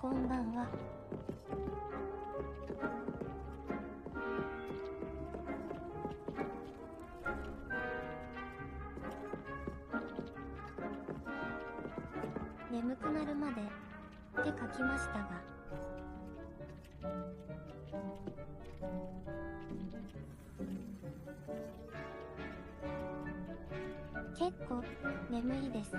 こんばんは。眠くなるまで手書きましたが、結構眠いです。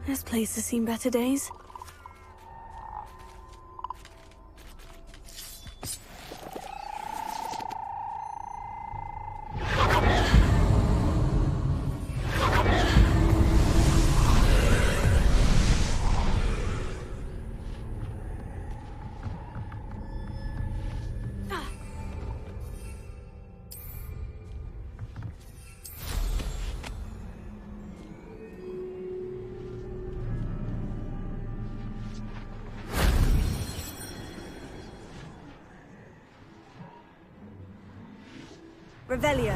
This place has seen better days. Revelio.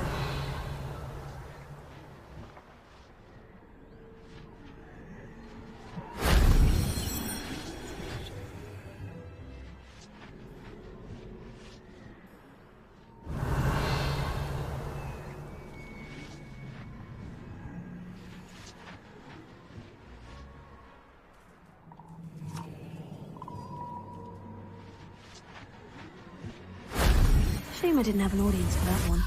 Shame I didn't have an audience for that one.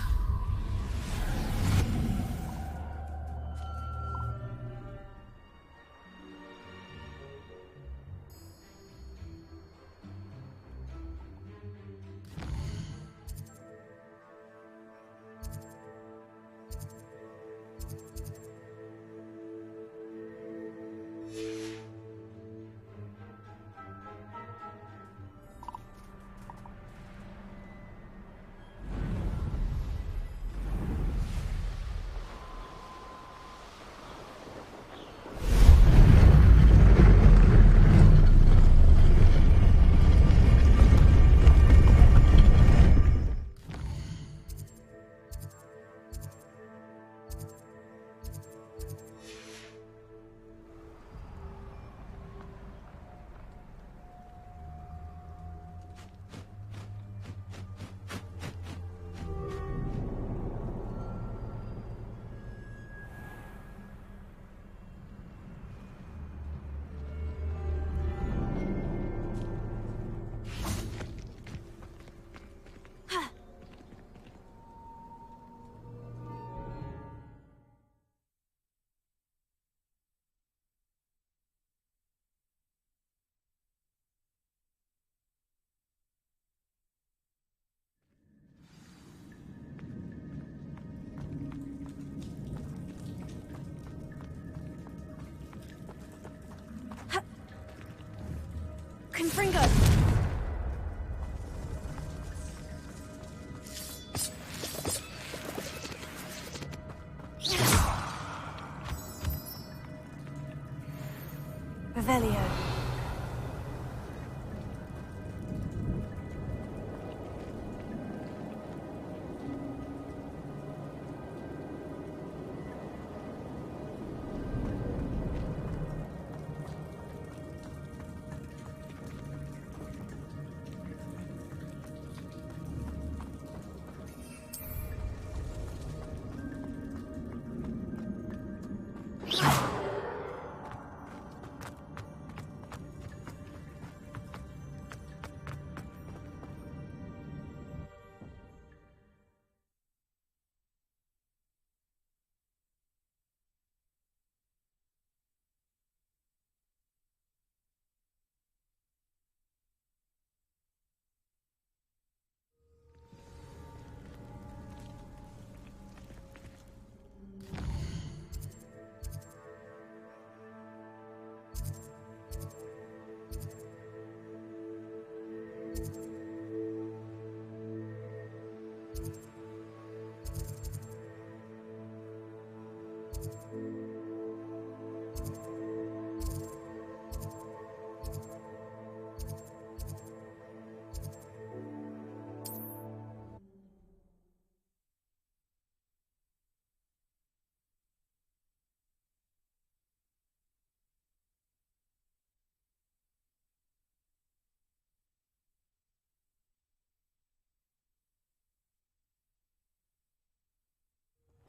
Confringo! Revelio.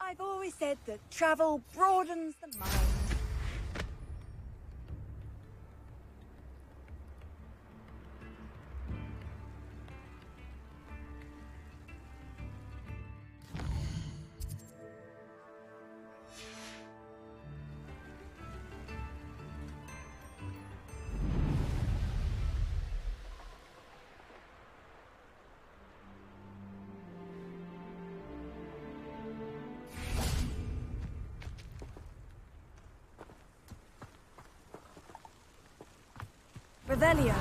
I've always said that travel broadens the mind. Revelio.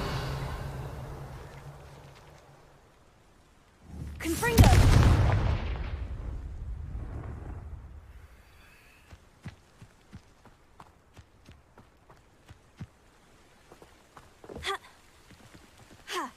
Confringo. Ha. Ha.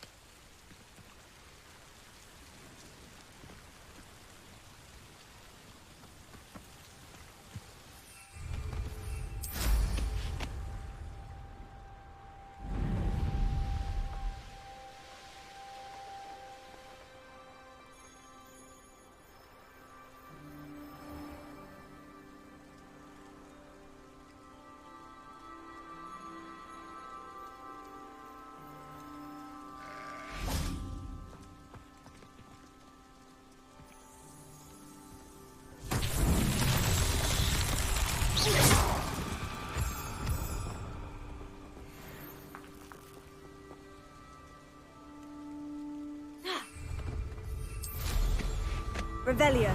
Revelio.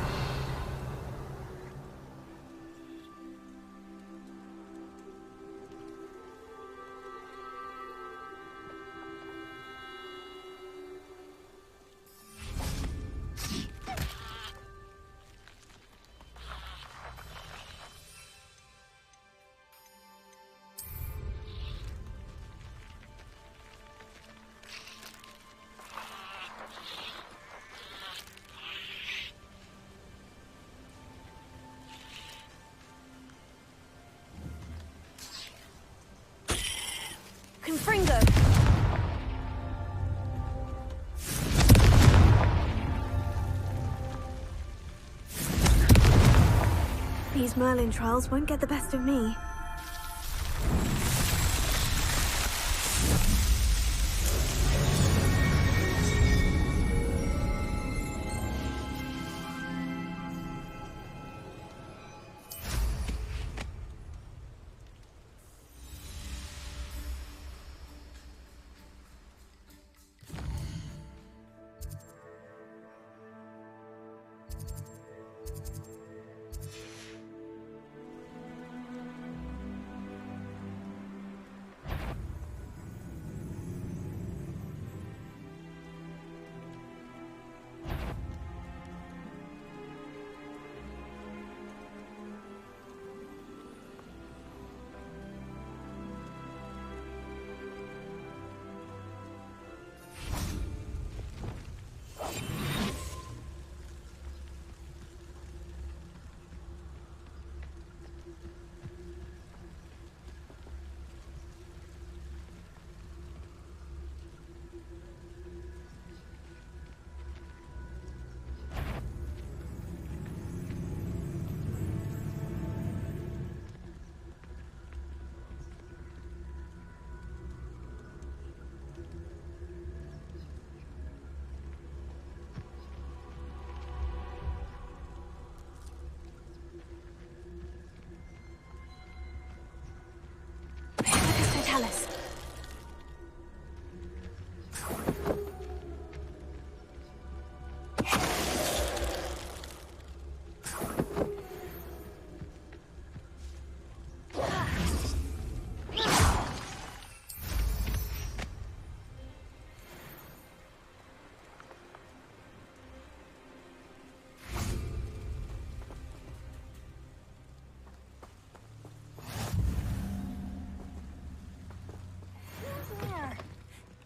Confringo. These Merlin trials won't get the best of me.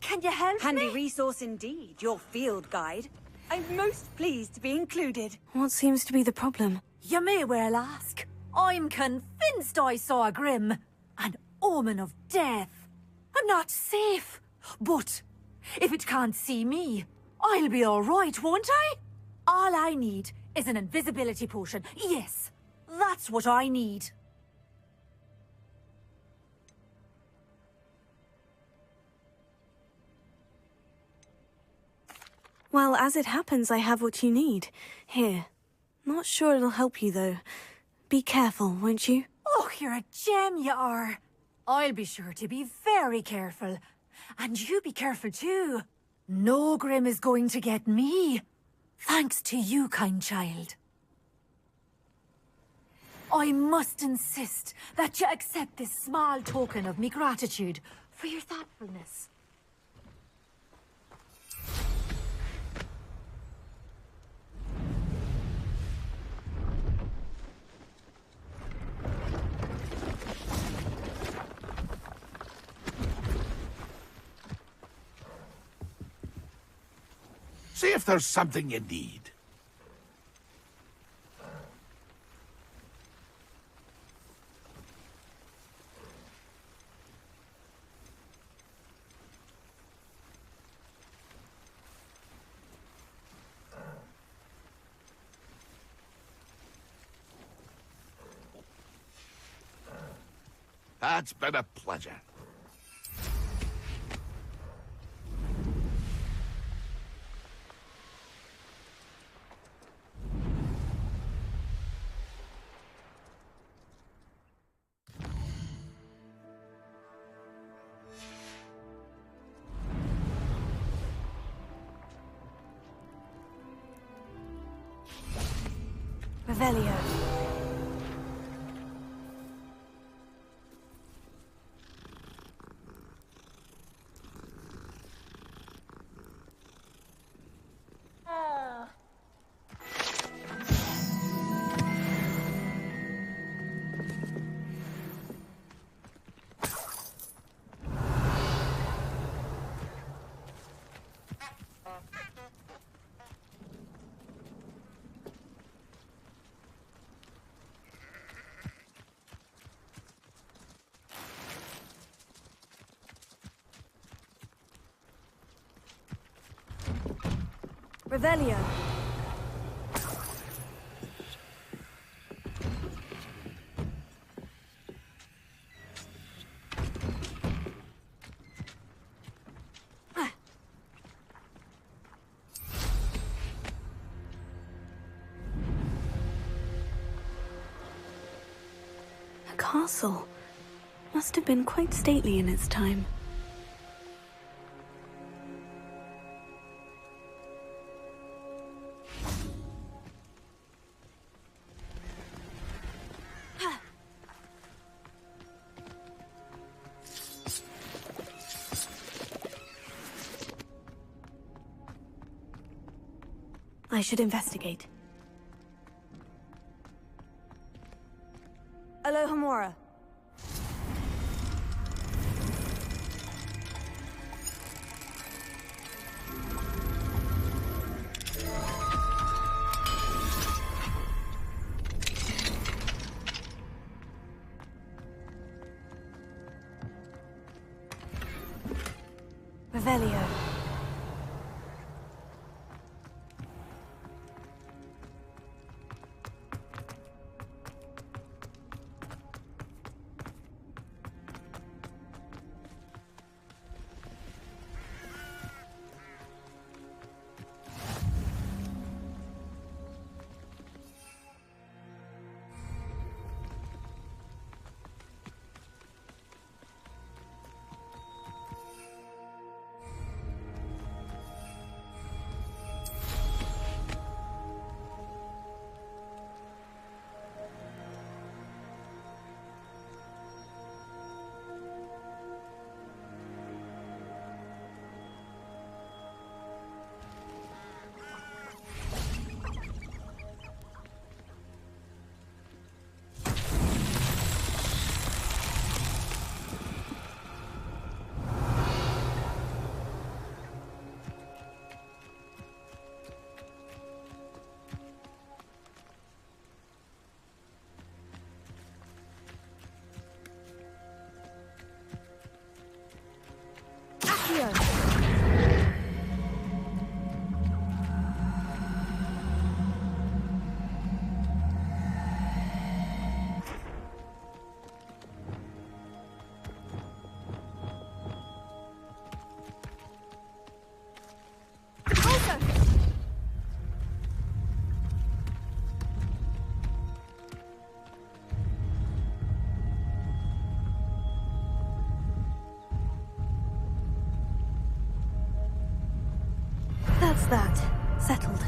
Can you help Handy resource indeed, your field guide. I'm most pleased to be included. What seems to be the problem? You may well ask. I'm convinced I saw a Grim, an omen of death. I'm not safe, but if it can't see me, I'll be all right, won't I? All I need is an invisibility potion. Yes, that's what I need. Well, as it happens, I have what you need. Here. Not sure it'll help you, though. Be careful, won't you? Oh, you're a gem, you are. I'll be sure to be very careful. And you be careful too. No Grim is going to get me. Thanks to you, kind child. I must insist that you accept this small token of me gratitude for your thoughtfulness. See if there's something you need. That's been a pleasure. Revelio. Revelio. A castle. Must have been quite stately in its time. I should investigate. Alohomora. Revelio. that settled.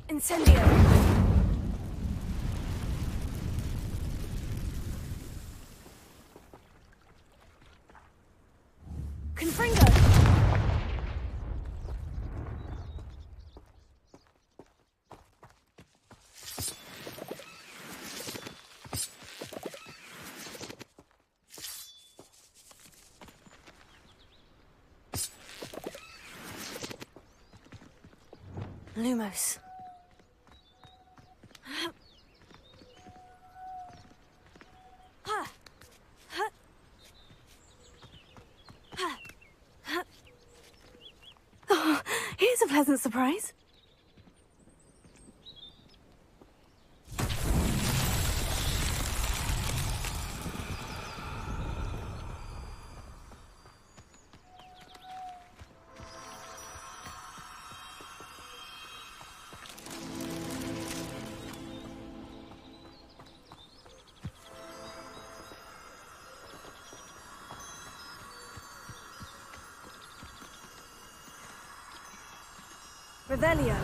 Incendio! Confringo! Lumos. Oh, here's a pleasant surprise. Revelio.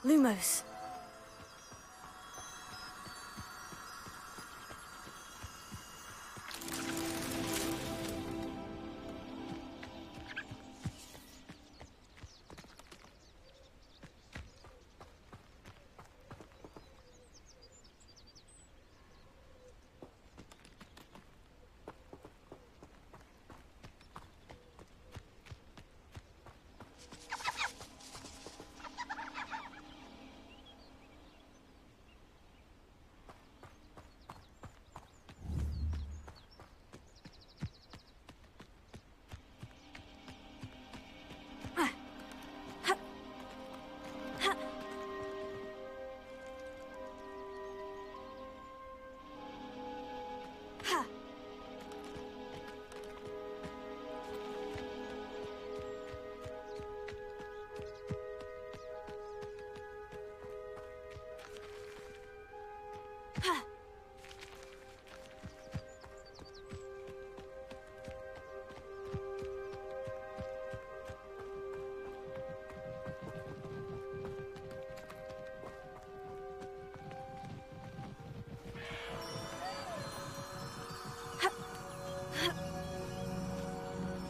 Lumos.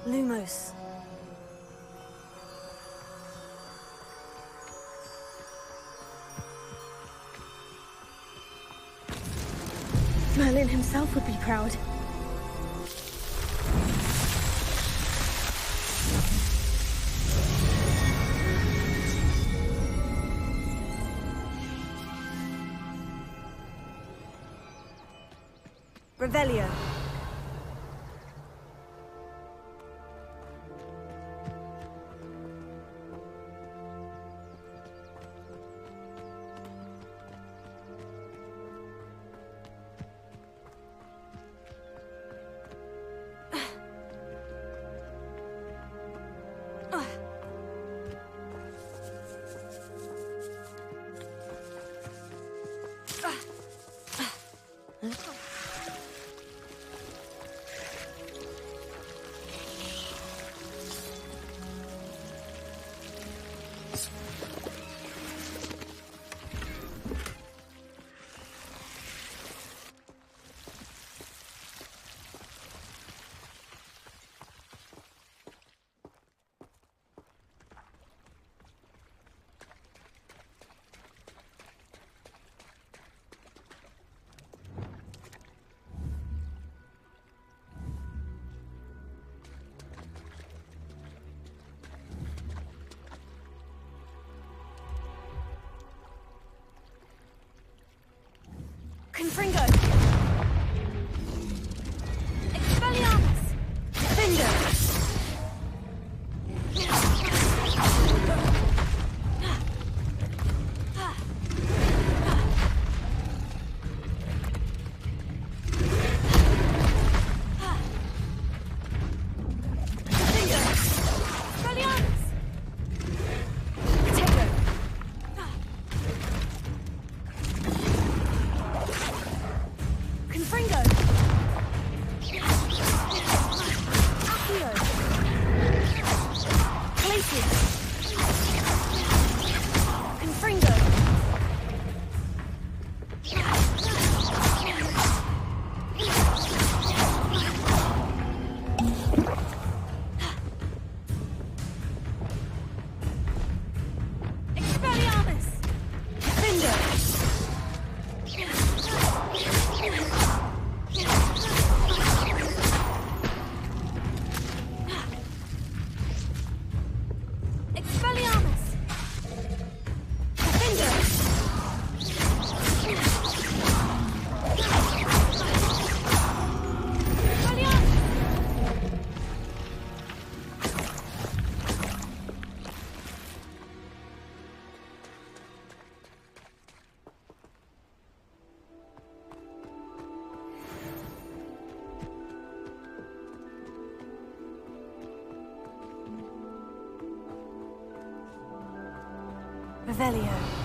Lumos. Merlin himself would be proud. Revelio. Confringo! Expelliarmus! Defender! Revelio.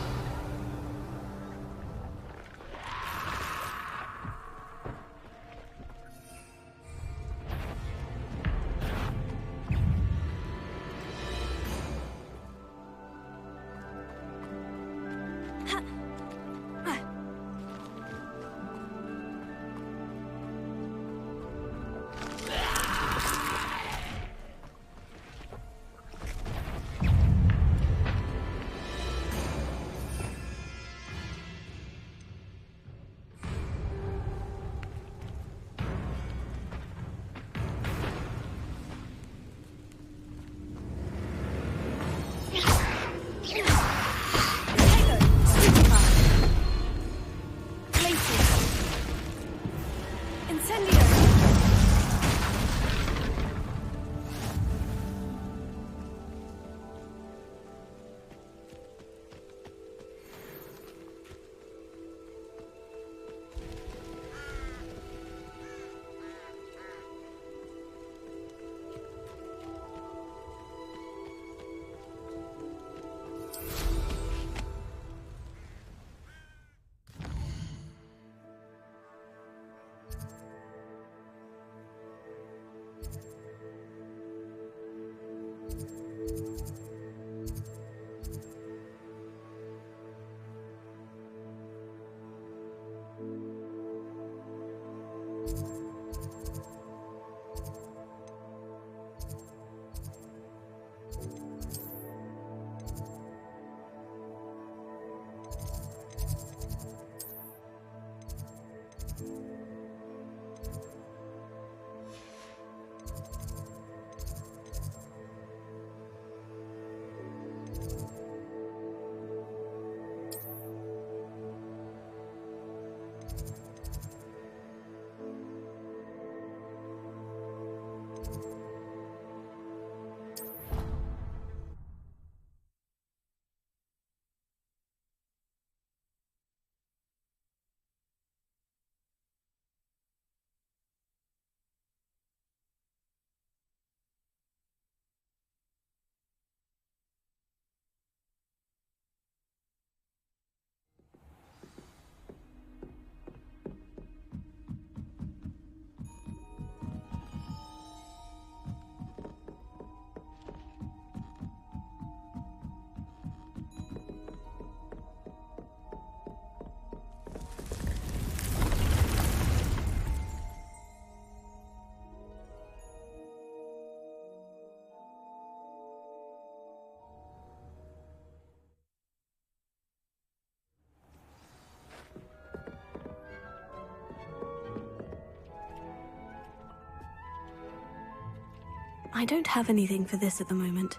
I don't have anything for this at the moment.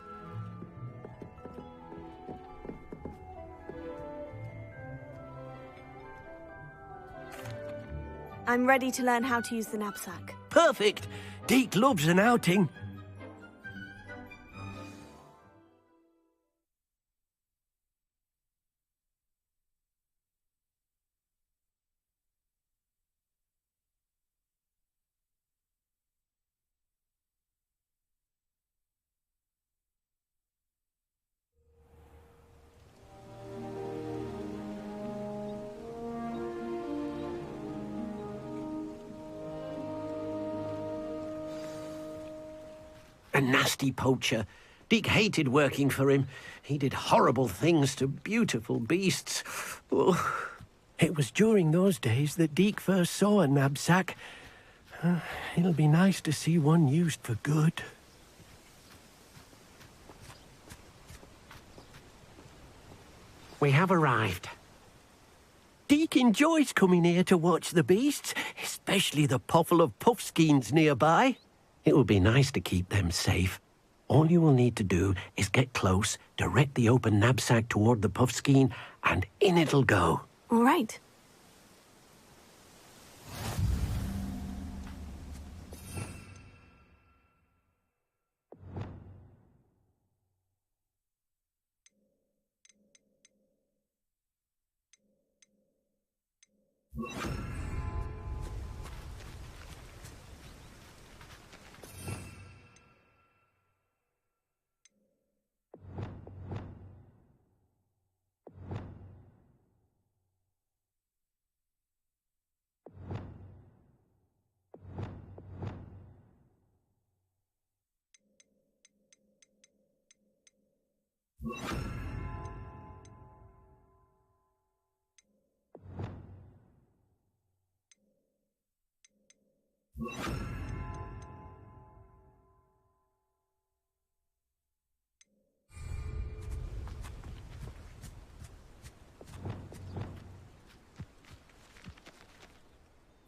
I'm ready to learn how to use the knapsack. Perfect! Deke loves an outing. A nasty poacher. Deke hated working for him. He did horrible things to beautiful beasts. Oh. It was during those days that Deke first saw a knapsack. It'll be nice to see one used for good. We have arrived. Deke enjoys coming here to watch the beasts, especially the potful of puffskeins nearby. It will be nice to keep them safe. All you will need to do is get close, direct the open knapsack toward the puffskein, and in it'll go. All right.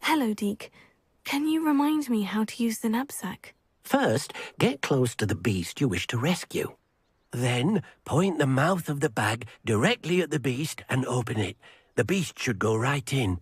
Hello, Deke. Can you remind me how to use the knapsack? First, get close to the beast you wish to rescue. Then, point the mouth of the bag directly at the beast and open it. The beast should go right in.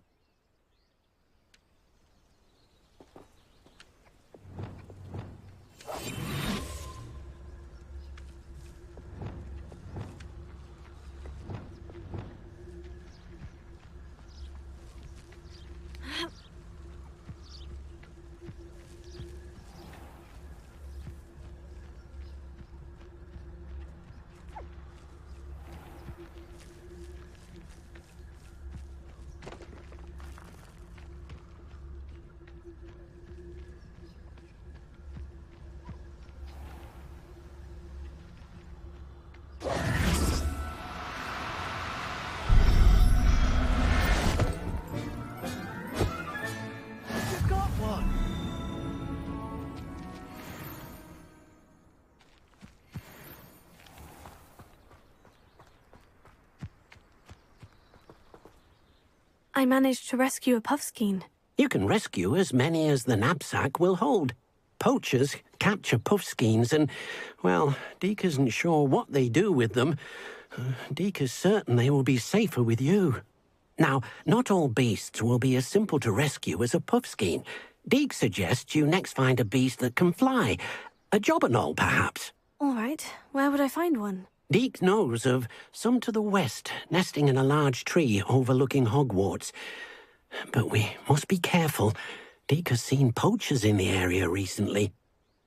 I managed to rescue a puffskein. You can rescue as many as the knapsack will hold. Poachers capture puffskeins and, well, Deke isn't sure what they do with them. Deke is certain they will be safer with you. Now, not all beasts will be as simple to rescue as a puffskein. Deke suggests you next find a beast that can fly. A jobberknoll, perhaps. All right. Where would I find one? Deke knows of some to the west, nesting in a large tree overlooking Hogwarts. But we must be careful. Deke has seen poachers in the area recently.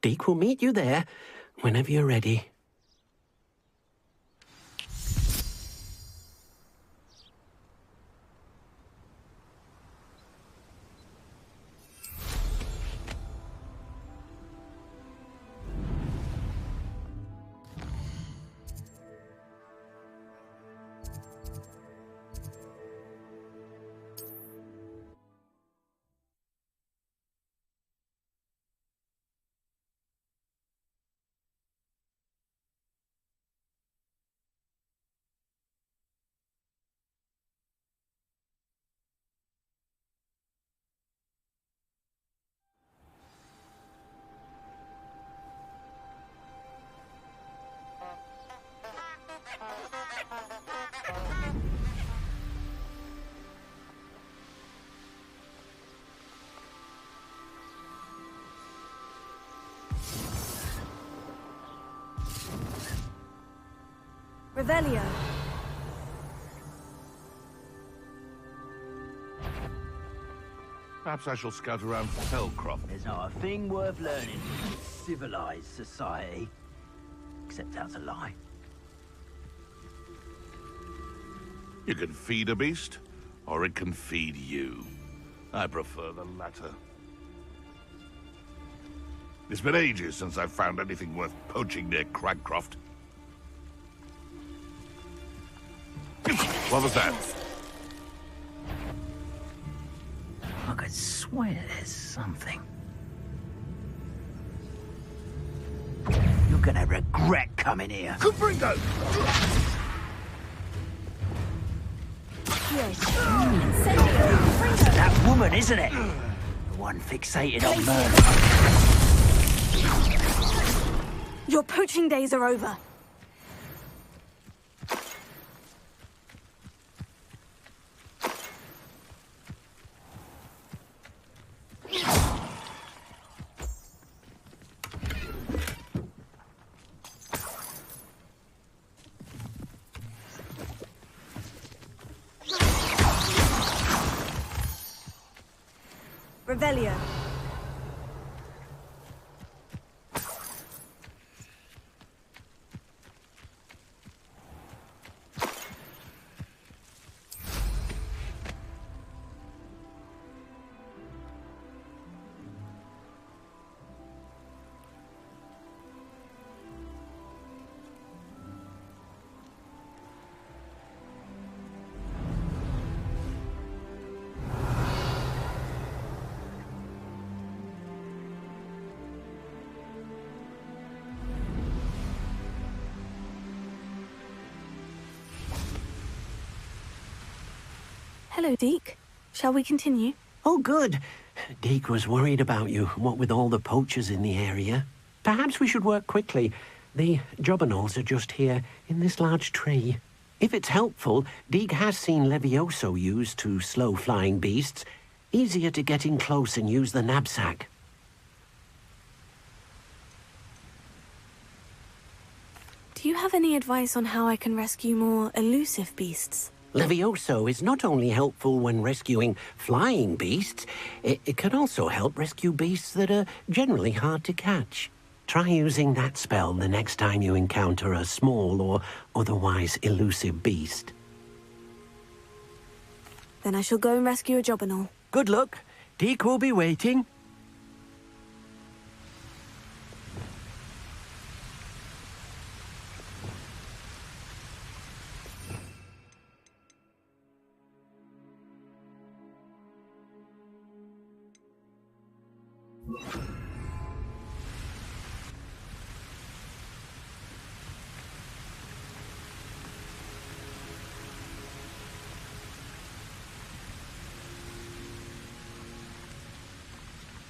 Deke will meet you there whenever you're ready. Revelio. Perhaps I shall scout around Fellcroft. There's not a thing worth learning in civilized society, except how to lie. You can feed a beast, or it can feed you. I prefer the latter. It's been ages since I've found anything worth poaching near Cragcroft. What was that? I could swear there's something. You're gonna regret coming here. Confringo! That woman, isn't it? The one fixated on murder. Your poaching days are over. Revelio. Hello, Deke. Shall we continue? Oh, good. Deke was worried about you, what with all the poachers in the area. Perhaps we should work quickly. The jobberknolls are just here, in this large tree. If it's helpful, Deke has seen Levioso used to slow flying beasts. Easier to get in close and use the knapsack. Do you have any advice on how I can rescue more elusive beasts? Levioso is not only helpful when rescuing flying beasts, it can also help rescue beasts that are generally hard to catch. Try using that spell the next time you encounter a small or otherwise elusive beast. Then I shall go and rescue a jobberknoll. Good luck. Deke will be waiting.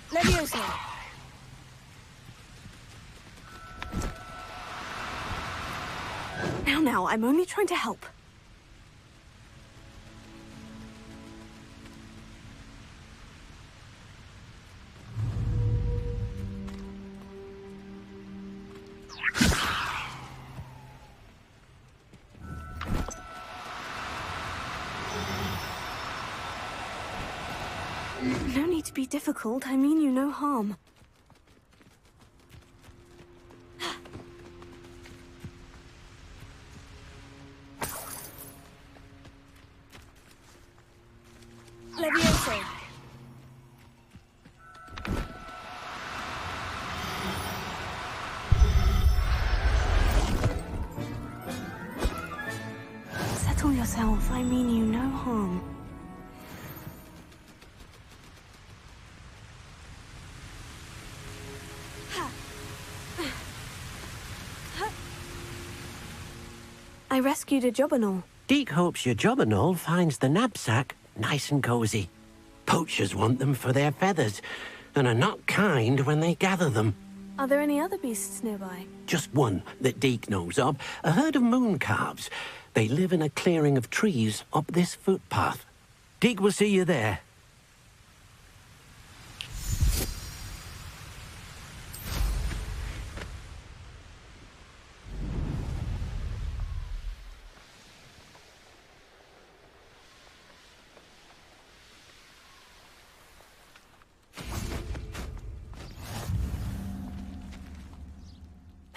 Levioso. Now, I'm only trying to help. No need to be difficult. I mean you no harm. Levioso. Settle yourself. I mean you no harm. I rescued a jobberknoll. Deke hopes your jobberknoll finds the knapsack nice and cozy. Poachers want them for their feathers, and are not kind when they gather them. Are there any other beasts nearby? Just one that Deke knows of, a herd of moon calves. They live in a clearing of trees up this footpath. Deke will see you there.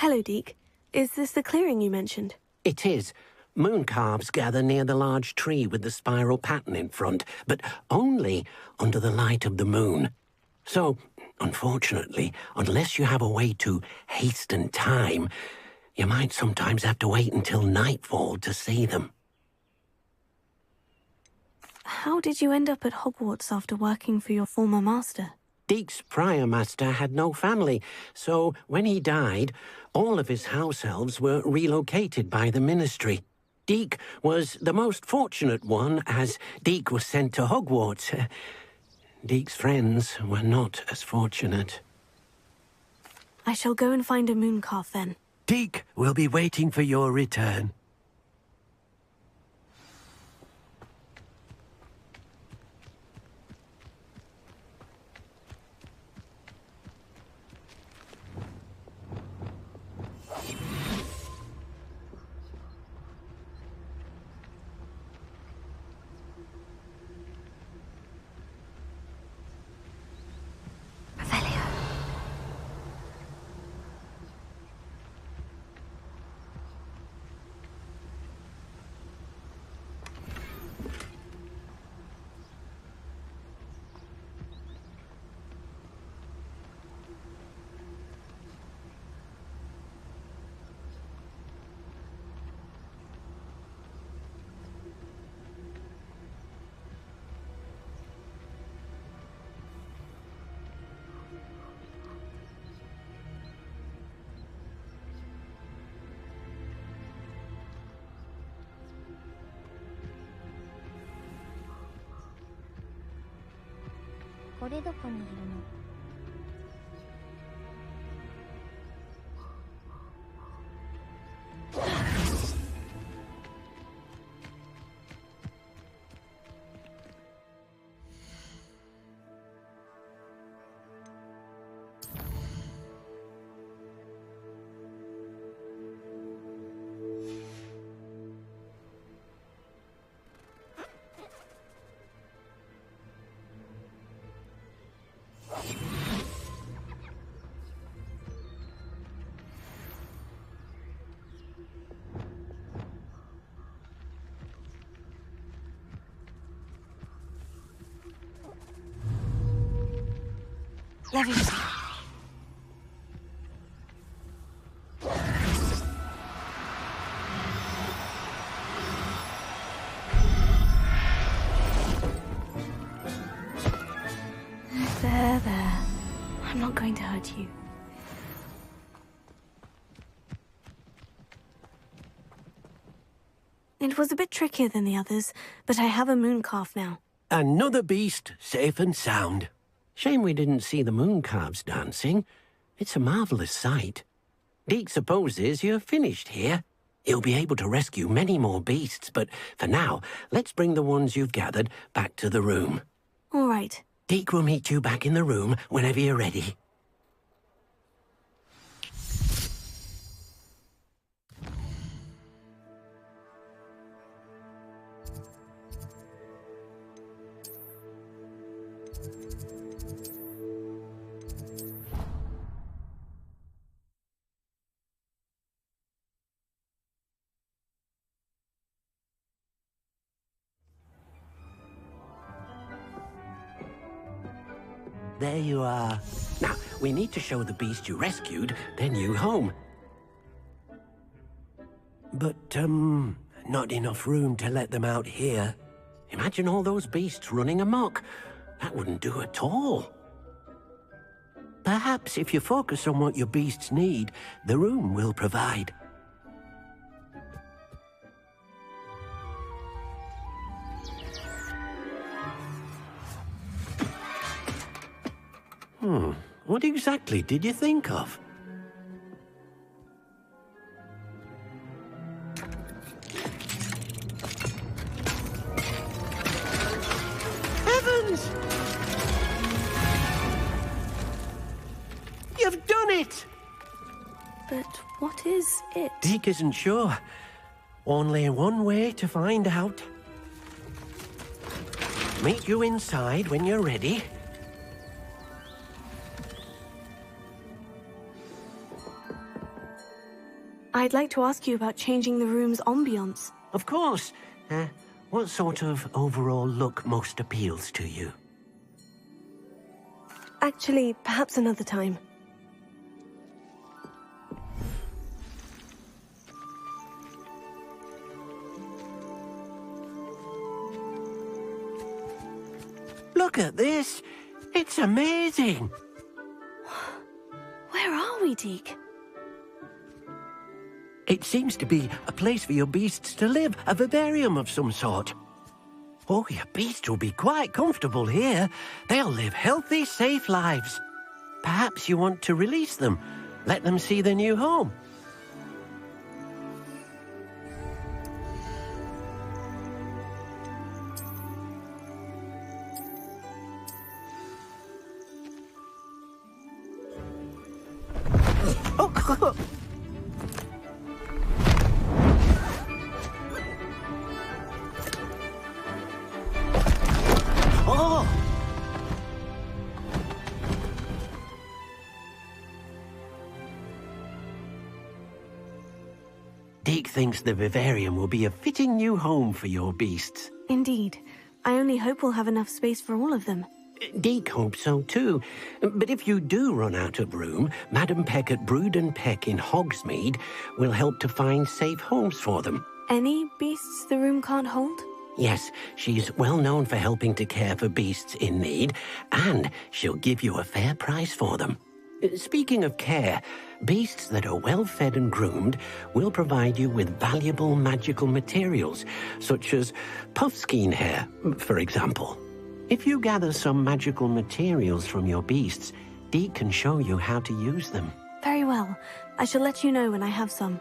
Hello, Deke. Is this the clearing you mentioned? It is. Moon calves gather near the large tree with the spiral pattern in front, but only under the light of the moon. So, unfortunately, unless you have a way to hasten time, you might sometimes have to wait until nightfall to see them. How did you end up at Hogwarts after working for your former master? Deke's prior master had no family, so when he died, all of his house elves were relocated by the ministry. Deke was the most fortunate one, as Deke was sent to Hogwarts. Deke's friends were not as fortunate. I shall go and find a mooncalf then. Deke will be waiting for your return.これどこにいるの？Levity. There. I'm not going to hurt you. It was a bit trickier than the others, but I have a mooncalf now. Another beast, safe and sound. Shame we didn't see the moon calves dancing. It's a marvelous sight. Deke supposes you're finished here. He'll be able to rescue many more beasts, but for now, let's bring the ones you've gathered back to the room. All right. Deke will meet you back in the room whenever you're ready. There you are. Now, we need to show the beast you rescued their new home. But, not enough room to let them out here. Imagine all those beasts running amok. That wouldn't do at all. Perhaps if you focus on what your beasts need, the room will provide. What exactly did you think of? Heavens! You've done it! But what is it? Deke isn't sure. Only one way to find out. Meet you inside when you're ready. I'd like to ask you about changing the room's ambience. Of course. What sort of overall look most appeals to you? Actually, perhaps another time. Look at this. It's amazing. Where are we, Deke? It seems to be a place for your beasts to live, a vivarium of some sort. Oh, your beasts will be quite comfortable here. They'll live healthy, safe lives. Perhaps you want to release them, let them see their new home. Oh, oh! Deke thinks the vivarium will be a fitting new home for your beasts. Indeed. I only hope we'll have enough space for all of them. Deke hopes so too. But if you do run out of room, Madam Peck at Brood and Peck in Hogsmeade will help to find safe homes for them. Any beasts the room can't hold? Yes, she's well known for helping to care for beasts in need, and she'll give you a fair price for them. Speaking of care, beasts that are well fed and groomed will provide you with valuable magical materials, such as puffskein hair, for example. If you gather some magical materials from your beasts, Deke can show you how to use them. Very well. I shall let you know when I have some.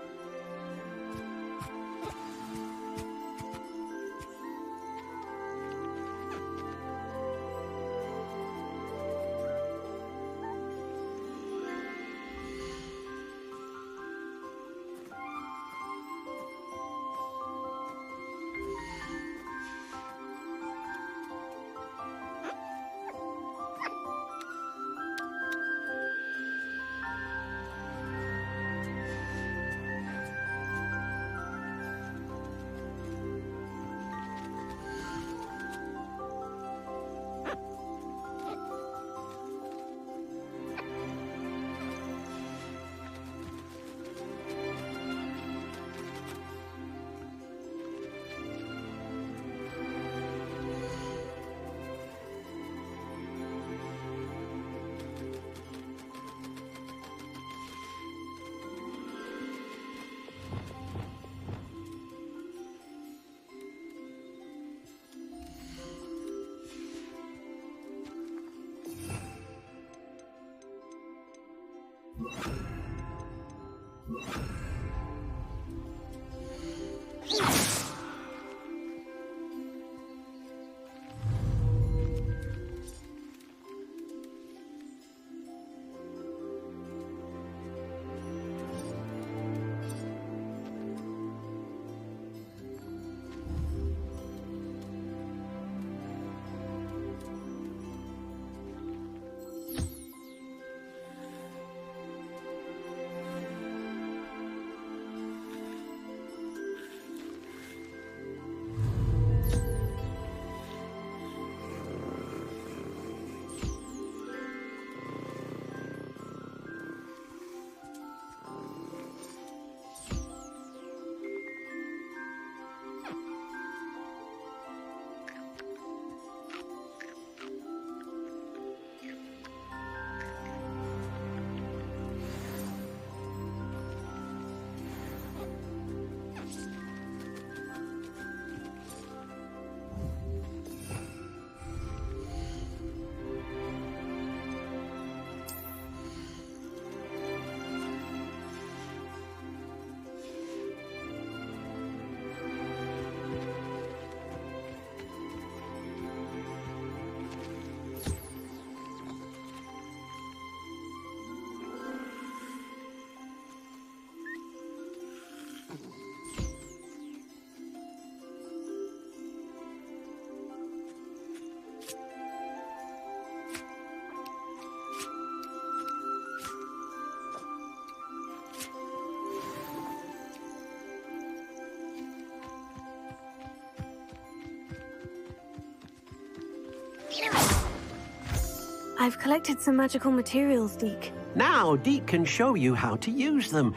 I've collected some magical materials, Deke. Now, Deke can show you how to use them.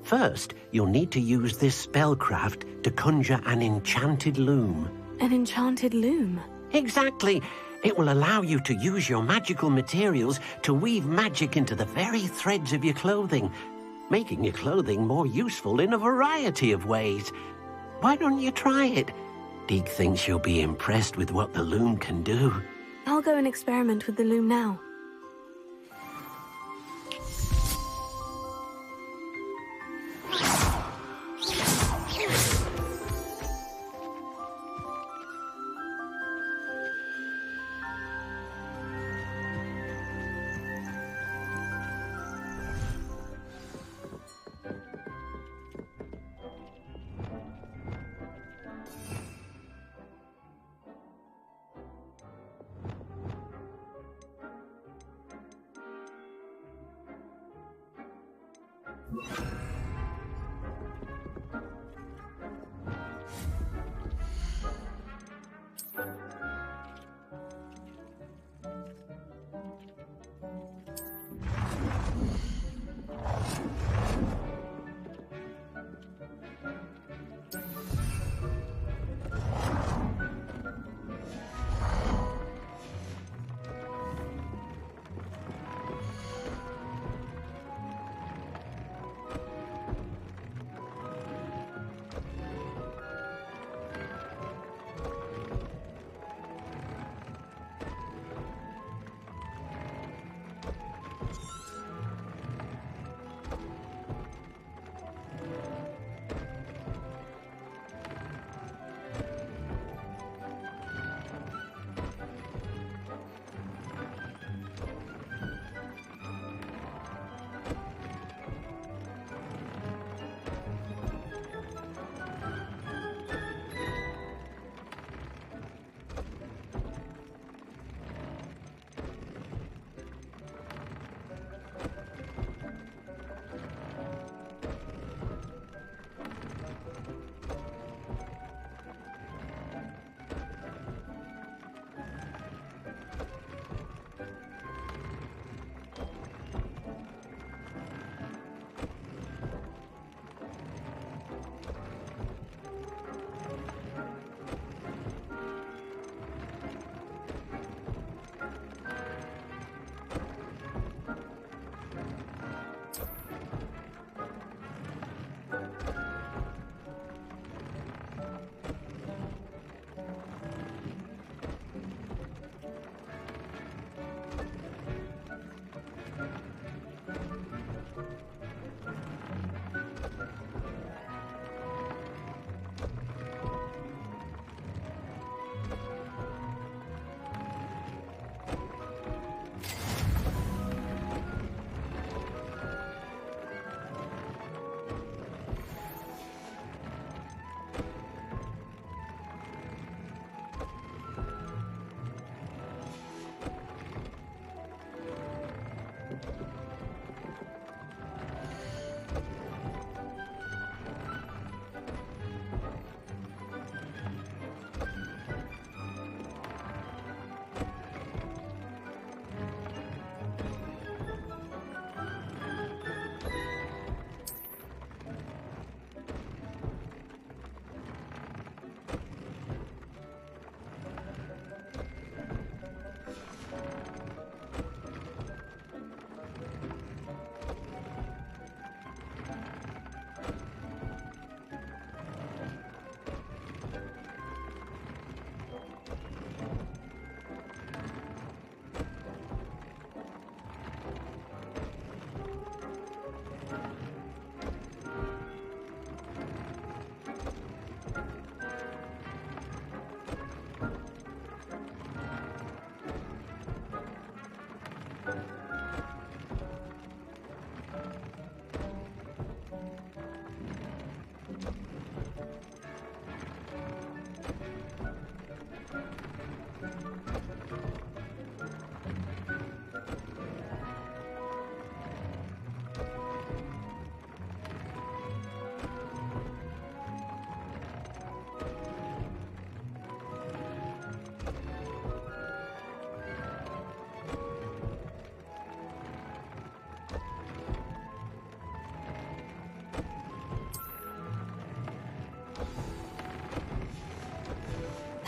First, you'll need to use this spellcraft to conjure an enchanted loom. An enchanted loom? Exactly. It will allow you to use your magical materials to weave magic into the very threads of your clothing, making your clothing more useful in a variety of ways. Why don't you try it? Deke thinks you'll be impressed with what the loom can do. I'll go and experiment with the loom now.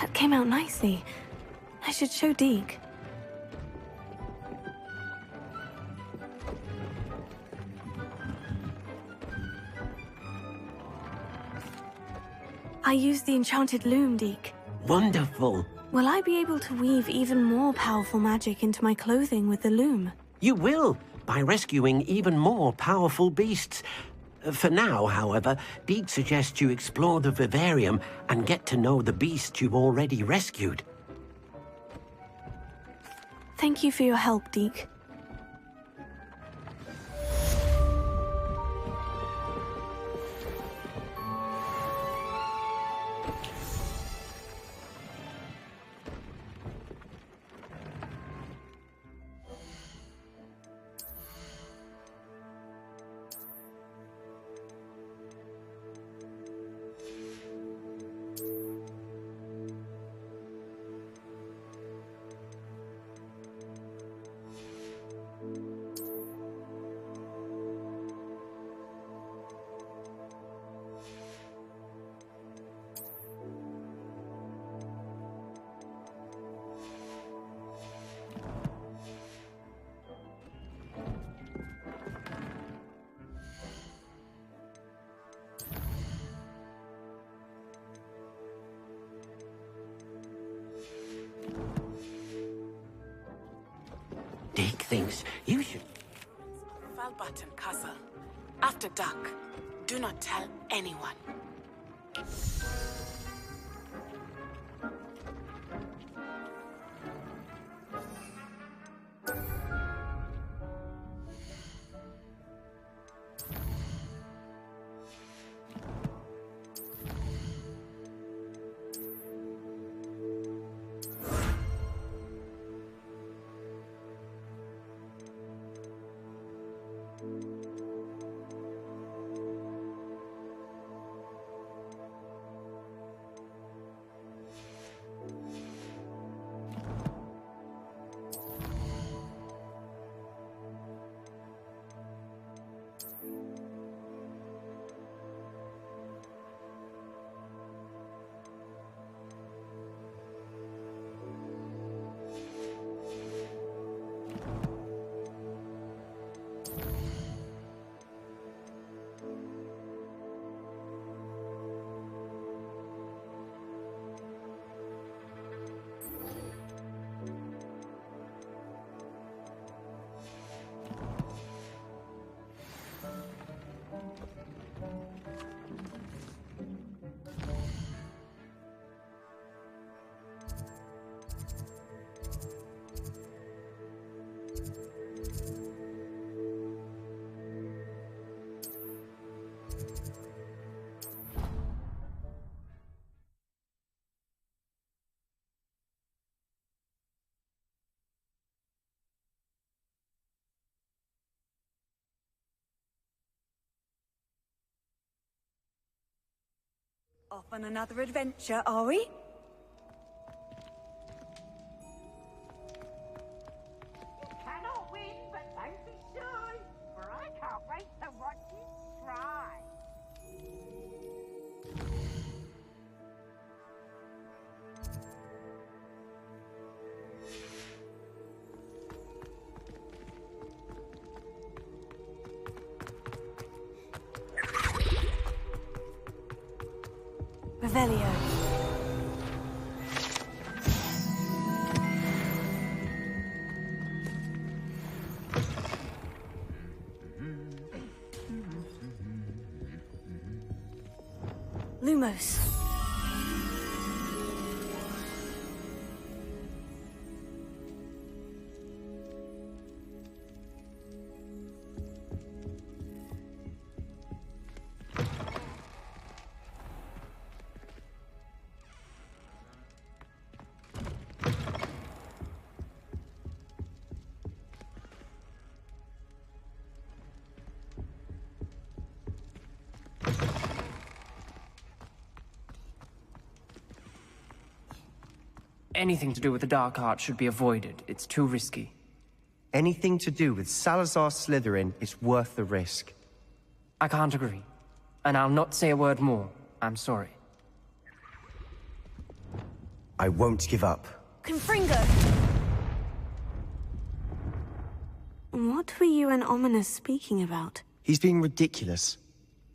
That came out nicely. I should show Deke. I used the enchanted loom, Deke. Wonderful. Will I be able to weave even more powerful magic into my clothing with the loom? You will, by rescuing even more powerful beasts. For now, however, Deke suggests you explore the vivarium and get to know the beasts you've already rescued. Thank you for your help, Deke. Deke thinks you should... Falbutton Castle. After dark. Do not tell anyone. Off on another adventure, are we? Cannot win, but don't be shy, for I can't wait to watch you try. Revelio. Lumos. Anything to do with the dark art should be avoided. It's too risky. Anything to do with Salazar Slytherin is worth the risk. I can't agree. And I'll not say a word more. I'm sorry. I won't give up. Confringo! What were you and Ominous speaking about? He's being ridiculous.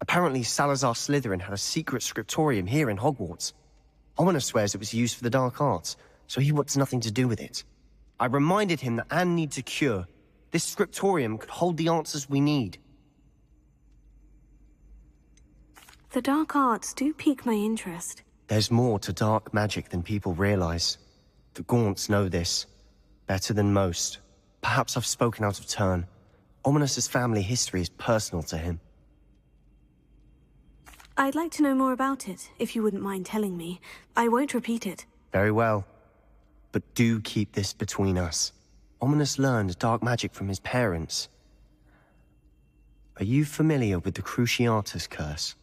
Apparently Salazar Slytherin had a secret scriptorium here in Hogwarts. Ominous swears it was used for the dark arts, so he wants nothing to do with it. I reminded him that Anne needs a cure. This scriptorium could hold the answers we need. The dark arts do pique my interest. There's more to dark magic than people realize. The Gaunts know this. Better than most. Perhaps I've spoken out of turn. Ominous's family history is personal to him. I'd like to know more about it, if you wouldn't mind telling me. I won't repeat it. Very well. But do keep this between us. Ominous learned dark magic from his parents. Are you familiar with the Cruciatus Curse?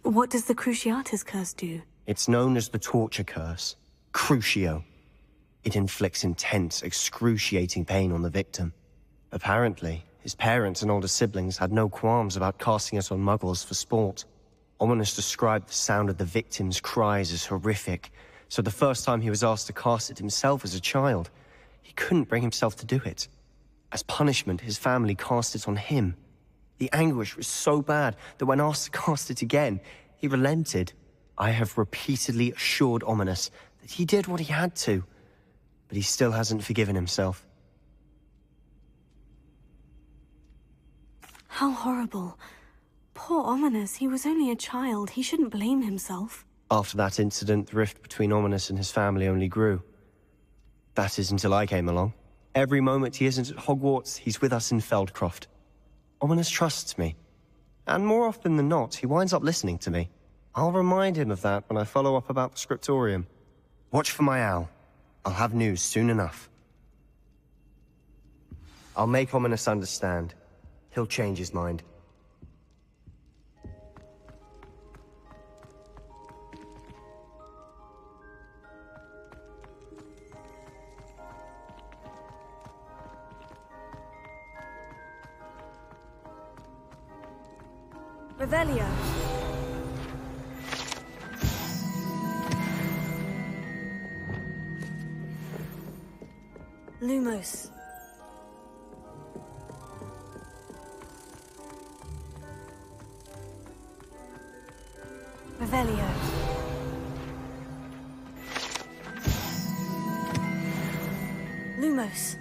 What does the Cruciatus Curse do? It's known as the Torture Curse. Crucio. It inflicts intense, excruciating pain on the victim. Apparently, his parents and older siblings had no qualms about casting it on muggles for sport. Ominous described the sound of the victim's cries as horrific, so the first time he was asked to cast it himself as a child, he couldn't bring himself to do it. As punishment, his family cast it on him. The anguish was so bad that when asked to cast it again, he relented. I have repeatedly assured Ominous that he did what he had to, but he still hasn't forgiven himself. How horrible. Poor Ominous, he was only a child. He shouldn't blame himself. After that incident, the rift between Ominous and his family only grew. That is until I came along. Every moment he isn't at Hogwarts, he's with us in Feldcroft. Ominous trusts me. And more often than not, he winds up listening to me. I'll remind him of that when I follow up about the scriptorium. Watch for my owl. I'll have news soon enough. I'll make Ominous understand. He'll change his mind. Revelio. Lumos. Revelio. Lumos.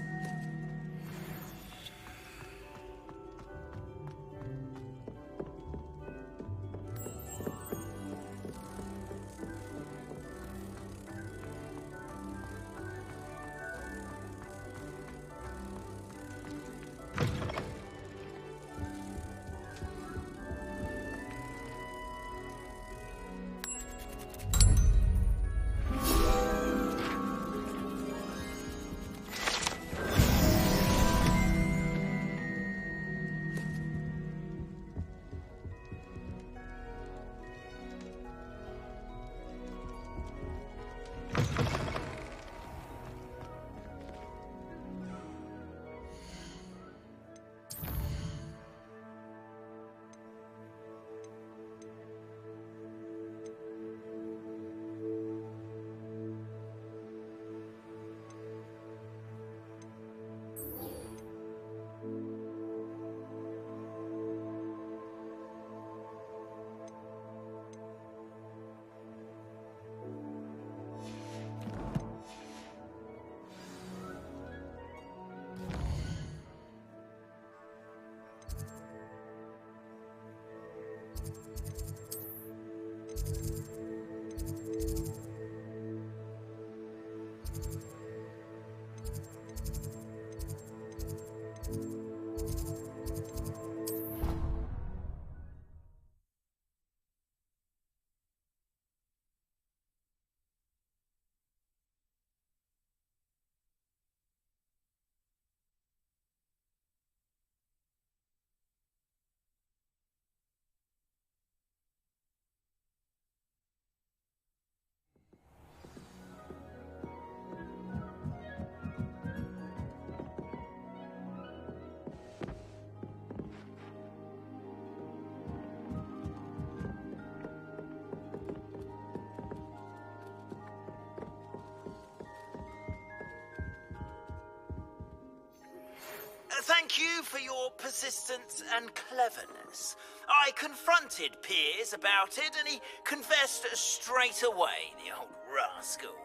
Thank you for your persistence and cleverness. I confronted Piers about it, and he confessed straight away, the old rascal.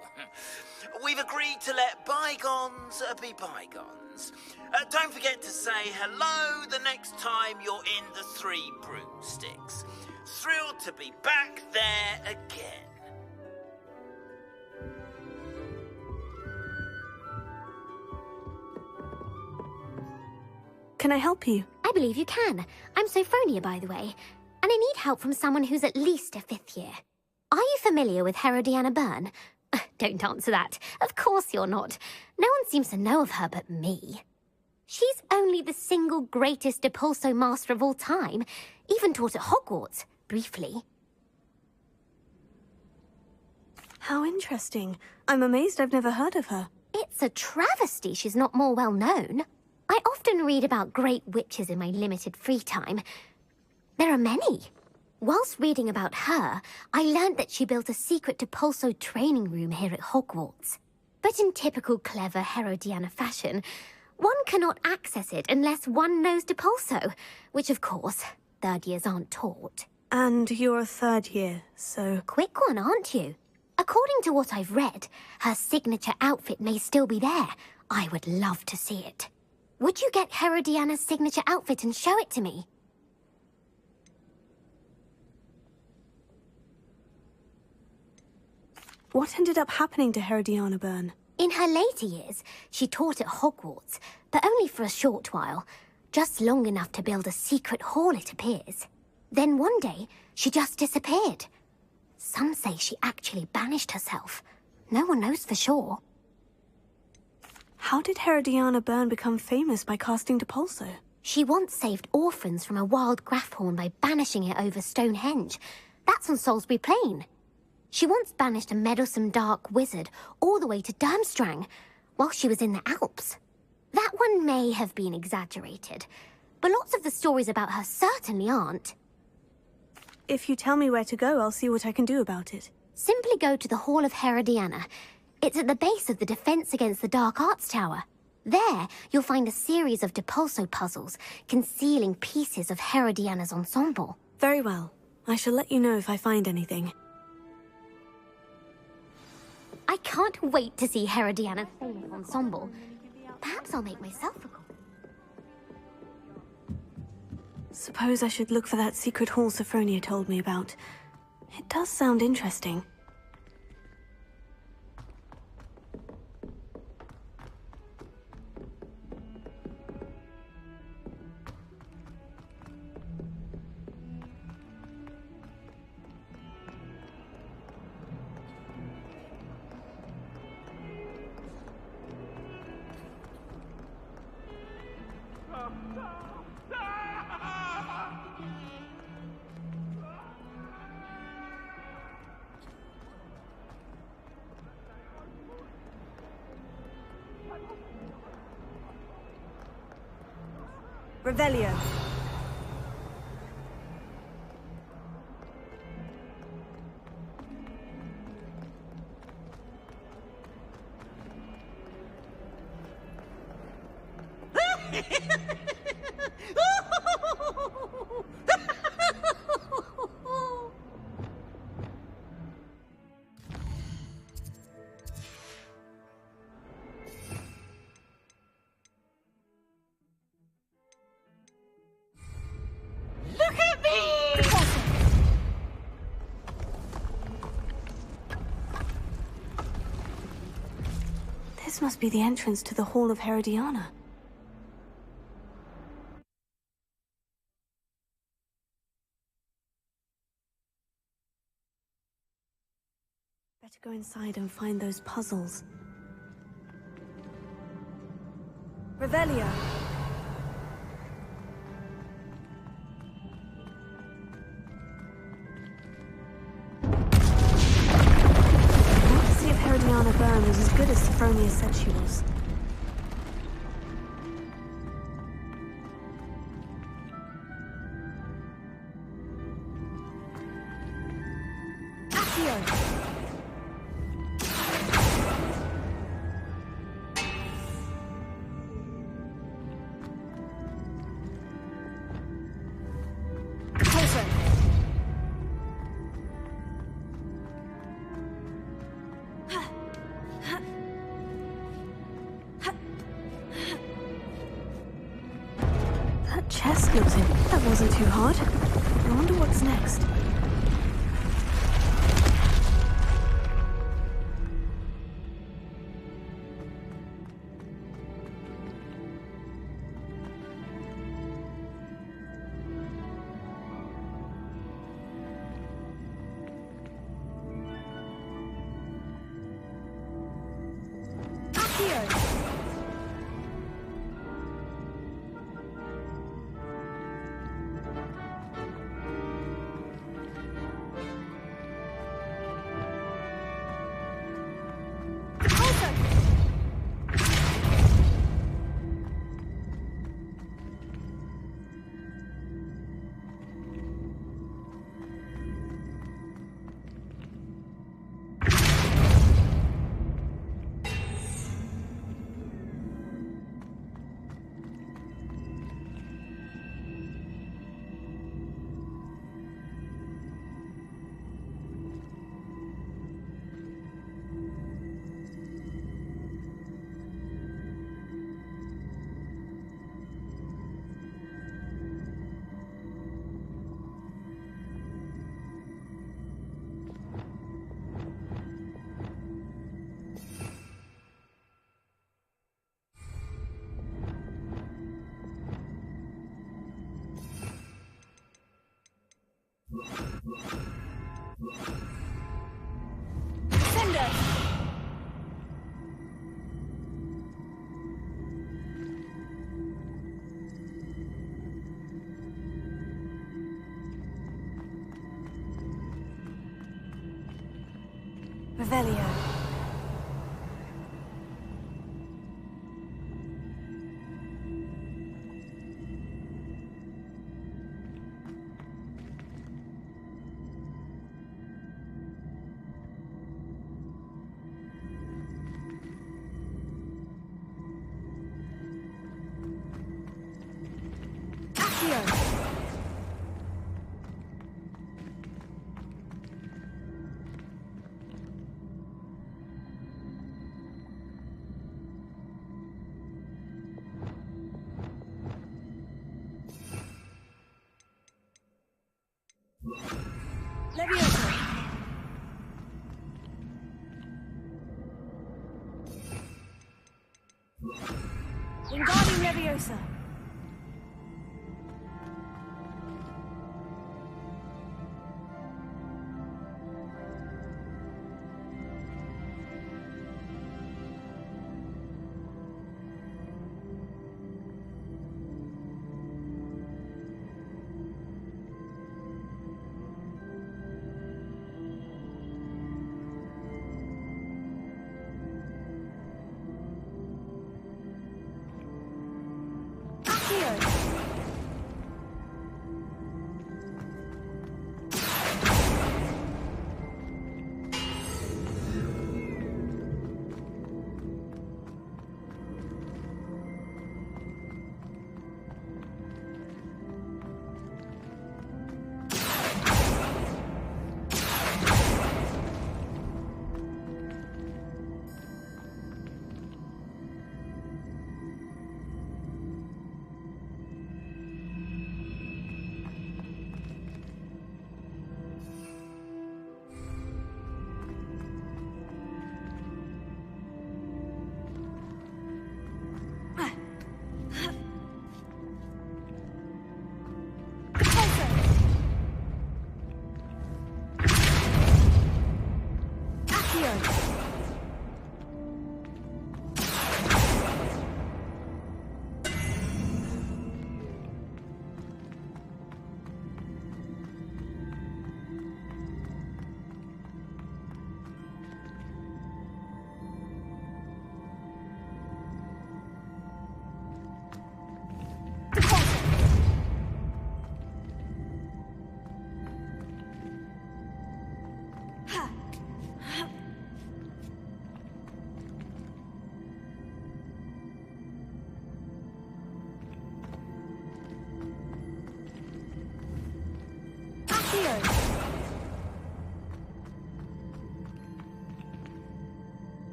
We've agreed to let bygones be bygones. Don't forget to say hello the next time you're in the Three Broomsticks. Thrilled to be back there again. Can I help you? I believe you can. I'm Sophronia, by the way, and I need help from someone who's at least a 5th year. Are you familiar with Herodiana Byrne? Don't answer that. Of course you're not. No one seems to know of her but me. She's only the single greatest Depulso master of all time, even taught at Hogwarts, briefly. How interesting. I'm amazed I've never heard of her. It's a travesty she's not more well known. I often read about great witches in my limited free time. There are many. Whilst reading about her, I learned that she built a secret Depulso training room here at Hogwarts. But in typical clever Herodiana fashion, one cannot access it unless one knows Depulso, which of course, 3rd years aren't taught. And you're a 3rd year, so... Quick one, aren't you? According to what I've read, her signature outfit may still be there. I would love to see it. Would you get Herodiana's signature outfit and show it to me? What ended up happening to Herodiana Byrne? In her later years, she taught at Hogwarts, but only for a short while. Just long enough to build a secret hall, it appears. Then one day, she just disappeared. Some say she actually banished herself. No one knows for sure. How did Herodiana Byrne become famous by casting Depulso? She once saved orphans from a wild Grafhorn by banishing it over Stonehenge. That's on Salisbury Plain. She once banished a meddlesome dark wizard all the way to Durmstrang while she was in the Alps. That one may have been exaggerated, but lots of the stories about her certainly aren't. If you tell me where to go, I'll see what I can do about it. Simply go to the Hall of Herodiana. It's at the base of the Defense Against the Dark Arts Tower. There, you'll find a series of Depulso puzzles concealing pieces of Herodiana's ensemble. Very well. I shall let you know if I find anything. I can't wait to see Herodiana's famous ensemble. Perhaps I'll make myself a copy. Suppose I should look for that secret hall Sophronia told me about. It does sound interesting. Revelio. This must be the entrance to the Hall of Herodiana. Better go inside and find those puzzles. Revelio. Herodiana Byrne was as good as Sophronia said she was. chestnutting. That wasn't too hard. I wonder what's next. Revelio. Leviosa. Wingardium Leviosa.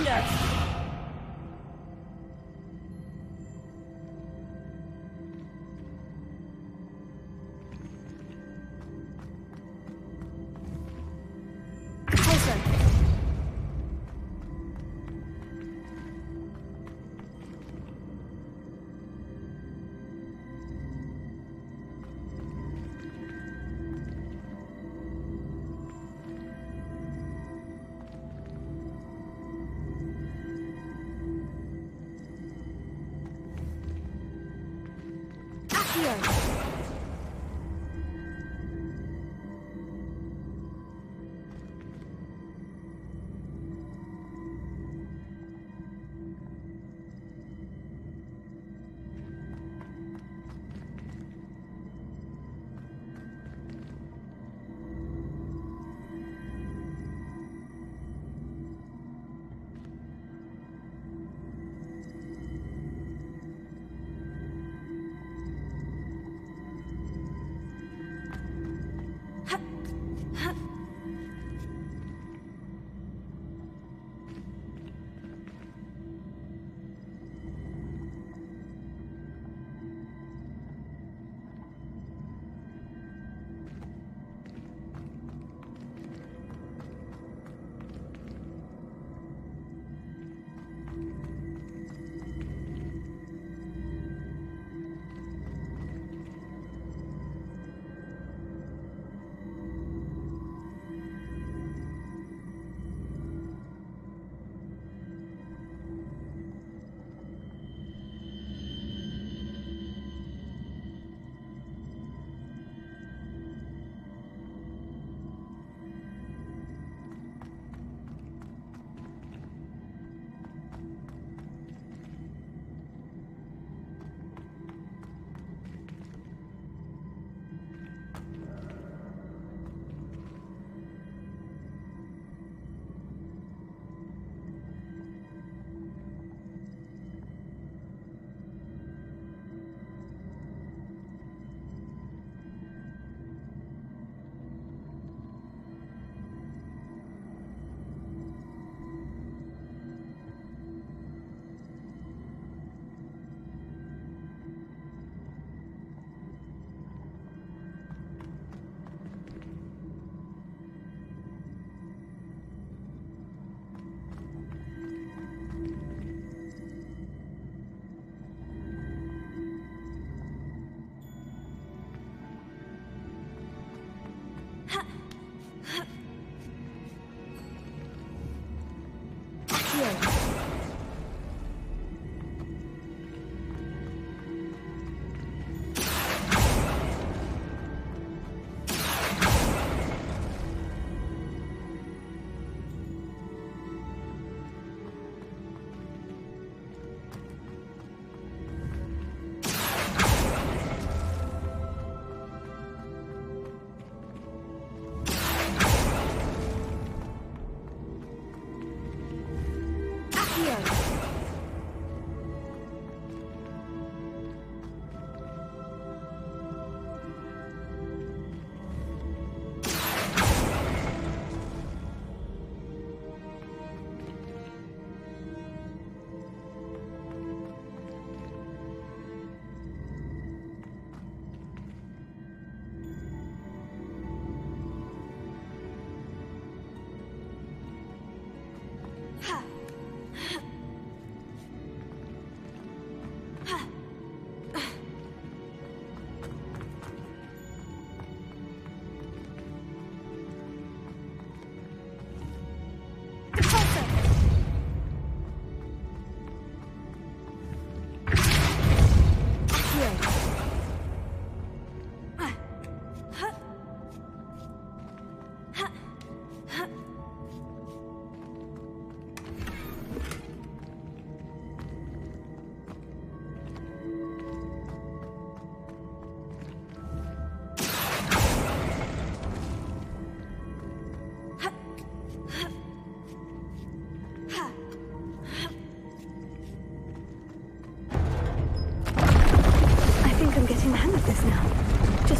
surrender!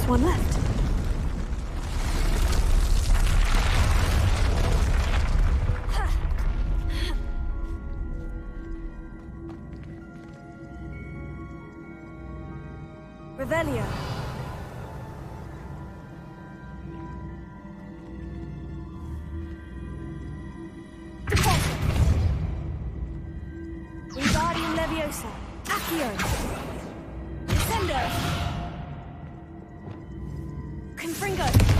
One left. Revelio. Wingardium Leviosa. Accio. Descendo. Confringo.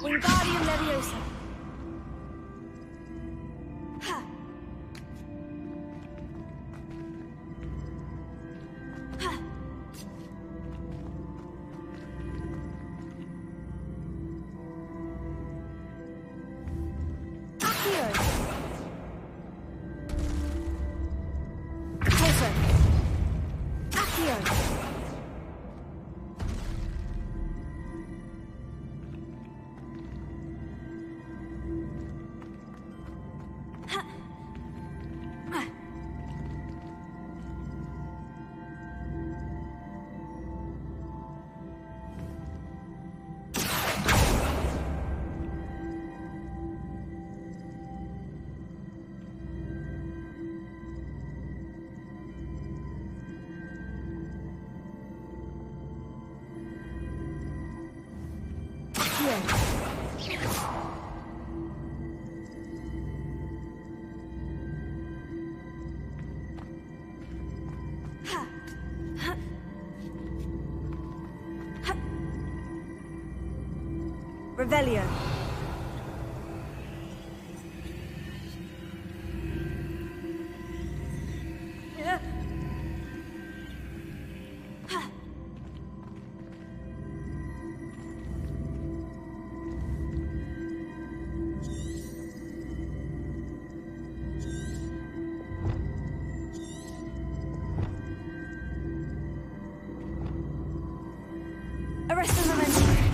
Wingardium Leviosa. Ha. Ha. Accio. Poison. Accio. Revelio. Arrest the momentum.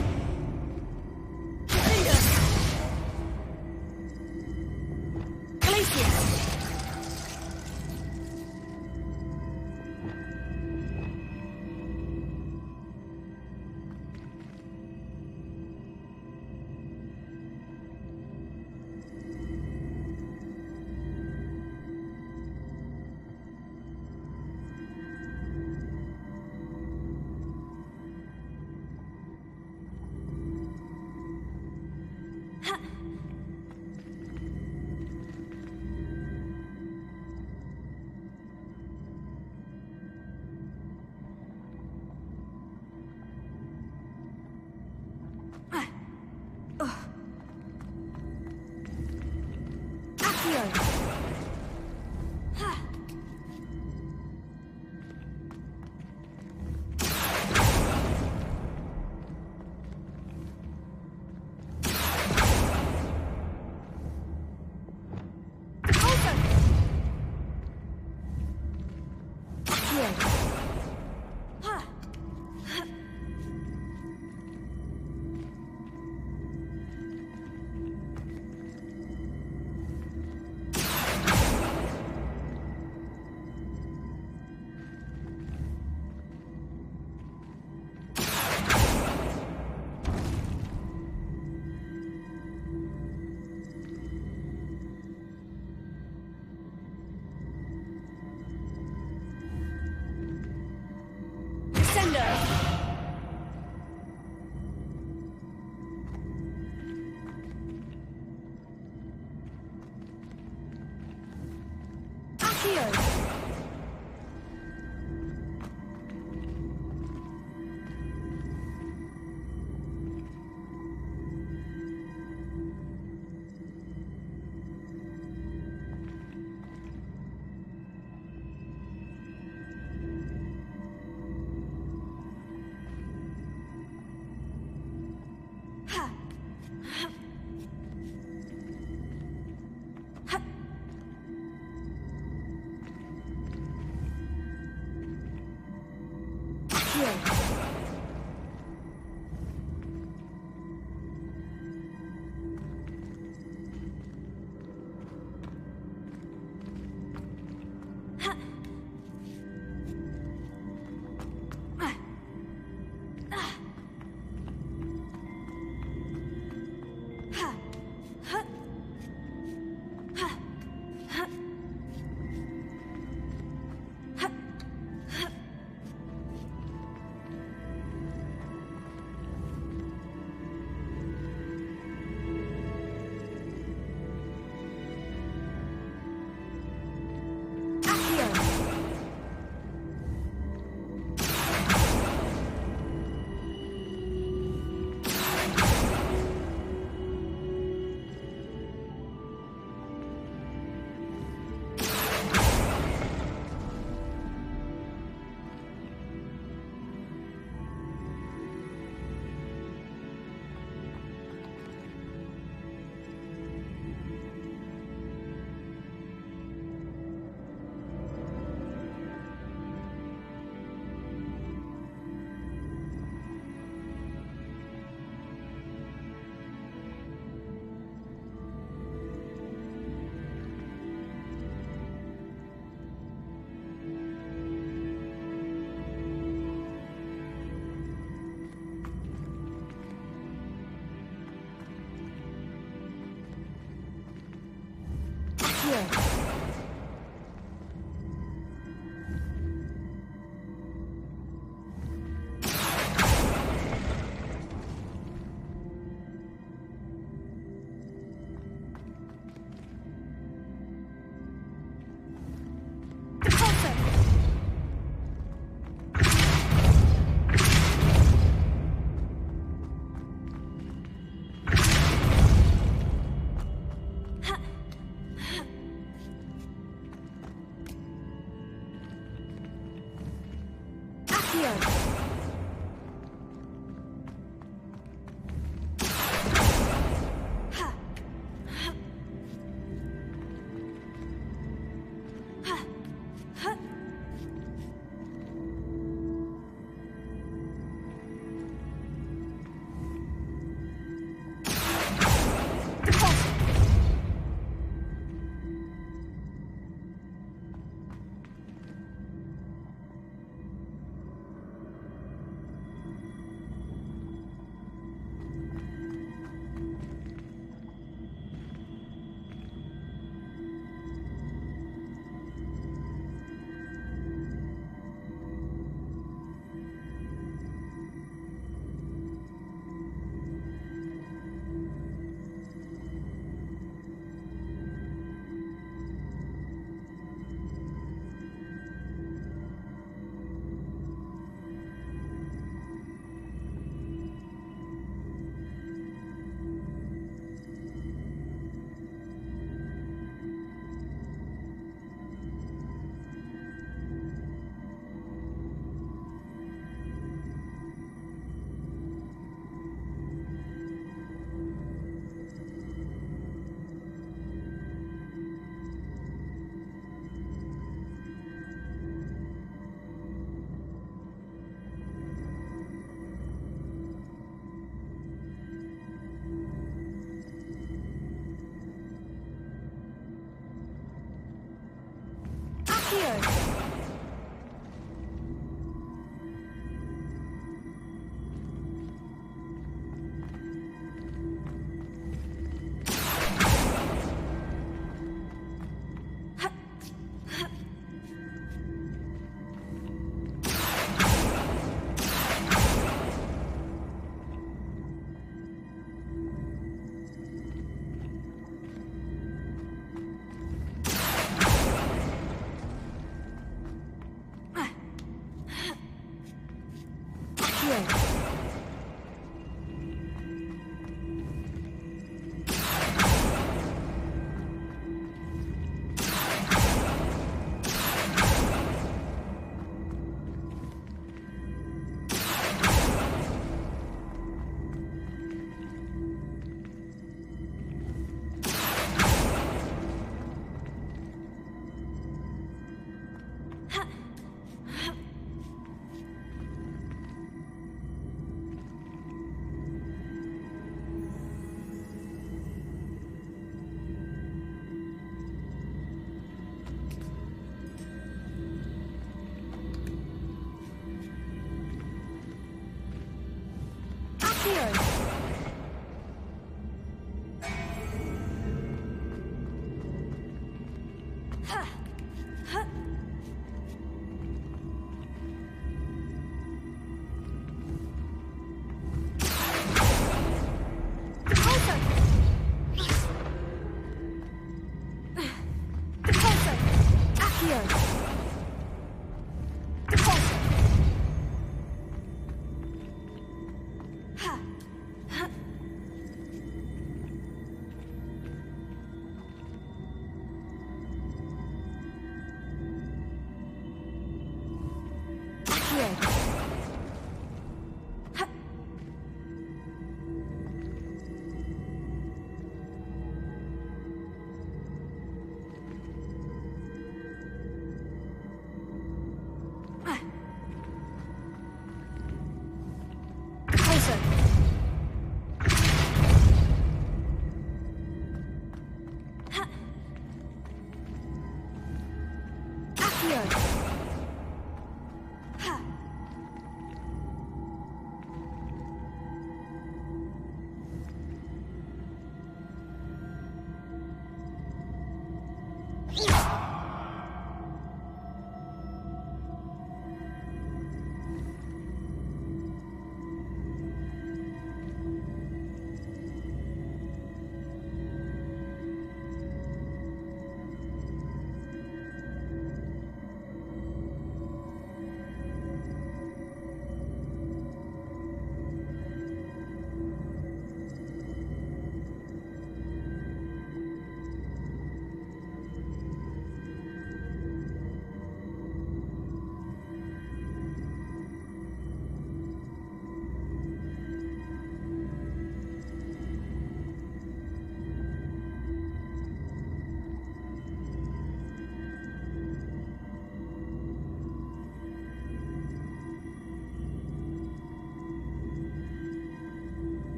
Accio.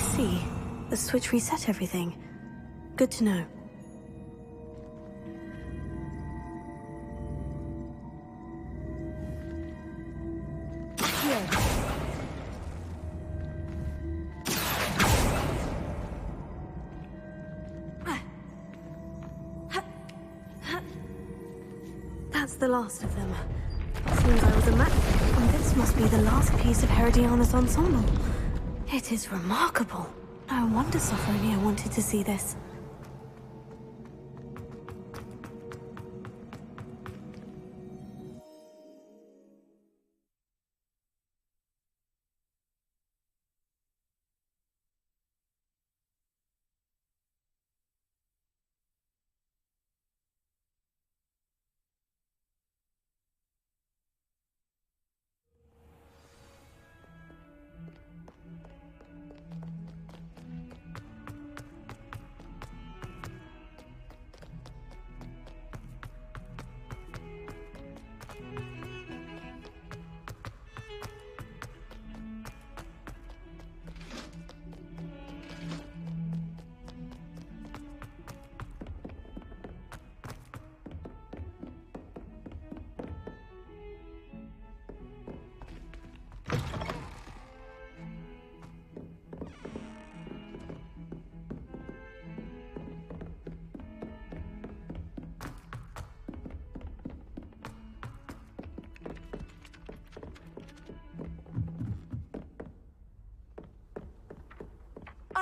see. The switch reset everything. Good to know. That's the last of them. Seems I was a match, and this must be the last piece of Herodiana's ensemble. It is remarkable. No wonder Sophronia wanted to see this.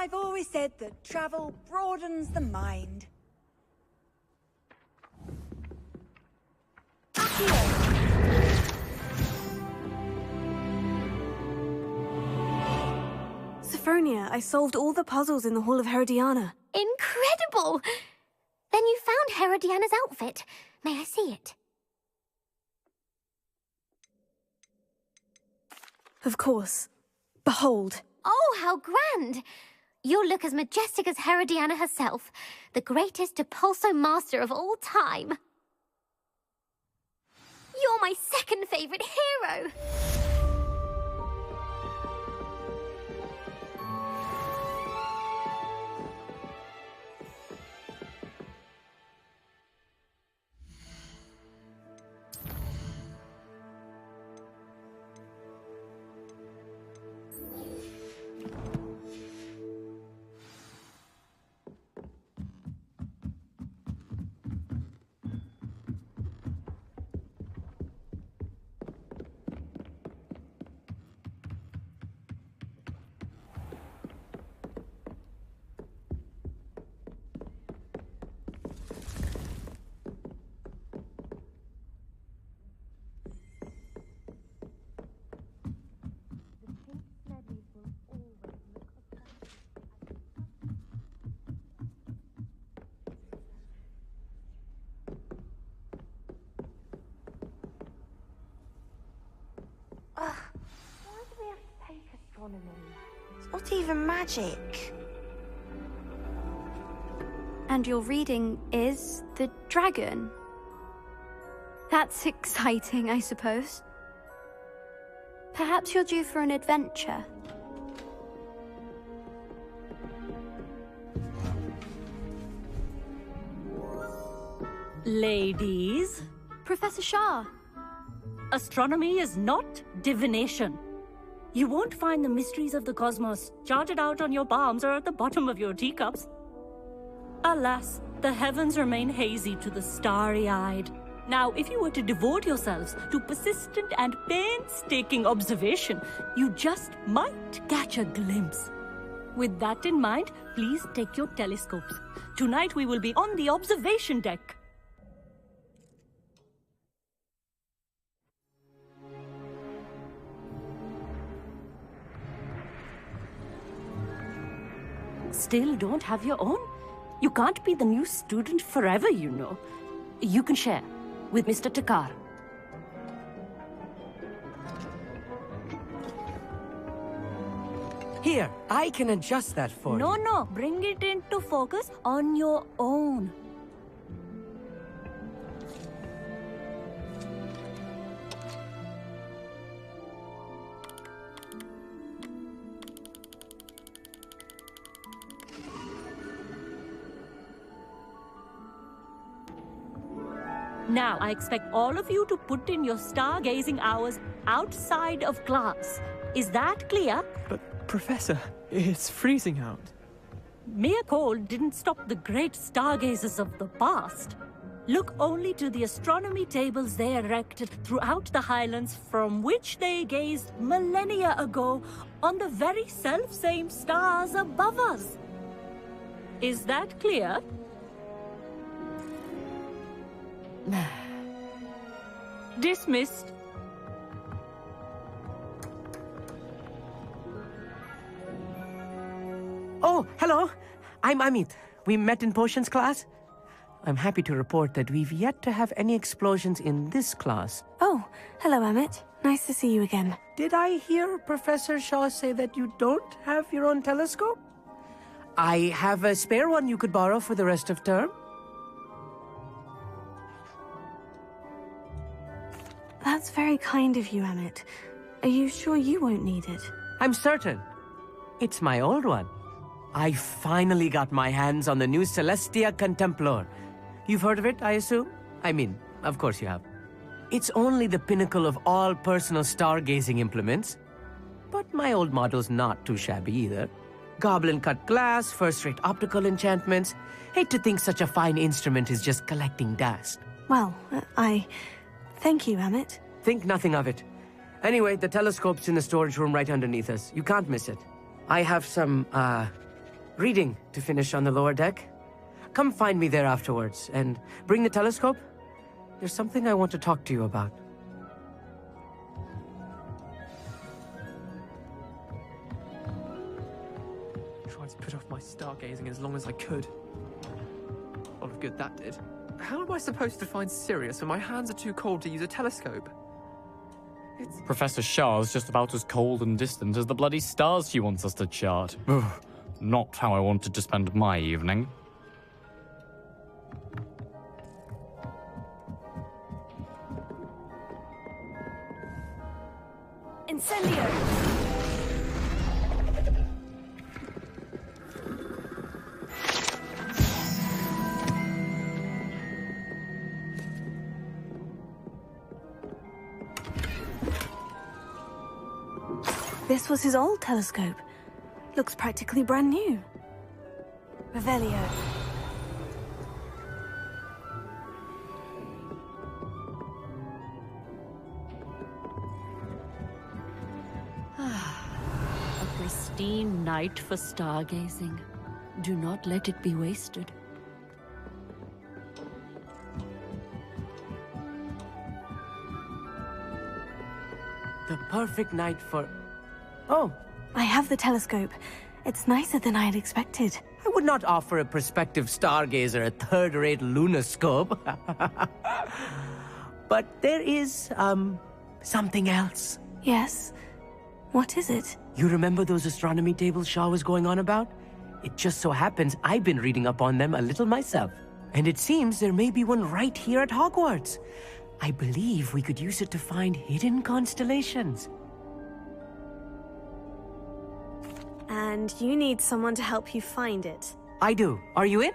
I've always said that travel broadens the mind. Sophronia, I solved all the puzzles in the Hall of Herodiana. Incredible! Then you found Herodiana's outfit. May I see it? Of course. Behold. Oh, how grand! You'll look as majestic as Herodiana herself, the greatest Depulso master of all time. You're my second favorite hero! It's not even magic. And your reading is the dragon? That's exciting, I suppose. Perhaps you're due for an adventure. Ladies, Professor Shah. astronomy is not divination. You won't find the mysteries of the cosmos charted out on your palms or at the bottom of your teacups. Alas, the heavens remain hazy to the starry-eyed. Now, if you were to devote yourselves to persistent and painstaking observation, you just might catch a glimpse. With that in mind, please take your telescopes. Tonight we will be on the observation deck. Still don't have your own? You can't be the new student forever, you know. You can share with Mr. Takar. Here, I can adjust that for you. No, bring it into focus on your own. Now, I expect all of you to put in your stargazing hours outside of class. Is that clear? But, Professor, it's freezing out. Mere cold didn't stop the great stargazers of the past. Look only to the astronomy tables they erected throughout the Highlands from which they gazed millennia ago on the very self-same stars above us. Is that clear? Dismissed. Oh, hello. I'm Amit. We met in potions class. I'm happy to report that we've yet to have any explosions in this class. Oh, hello, Amit. Nice to see you again. Did I hear Professor Shaw say that you don't have your own telescope? I have a spare one you could borrow for the rest of term. That's very kind of you, Amit. Are you sure you won't need it? I'm certain. It's my old one. I finally got my hands on the new Celestia Contemplar. You've heard of it, I assume? I mean, of course you have. It's only the pinnacle of all personal stargazing implements. But my old model's not too shabby either. Goblin-cut glass, first-rate optical enchantments. Hate to think such a fine instrument is just collecting dust. Well, thank you, Amit. Think nothing of it. Anyway, the telescope's in the storage room right underneath us. You can't miss it. I have some, reading to finish on the lower deck. Come find me there afterwards, and bring the telescope. There's something I want to talk to you about. Tried to put off my stargazing as long as I could. A lot of good that did. How am I supposed to find Sirius when my hands are too cold to use a telescope? Professor Shah's just about as cold and distant as the bloody stars she wants us to chart. Ugh, not how I wanted to spend my evening. Incendio! This was his old telescope. Looks practically brand new. Revelio. A pristine night for stargazing. Do not let it be wasted. The perfect night for... Oh, I have the telescope. It's nicer than I had expected. I would not offer a prospective stargazer a third-rate lunoscope. But there is, something else. Yes? What is it? You remember those astronomy tables Shaw was going on about? It just so happens I've been reading up on them a little myself. And it seems there may be one right here at Hogwarts. I believe we could use it to find hidden constellations. And you need someone to help you find it. I do. Are you in?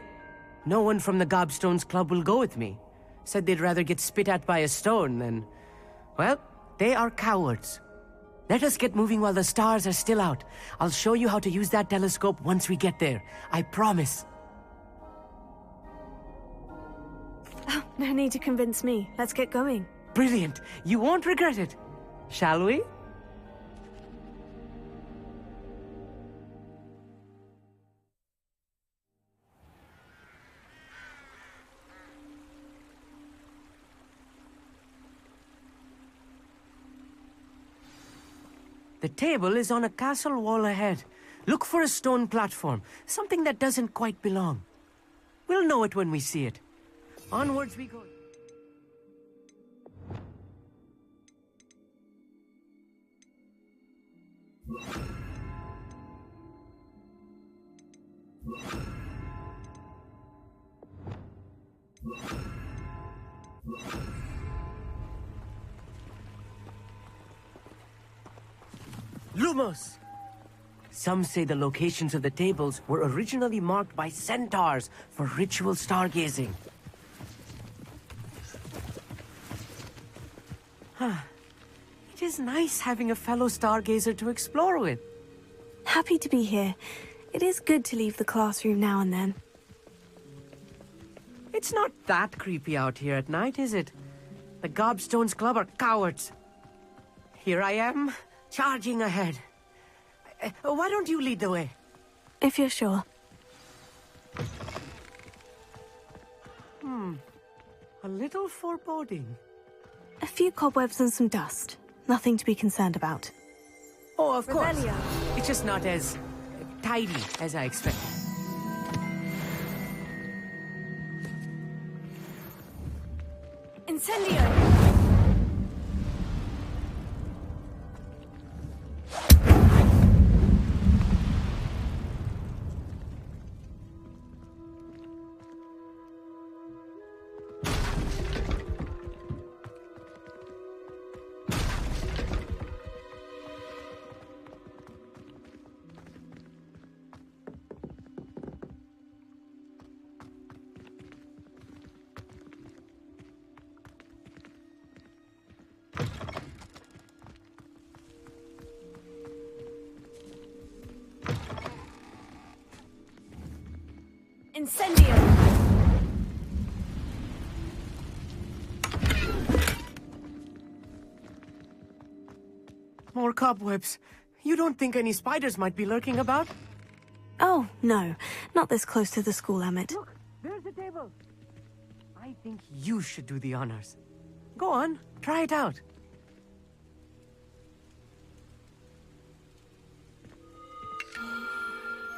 No one from the Gobstones Club will go with me. Said they'd rather get spit at by a stone than... Well, they are cowards. Let us get moving while the stars are still out. I'll show you how to use that telescope once we get there. I promise. Oh, no need to convince me. Let's get going. Brilliant. You won't regret it. Shall we? The table is on a castle wall ahead. Look for a stone platform, something that doesn't quite belong. We'll know it when we see it. Onwards we go. Lumos! Some say the locations of the tables were originally marked by centaurs for ritual stargazing. It is nice having a fellow stargazer to explore with. Happy to be here. It is good to leave the classroom now and then. It's not that creepy out here at night, is it? The Gobstones Club are cowards. Here I am, charging ahead. Why don't you lead the way? If you're sure. A little foreboding. A few cobwebs and some dust. Nothing to be concerned about. Oh, of course. Revelio. It's just not as tidy as I expected. Incendio! Incendio! More cobwebs. You don't think any spiders might be lurking about? Oh, no. Not this close to the school, Emmett. Look, there's a table. I think you should do the honors. Go on, try it out.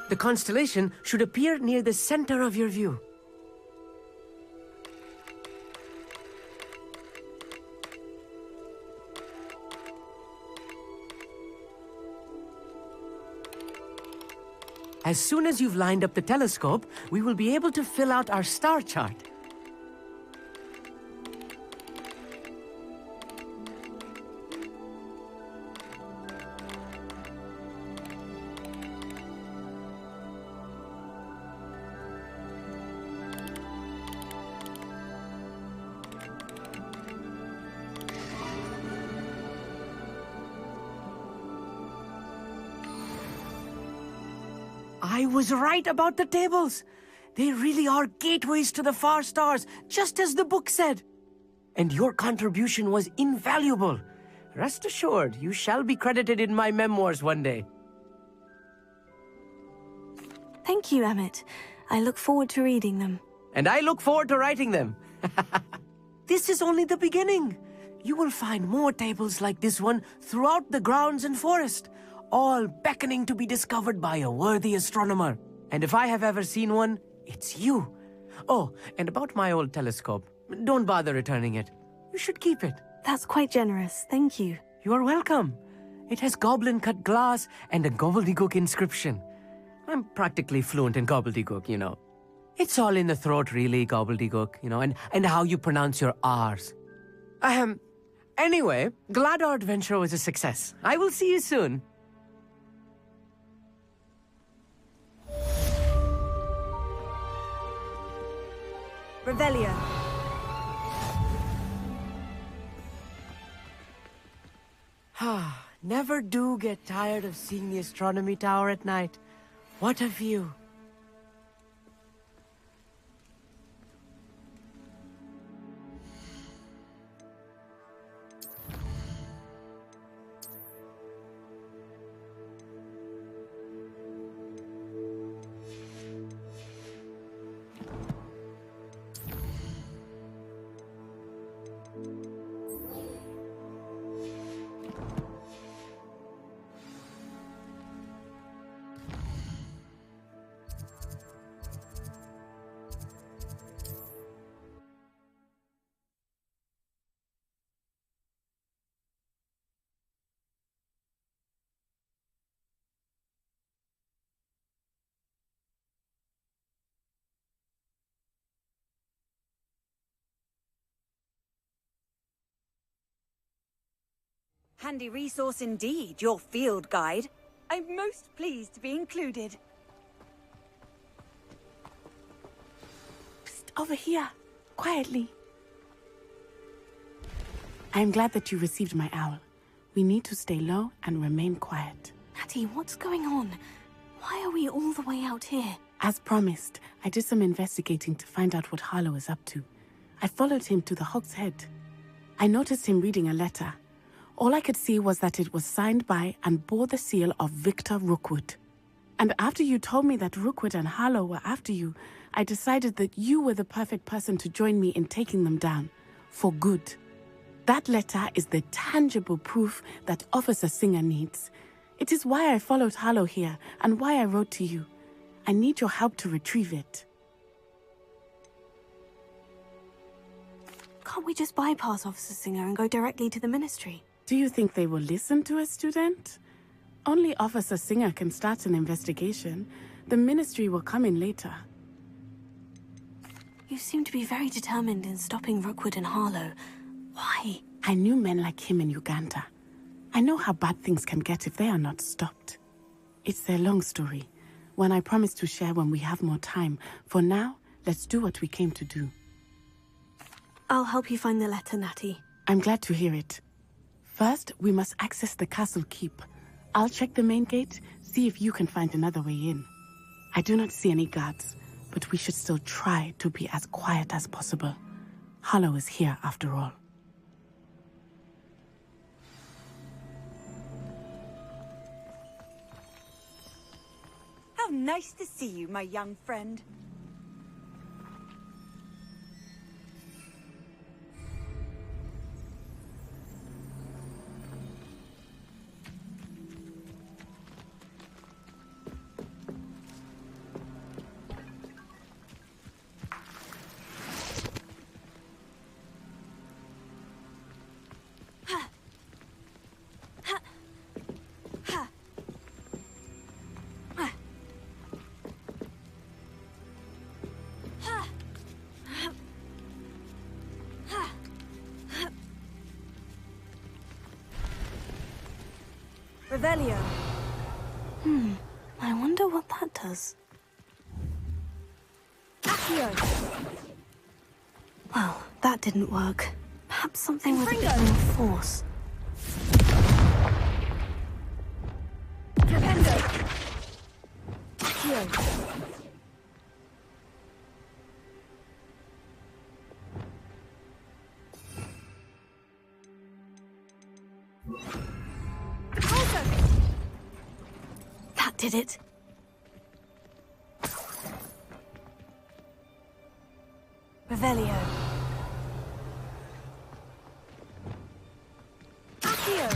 The constellation should appear near the center of your view. As soon as you've lined up the telescope, we will be able to fill out our star chart. I was right about the tables. They really are gateways to the far stars, just as the book said. And your contribution was invaluable. Rest assured, you shall be credited in my memoirs one day. Thank you, Emmett. I look forward to reading them. And I look forward to writing them. This is only the beginning. You will find more tables like this one throughout the grounds and forest, all beckoning to be discovered by a worthy astronomer. And if I have ever seen one, it's you. Oh, and about my old telescope, don't bother returning it. You should keep it. That's quite generous, thank you. You are welcome. It has goblin-cut glass and a gobbledygook inscription. I'm practically fluent in gobbledygook, you know. It's all in the throat, really, gobbledygook, you know, and how you pronounce your R's. Anyway, glad our adventure was a success. I will see you soon. Revelio. Never do get tired of seeing the astronomy tower at night. What a view. Handy resource indeed, your field guide. I'm most pleased to be included. Psst, over here. Quietly. I am glad that you received my owl. We need to stay low and remain quiet. Natty, what's going on? Why are we all the way out here? As promised, I did some investigating to find out what Harlow is up to. I followed him to the Hog's Head. I noticed him reading a letter. All I could see was that it was signed by and bore the seal of Victor Rookwood. And after you told me that Rookwood and Harlow were after you, I decided that you were the perfect person to join me in taking them down. For good. That letter is the tangible proof that Officer Singer needs. It is why I followed Harlow here and why I wrote to you. I need your help to retrieve it. Can't we just bypass Officer Singer and go directly to the Ministry? Do you think they will listen to a student? Only Officer Singer can start an investigation. The Ministry will come in later. You seem to be very determined in stopping Rookwood and Harlow. Why? I knew men like him in Uganda. I know how bad things can get if they are not stopped. It's their long story, one I promise to share when we have more time. For now, let's do what we came to do. I'll help you find the letter, Natty. I'm glad to hear it. First, we must access the castle keep. I'll check the main gate, see if you can find another way in. I do not see any guards, but we should still try to be as quiet as possible. Harlow is here after all. How nice to see you, my young friend. Revelio. I wonder what that does. Accio. Well, that didn't work. Perhaps something with a bit more force. Tremendo. Accio. That did it. Revelio. Accio.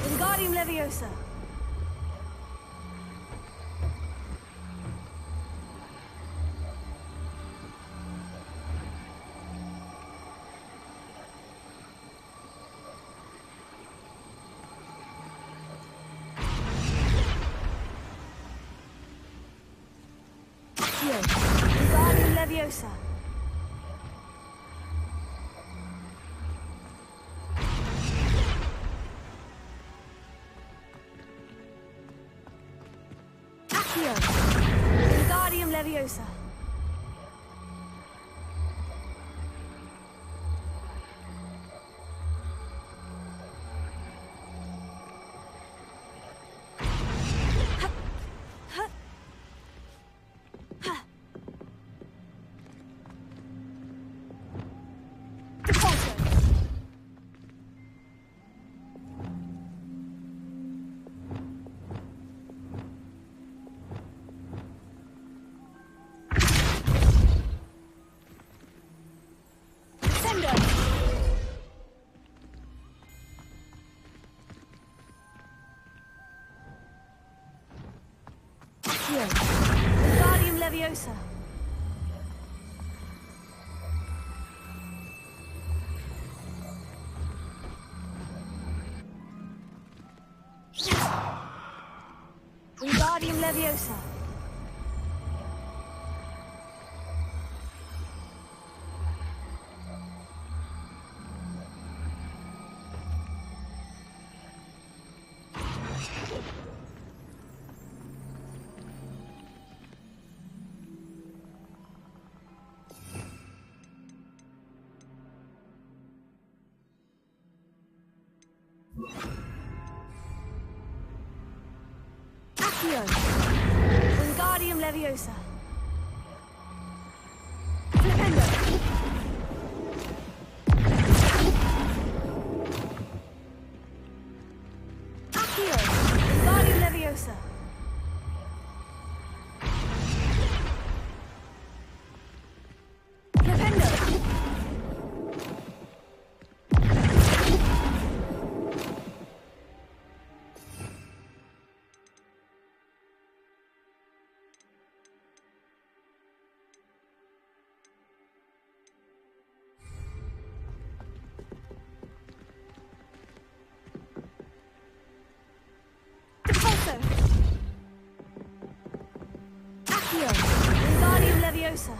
Wingardium Leviosa. Accio. Wingardium Leviosa. Accio. Wingardium Leviosa. Accio. Wingardium Leviosa. Wingardium Leviosa. Accio. Wingardium Leviosa. Flipendo. Accio. Wingardium Leviosa. Flipendo. Accio. Wingardium Leviosa.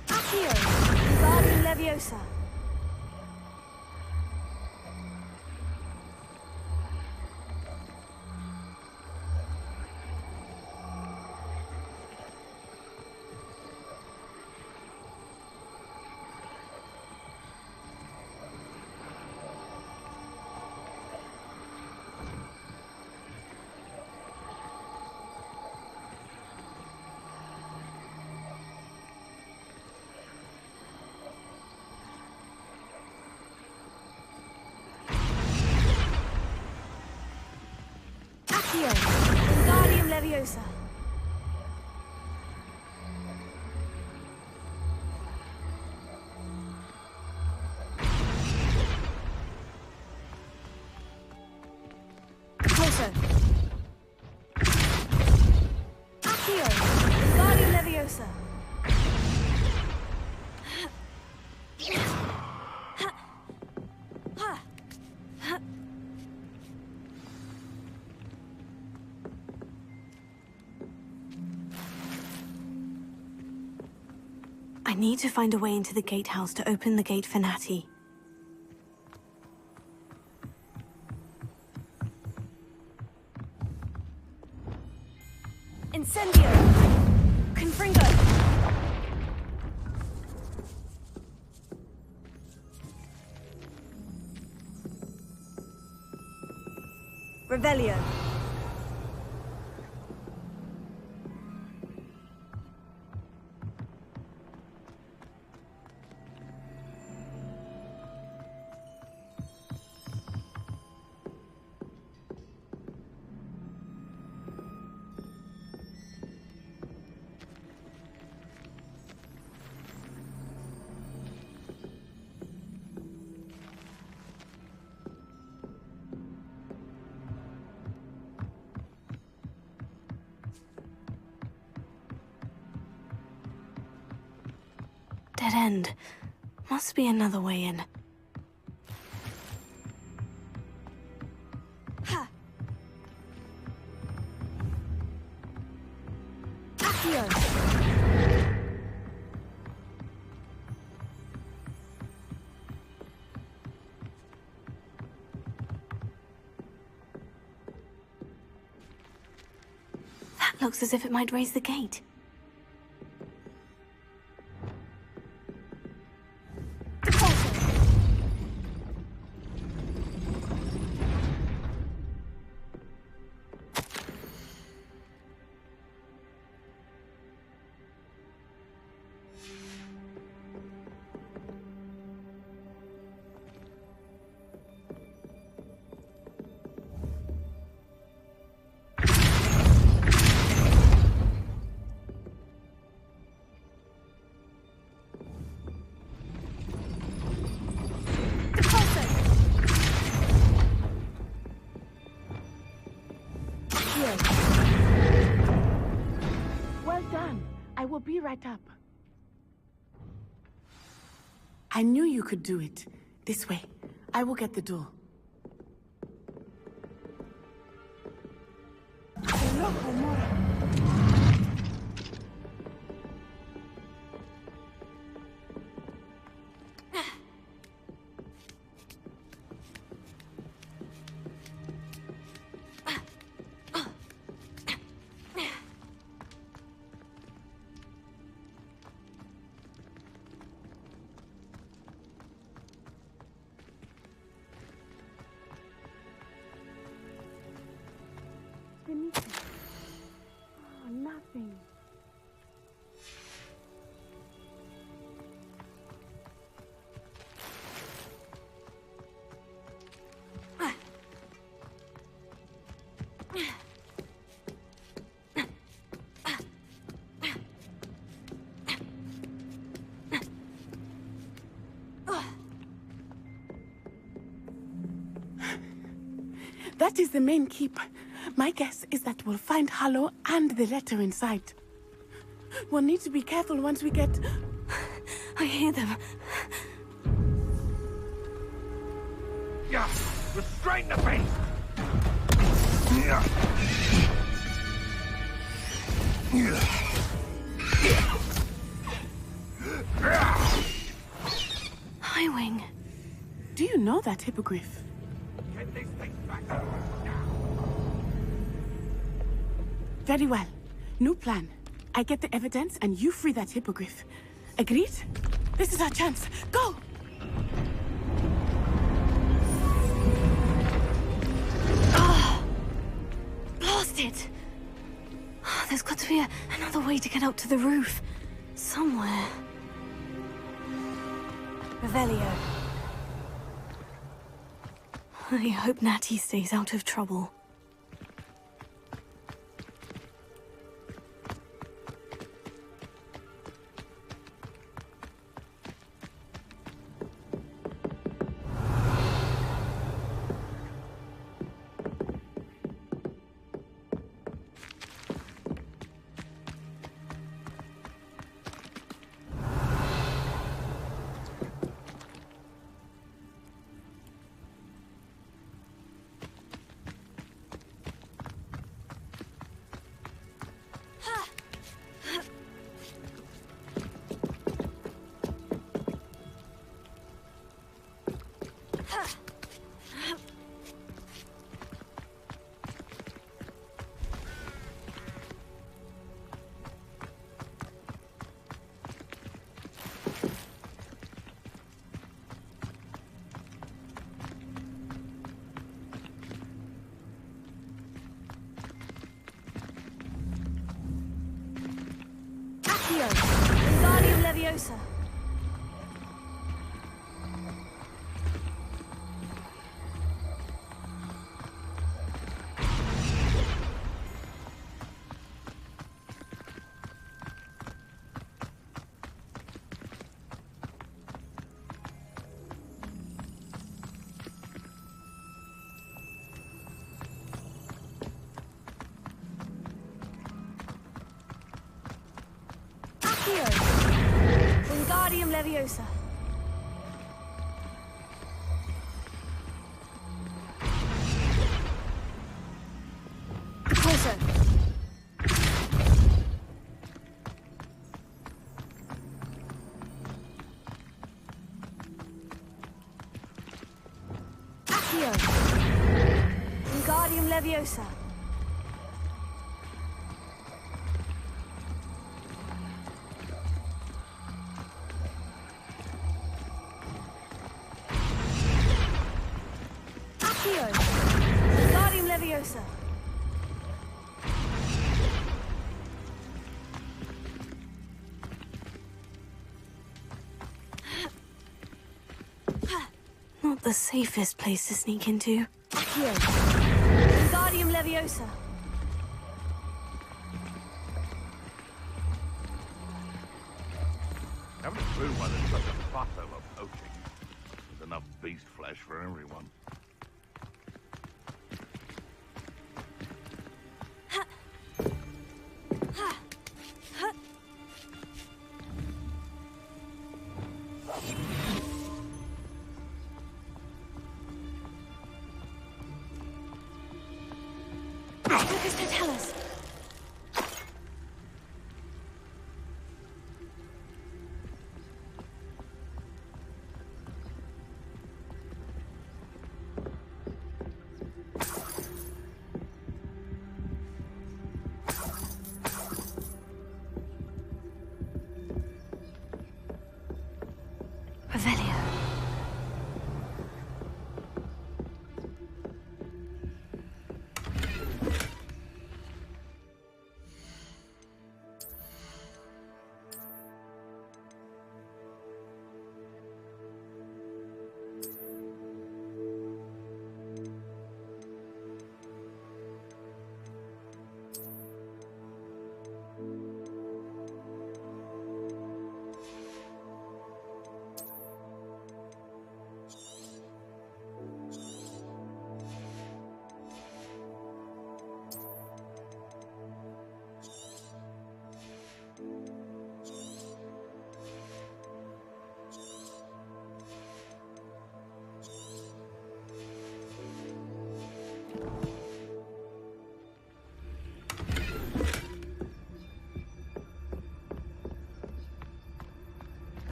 Accio. Wingardium Leviosa. Accio. Wingardium Leviosa. Repulso. Accio. Wingardium Leviosa. I need to find a way into the gatehouse to open the gate for Natty. Incendio! Confringo! Revelio! Dead end. Must be another way in. Ha! Accio! That looks as if it might raise the gate. Well done. I will be right up. I knew you could do it. This way. I will get the door. That is the main keep. My guess is that we'll find Harlow and the letter inside. We'll need to be careful once we get... I hear them. Yeah, restrain the beast! Highwing. Do you know that hippogriff? Get these things back now. Very well. New plan. I get the evidence and you free that hippogriff. Agreed? This is our chance. Go! Blasted! There's got to be another way to get up to the roof. Somewhere. Revelio. I hope Natty stays out of trouble. Wingardium Leviosa. Wingardium Leviosa. Closer. Accio. Wingardium Leviosa. Wingardium Leviosa. Not the safest place to sneak into. Accio. Wingardium Leviosa. Haven't a clue why there's such a fuss over poaching. There's enough beast flesh for everyone. What does that tell us? Revelio.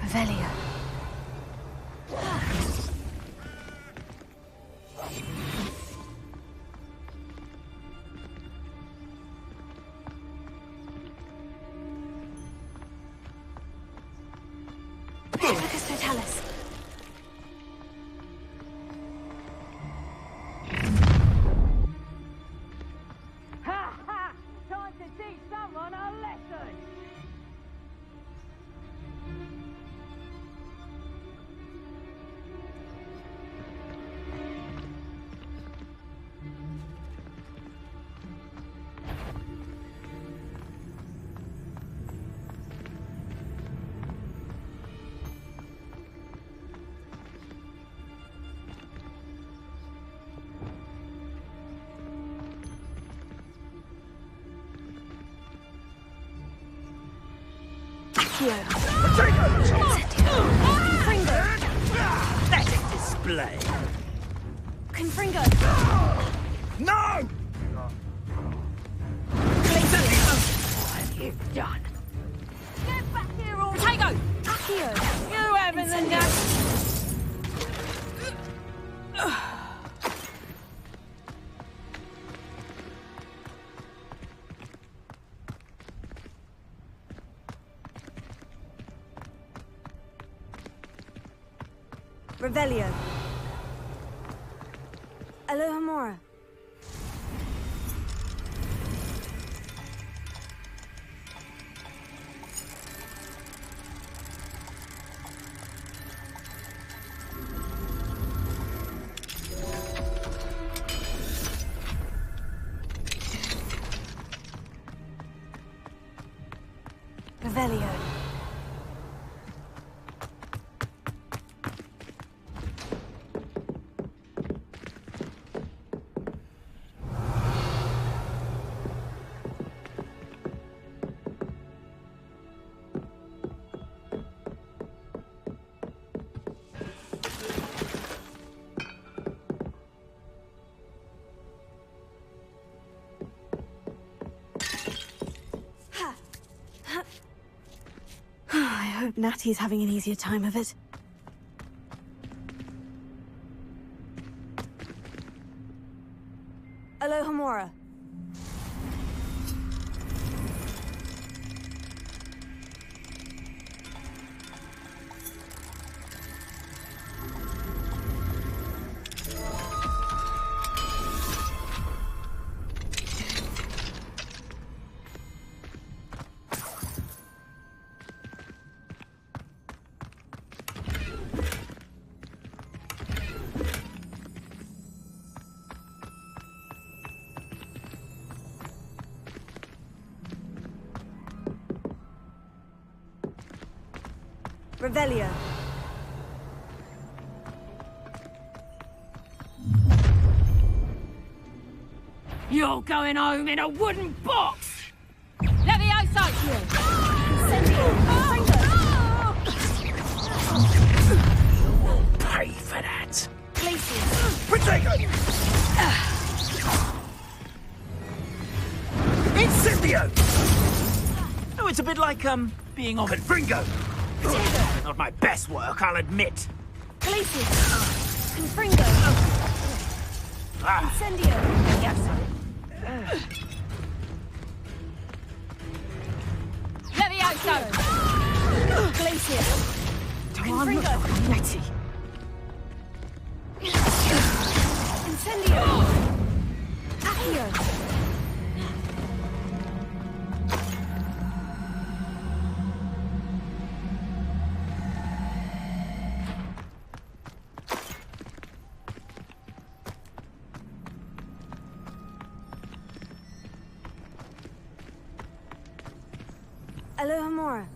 Revelio. Ha ha! Time to teach someone a lesson! Pathetic display. Confringo! No! What have you done? Get back here, or Tago! Accio! You haven't the nuts! Revelio. Alohomora. Revelio. I hope Natty's having an easier time of it. Alohomora. Revelio. You're going home in a wooden box! Levioso! Pay for that. Glacius. Protego! Incendio! Oh, it's a bit like, being on Confringo! Not my best work, I'll admit. Glacius. Confringo. Incendio. Yes. Levioso! Glacius. Confringo. Netty. Incendio. Accio. Alohomora.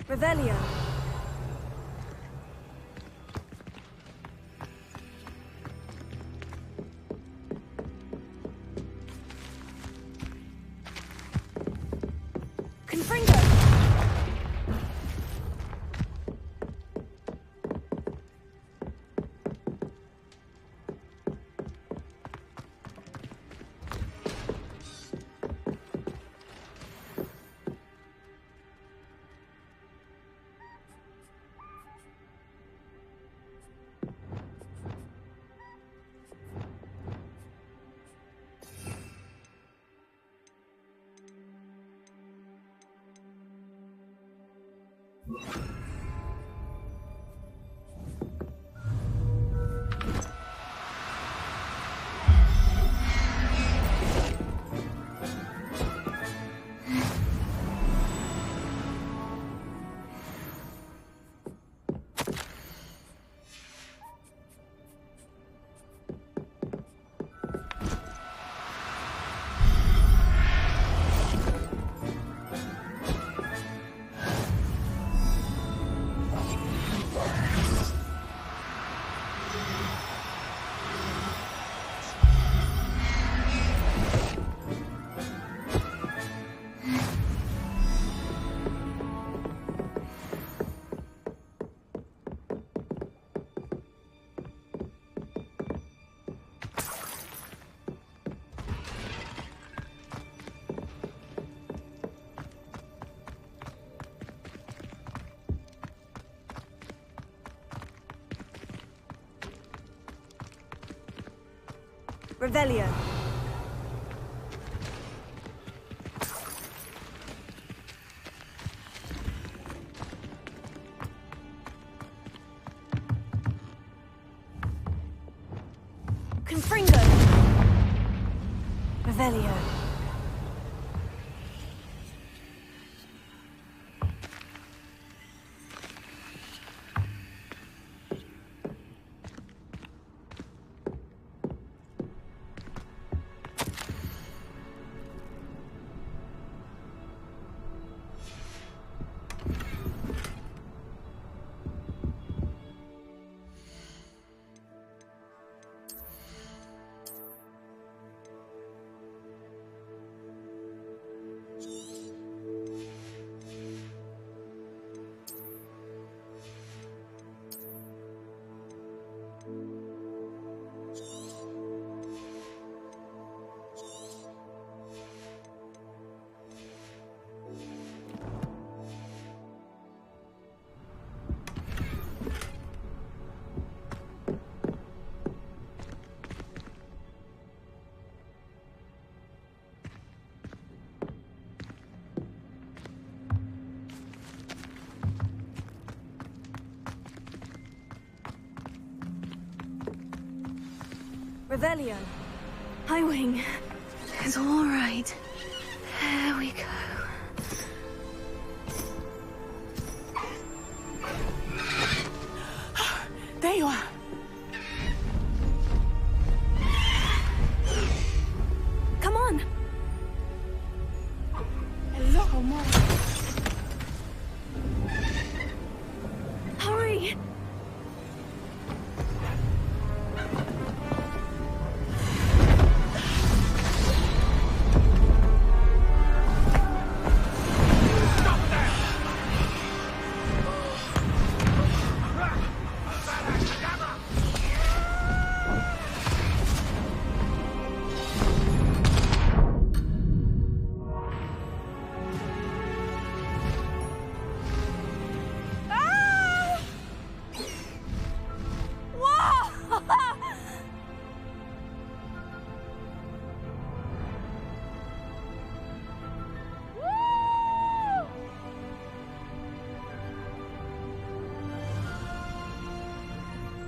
Revelio. Confringo! Revelio. Confringo. Revelio. Revelio. High wing. It's all right. There we go. There you are. Come on. A little more. Hurry.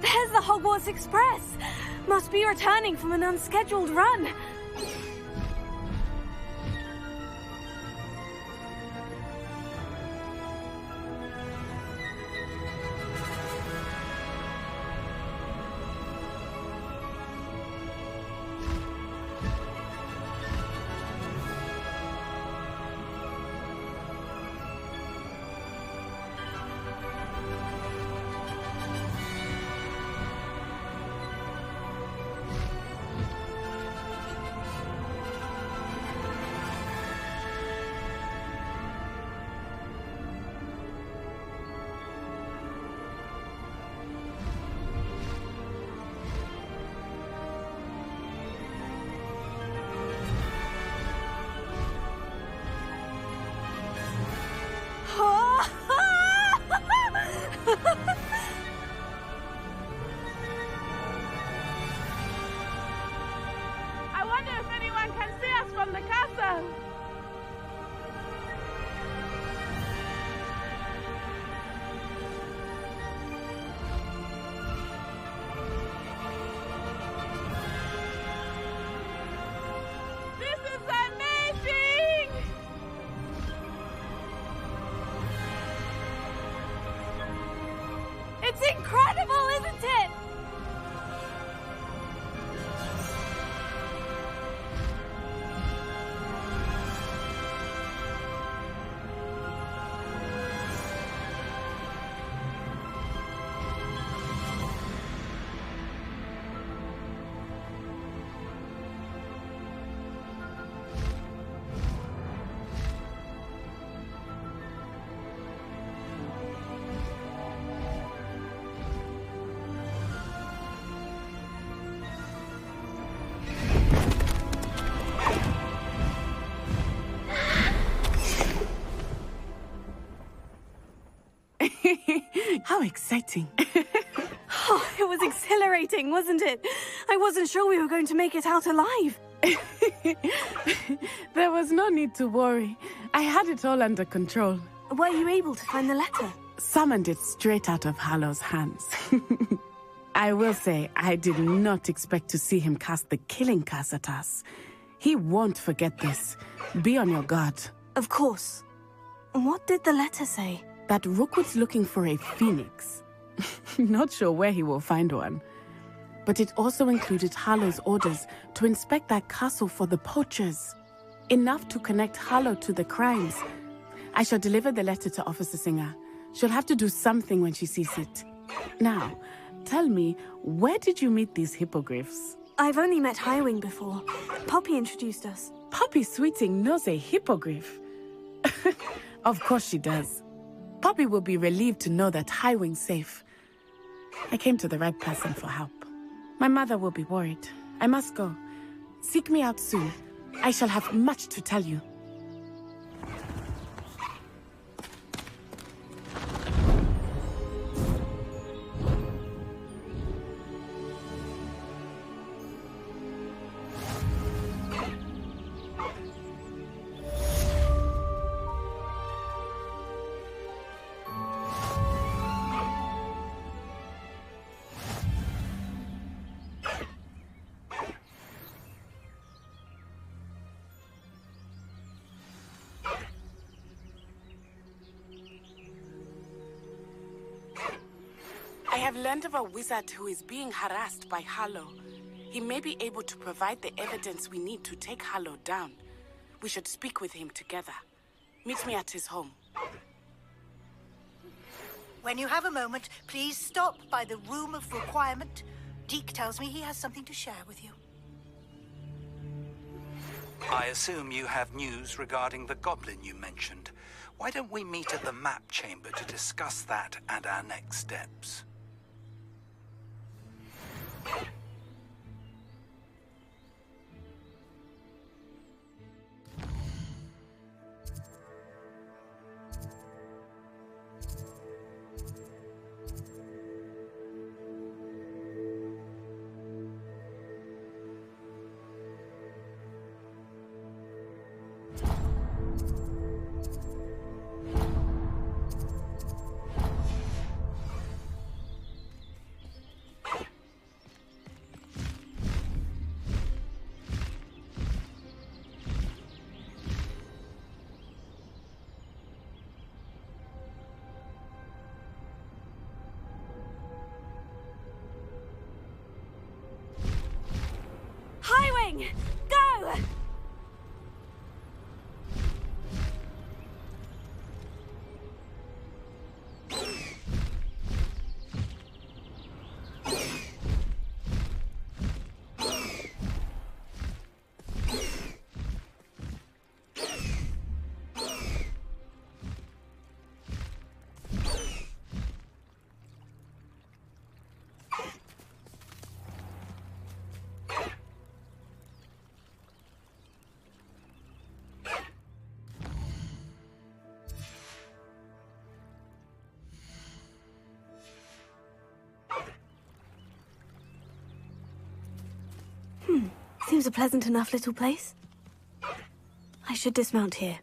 There's the Hogwarts Express! Must be returning from an unscheduled run. I wonder if anyone can see us from the castle. This is amazing! It's incredible, isn't it? How exciting. Oh, it was exhilarating, wasn't it? I wasn't sure we were going to make it out alive. There was no need to worry. I had it all under control. Were you able to find the letter? Summoned it straight out of Hallow's hands. I will say, I did not expect to see him cast the killing curse at us. He won't forget this. Be on your guard. Of course. What did the letter say? That Rookwood's looking for a phoenix. Not sure where he will find one. But it also included Hallow's orders to inspect that castle for the poachers. Enough to connect Hallow to the crimes. I shall deliver the letter to Officer Singer. She'll have to do something when she sees it. Now, tell me, where did you meet these hippogriffs? I've only met Highwing before. Poppy introduced us. Poppy Sweeting knows a hippogriff. Of course she does. Poppy will be relieved to know that Highwing's safe. I came to the right person for help. My mother will be worried. I must go. Seek me out soon. I shall have much to tell you. I have learned of a wizard who is being harassed by Hallow. He may be able to provide the evidence we need to take Hallow down. We should speak with him together. Meet me at his home. When you have a moment, please stop by the Room of Requirement. Deke tells me he has something to share with you. I assume you have news regarding the goblin you mentioned. Why don't we meet at the map chamber to discuss that and our next steps? Highwing! Go! Seems a pleasant enough little place. I should dismount here.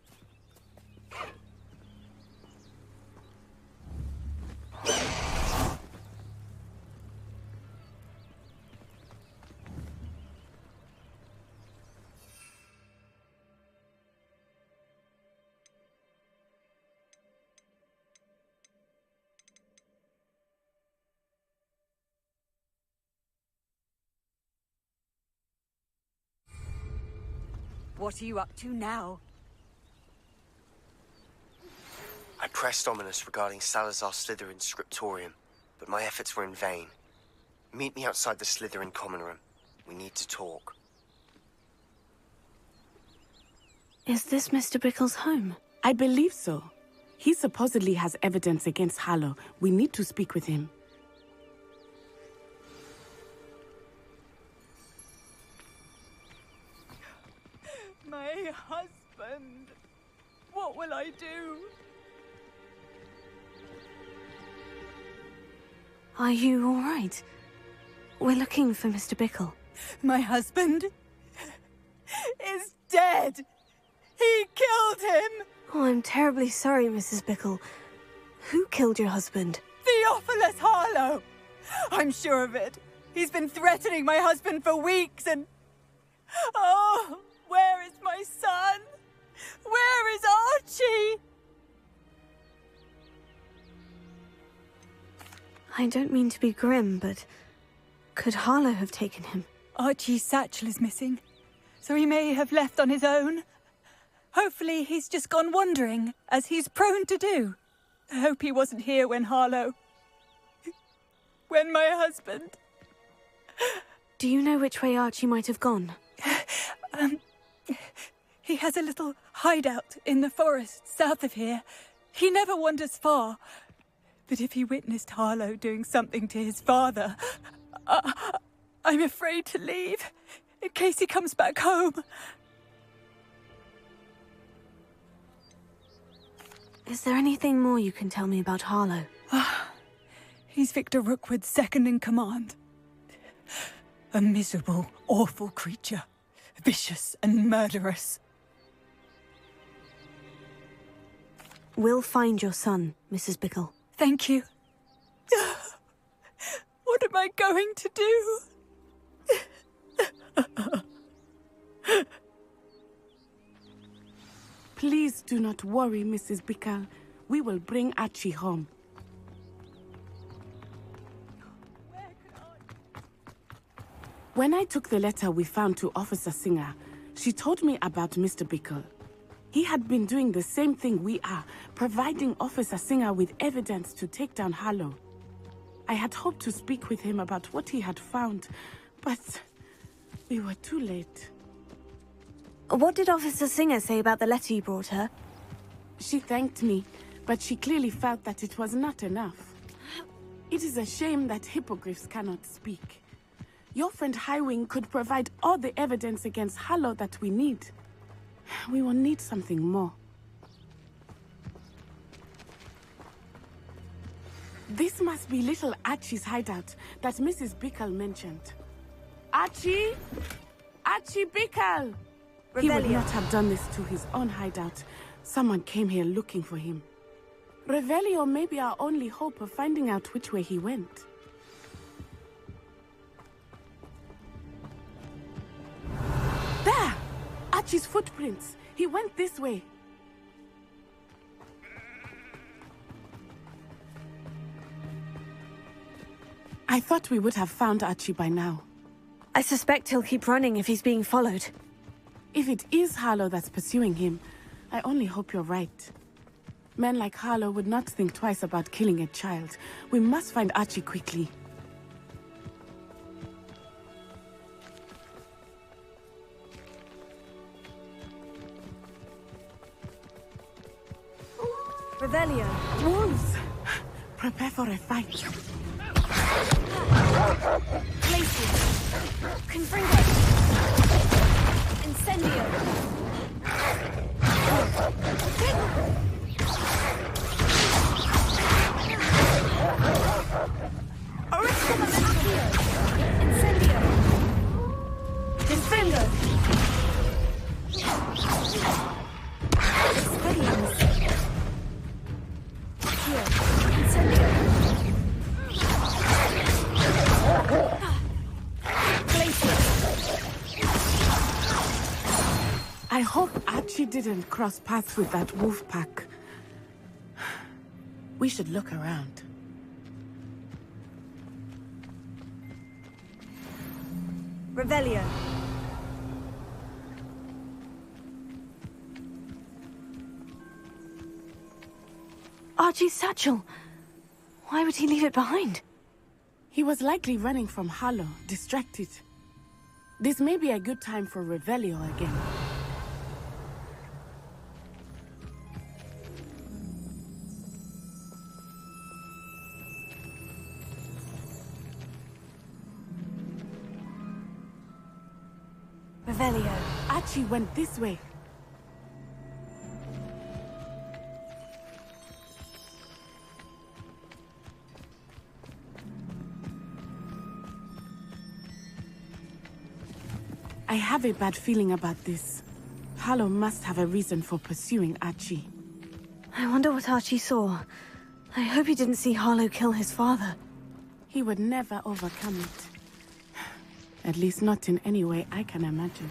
What are you up to now? I pressed Ominous regarding Salazar Slytherin's scriptorium, but my efforts were in vain. Meet me outside the Slytherin common room. We need to talk. Is this Mr. Bickle's home? I believe so. He supposedly has evidence against Harlow. We need to speak with him. My husband. What will I do? Are you all right? We're looking for Mr. Bickle. My husband is dead. He killed him. Oh, I'm terribly sorry, Mrs. Bickle. Who killed your husband? Theophilus Harlow. I'm sure of it. He's been threatening my husband for weeks and... Oh, where is my son? Where is Archie? I don't mean to be grim, but could Harlow have taken him? Archie's satchel is missing, so he may have left on his own. Hopefully he's just gone wandering, as he's prone to do. I hope he wasn't here when when my husband... Do you know which way Archie might have gone? He has a little hideout in the forest south of here. He never wanders far. But if he witnessed Harlow doing something to his father, I'm afraid to leave, in case he comes back home. Is there anything more you can tell me about Harlow? He's Victor Rookwood's second in command. A miserable, awful creature. Vicious and murderous. We'll find your son, Mrs. Bickle. Thank you. What am I going to do? Please do not worry, Mrs. Bickle. We will bring Archie home. When I took the letter we found to Officer Singer, she told me about Mr. Bickle. He had been doing the same thing we are, providing Officer Singer with evidence to take down Harlow. I had hoped to speak with him about what he had found, but we were too late. What did Officer Singer say about the letter you brought her? She thanked me, but she clearly felt that it was not enough. It is a shame that hippogriffs cannot speak. Your friend Highwing could provide all the evidence against Harlow that we need. We will need something more. This must be little Archie's hideout that Mrs. Bickle mentioned. Archie? Archie Bickle! He would not have done this to his own hideout. Someone came here looking for him. Revelio may be our only hope of finding out which way he went. There! Archie's footprints. He went this way. I thought we would have found Archie by now. I suspect he'll keep running if he's being followed. If it is Harlow that's pursuing him, I only hope you're right. Men like Harlow would not think twice about killing a child. We must find Archie quickly. Revelio. Wolves! Prepare for a fight. Glacier. Confringo. Incendio. Incendio. Defendo. Archie didn't cross paths with that wolf pack. We should look around. Revelio. Archie's satchel. Why would he leave it behind? He was likely running from Harlow, distracted. This may be a good time for Revelio again. Revelio. Archie went this way. I have a bad feeling about this. Harlow must have a reason for pursuing Archie. I wonder what Archie saw. I hope he didn't see Harlow kill his father. He would never overcome it. At least not in any way I can imagine.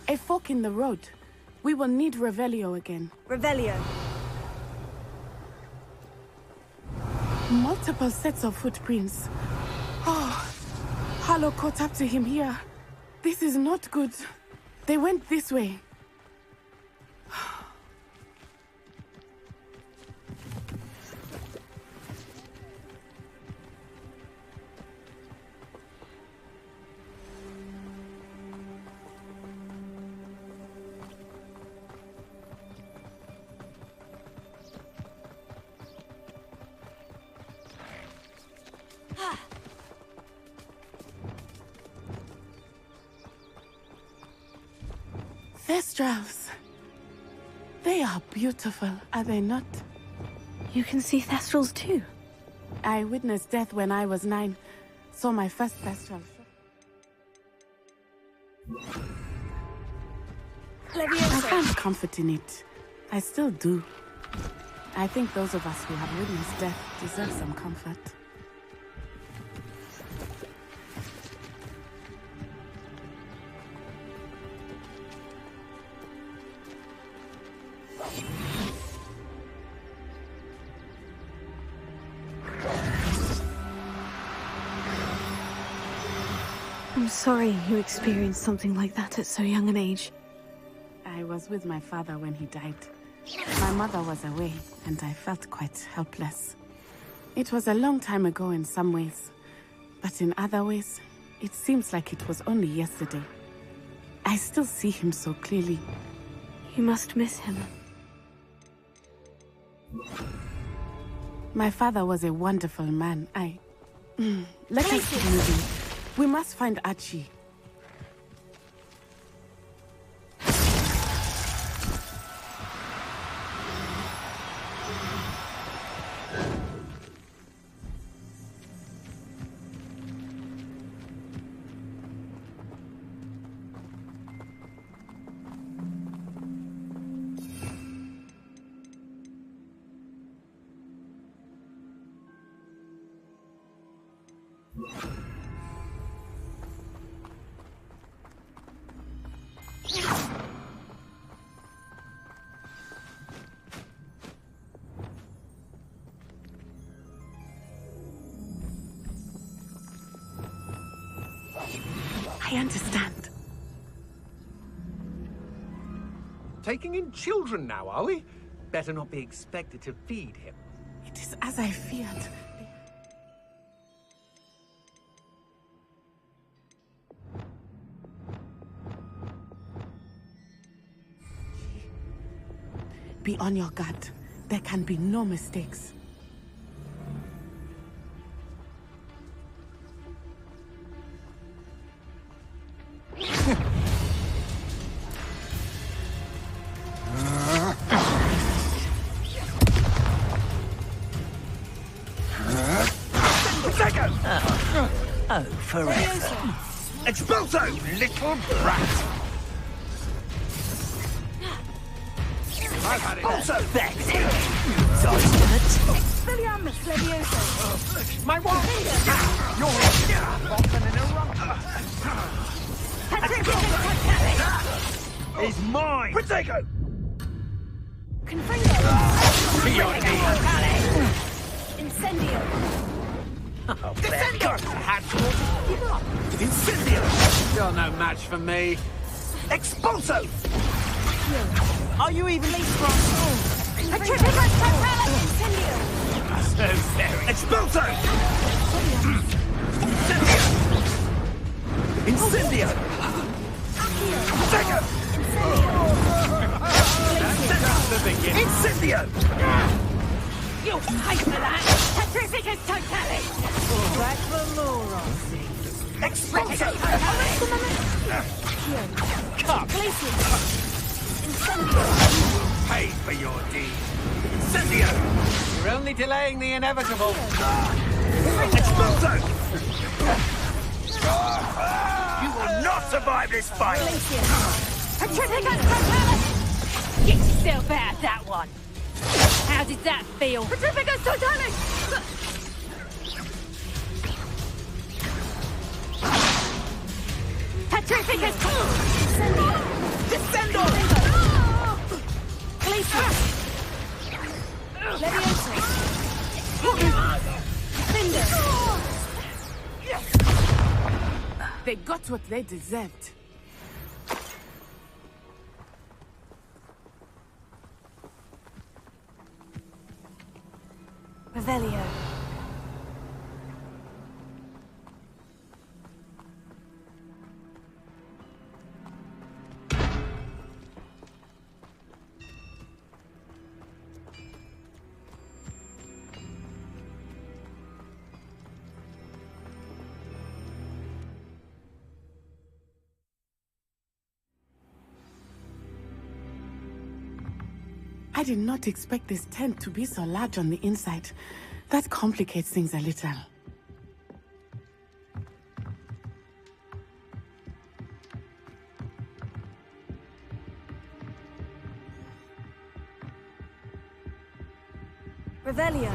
A fork in the road. We will need Revelio again. Revelio. Multiple sets of footprints. Oh, Harlow caught up to him here. This is not good. They went this way. Thestrals. They are beautiful, are they not? You can see Thestrals too. I witnessed death when I was 9. Saw my first Thestral. I found comfort in it. I still do. I think those of us who have witnessed death deserve some comfort. I'm sorry you experienced something like that at so young an age. I was with my father when he died. My mother was away, and I felt quite helpless. It was a long time ago in some ways, but in other ways, it seems like it was only yesterday. I still see him so clearly. You must miss him. My father was a wonderful man. Let us keep moving. We must find Archie. I understand. Taking in children now, are we? Better not be expected to feed him. It is as I feared. Be on your guard. There can be no mistakes. Oh, forever. Expulso, little brat! I've had it. Also, Bex! Expelliarmus Levioso. My wand! You're often in a rump. Is mine! Protego! Confringo. Incendio. Descendo! Incendio! You're no match for me. Expulso! Are you evenly strong? Petrificus Totalis Incendio. So very. Expulso! Incendio! Incendio! Protego! Incendio! You'll pay for that! Petrificus Totalis! Back for more, I see. Expulso! Cut! Incendio! Pay for your deed! Incendio! You're only delaying the inevitable. Expulso! You will not survive this fight! Petrificus Totalis! Get yourself out of that one! How did that feel? Petrificus Totalis! Petrificus! Descendo! Glacius! Levioso! Cinder! They got what they deserved. Revelio. I did not expect this tent to be so large on the inside. That complicates things a little. Revelio.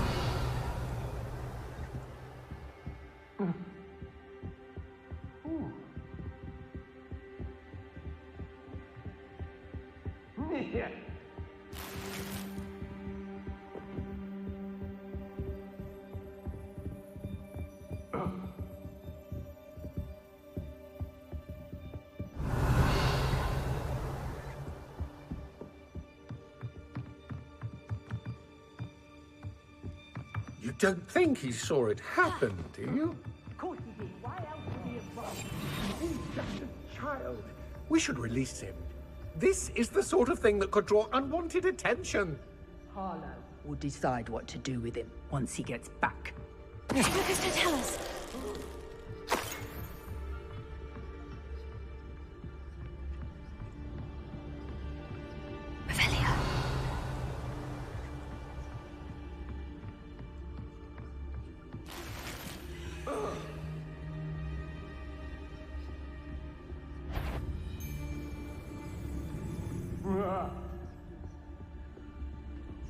You don't think he saw it happen, do you? Of course he did. Why else would he have run? He's just a child. We should release him. This is the sort of thing that could draw unwanted attention. Harlow will decide what to do with him once he gets back. Petrificus Totalis. Revelio.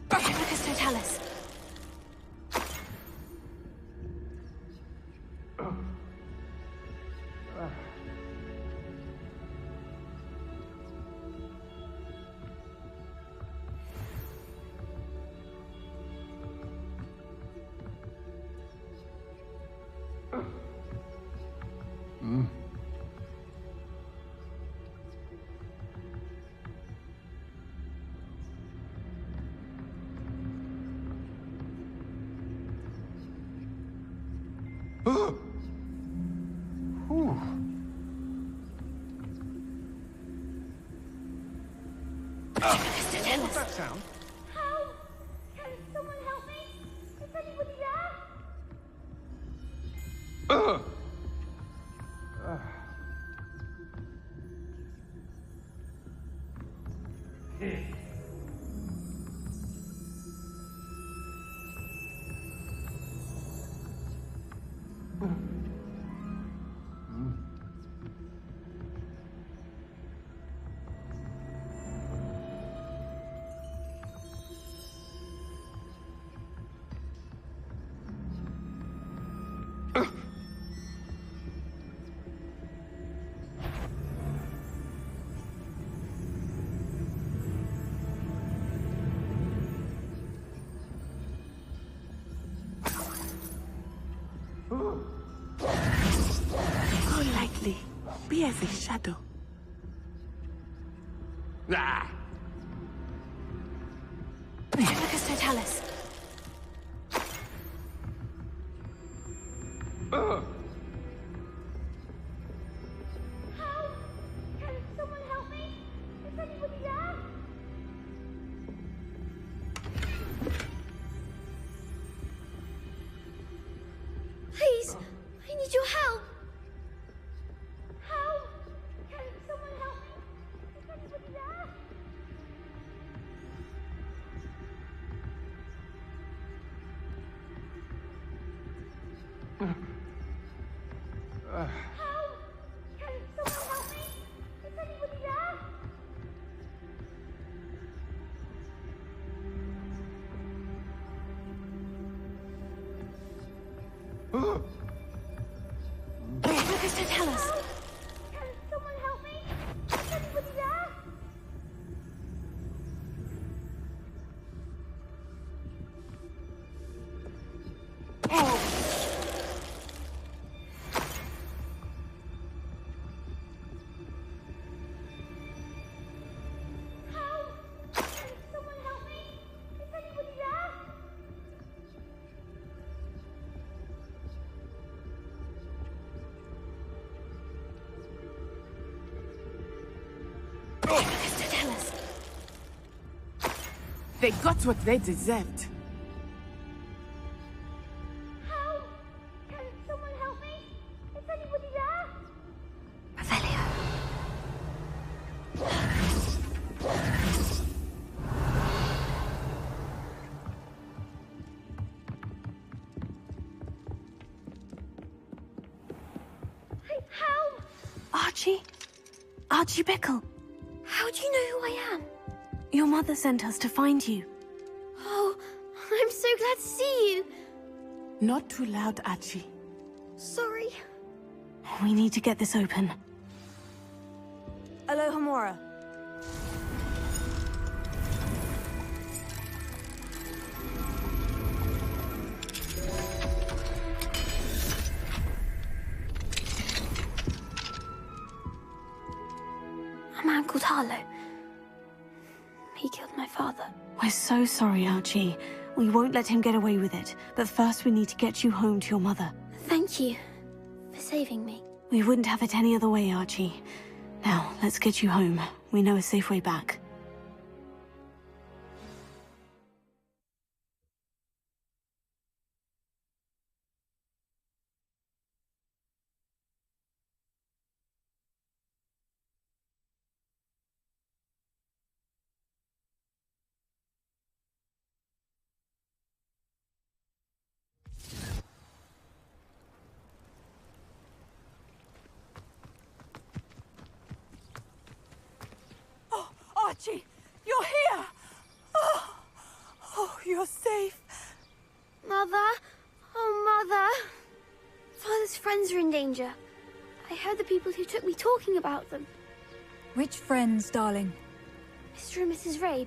Petrificus Totalis. What's that sound? Help! Can someone help me? Is anybody there? clear as a shadow. Ah! Amicus Totalis. Please, I need your help. Help! Can someone help me? Is anybody there? Help! Can someone help me? Is anybody there? Amicus Totalis. Can someone help me? Is anybody there? Help! Can someone help me? Is anybody there? Amicus Totalis. They got what they deserved. Help! Can someone help me? Is anybody there? Revelio. Help! Archie? Archie Bickle. How do you know who I am? Your mother sent us to find you. Oh, I'm so glad to see you. Not too loud, Archie. Sorry. We need to get this open. Alohomora. A man called Harlow. He killed my father. We're so sorry, Archie. We won't let him get away with it. But first we need to get you home to your mother. Thank you for saving me. We wouldn't have it any other way, Archie. Now, let's get you home. We know a safe way back. Archie, you're here! Oh, you're safe. Mother? Oh, Mother. Father's friends are in danger. I heard the people who took me talking about them. Which friends, darling? Mr. and Mrs. Rabe,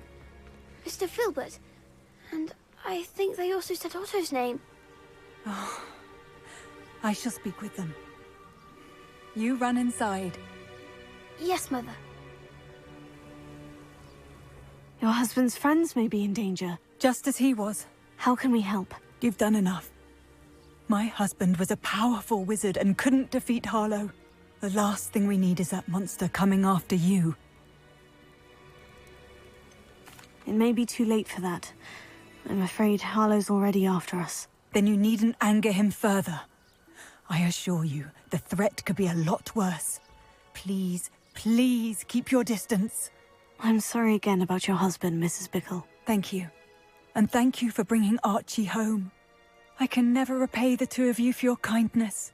Mr. Filbert, and I think they also said Otto's name. Oh, I shall speak with them. You run inside. Yes, Mother. Your husband's friends may be in danger. Just as he was. How can we help? You've done enough. My husband was a powerful wizard and couldn't defeat Harlow. The last thing we need is that monster coming after you. It may be too late for that. I'm afraid Harlow's already after us. Then you needn't anger him further. I assure you, the threat could be a lot worse. Please, please keep your distance. I'm sorry again about your husband, Mrs. Bickle. Thank you. And thank you for bringing Archie home. I can never repay the two of you for your kindness.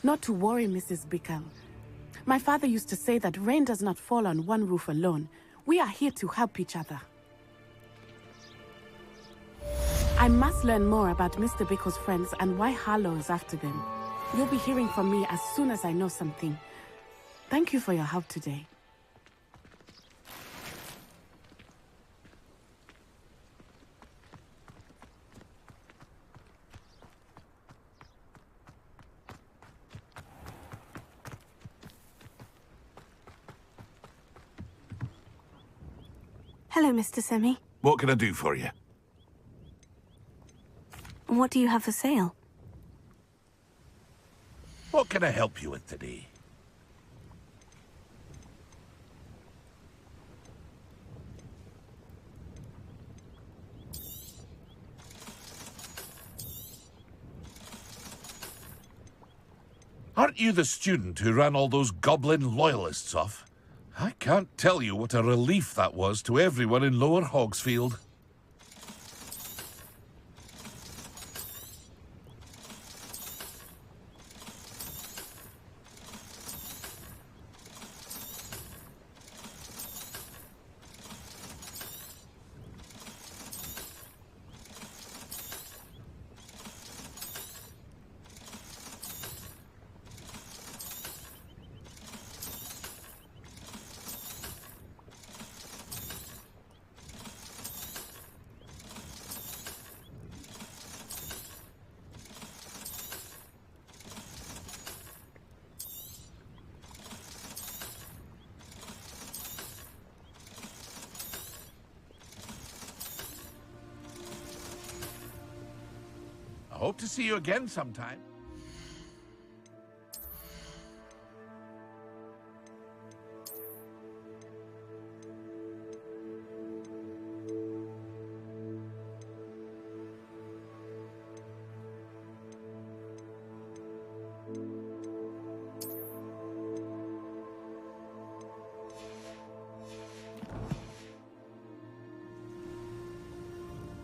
Not to worry, Mrs. Bickle. My father used to say that rain does not fall on one roof alone. We are here to help each other. I must learn more about Mr. Bickle's friends and why Harlow is after them. You'll be hearing from me as soon as I know something. Thank you for your help today. Hello, Mr. Semi. What can I do for you? What do you have for sale? What can I help you with today? Aren't you the student who ran all those goblin loyalists off? I can't tell you what a relief that was to everyone in Lower Hogsfield. I hope to see you again sometime.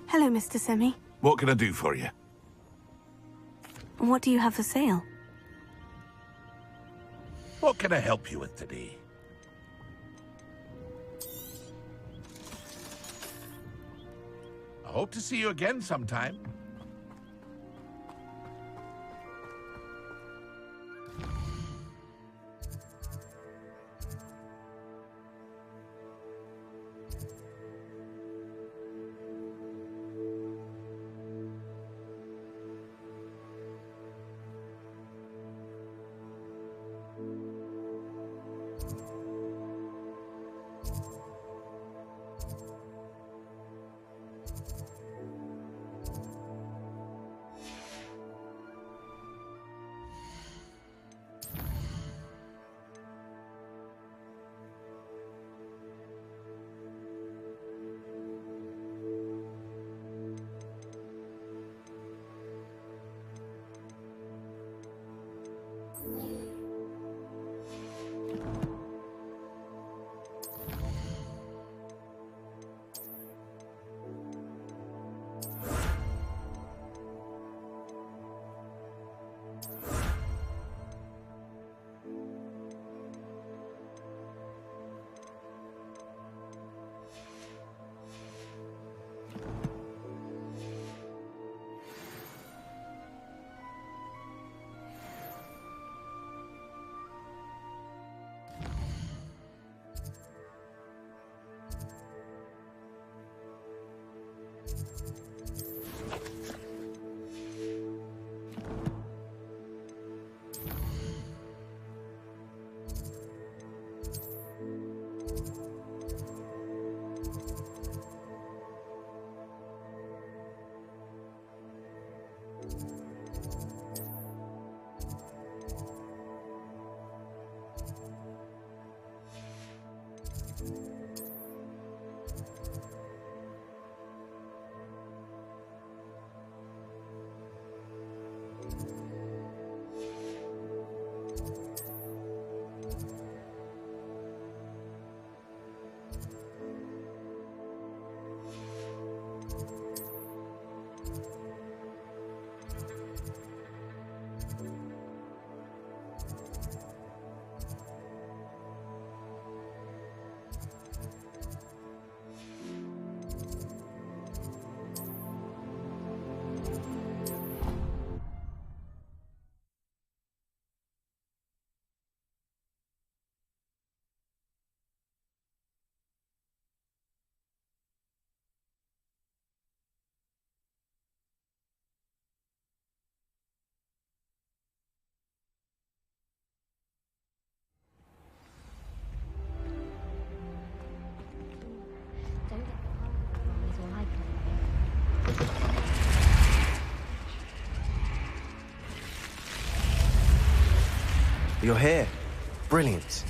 Hello, Mr. Semi. What can I do for you? What do you have for sale? What can I help you with today? I hope to see you again sometime. You're here. Brilliant.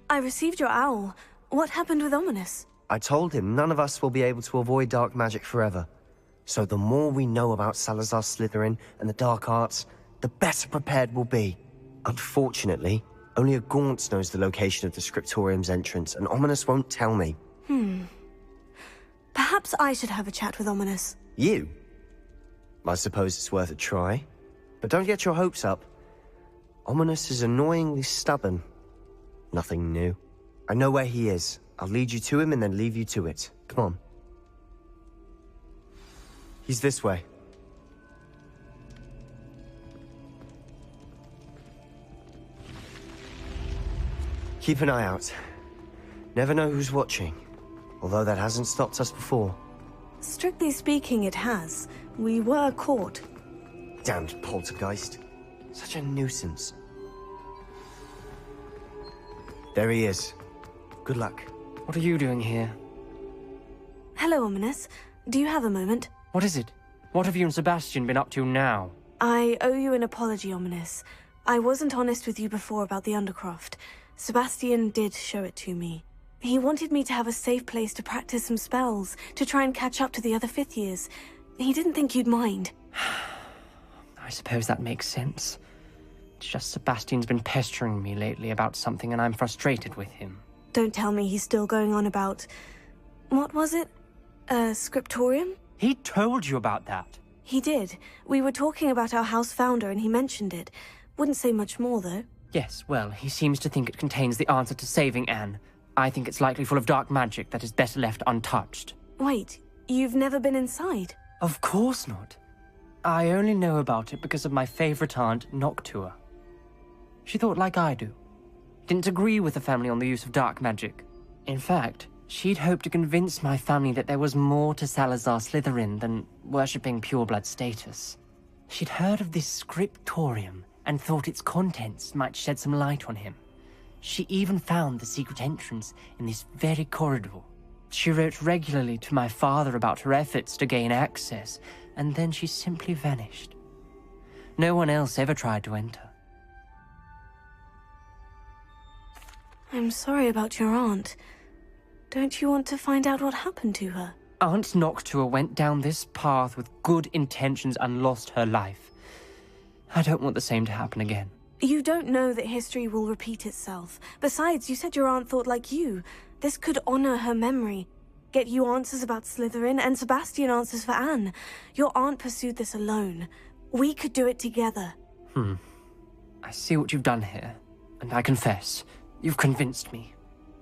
I received your owl. What happened with Ominous? I told him none of us will be able to avoid dark magic forever. So the more we know about Salazar Slytherin and the dark arts, the better prepared we'll be. Unfortunately, only a Gaunt knows the location of the Scriptorium's entrance, and Ominous won't tell me. Perhaps I should have a chat with Ominous. You? I suppose it's worth a try. But don't get your hopes up. Ominous is annoyingly stubborn. Nothing new. I know where he is. I'll lead you to him and then leave you to it. Come on. He's this way. Keep an eye out. Never know who's watching. Although that hasn't stopped us before. Strictly speaking, it has. We were caught. Damned poltergeist. Such a nuisance. There he is. Good luck. What are you doing here? Hello, Ominous. Do you have a moment? What is it? What have you and Sebastian been up to now? I owe you an apology, Ominous. I wasn't honest with you before about the Undercroft. Sebastian did show it to me. He wanted me to have a safe place to practice some spells, to try and catch up to the other fifth years. He didn't think you'd mind. I suppose that makes sense. It's just Sebastian's been pestering me lately about something and I'm frustrated with him. Don't tell me he's still going on about... What was it? Scriptorium? He told you about that? He did. We were talking about our house founder and he mentioned it. Wouldn't say much more, though. Yes, well, he seems to think it contains the answer to saving Anne. I think it's likely full of dark magic that is better left untouched. Wait, you've never been inside? Of course not. I only know about it because of my favorite aunt, Noctua. She thought like I do. Didn't agree with the family on the use of dark magic. In fact, she'd hoped to convince my family that there was more to Salazar Slytherin than worshipping pureblood status. She'd heard of this scriptorium and thought its contents might shed some light on him. She even found the secret entrance in this very corridor. She wrote regularly to my father about her efforts to gain access, and then she simply vanished. No one else ever tried to enter. I'm sorry about your aunt. Don't you want to find out what happened to her? Aunt Noctua went down this path with good intentions and lost her life. I don't want the same to happen again. You don't know that history will repeat itself. Besides, you said your aunt thought like you. This could honor her memory. Get you answers about Slytherin, and Sebastian answers for Anne. Your aunt pursued this alone. We could do it together. I see what you've done here, and I confess, you've convinced me.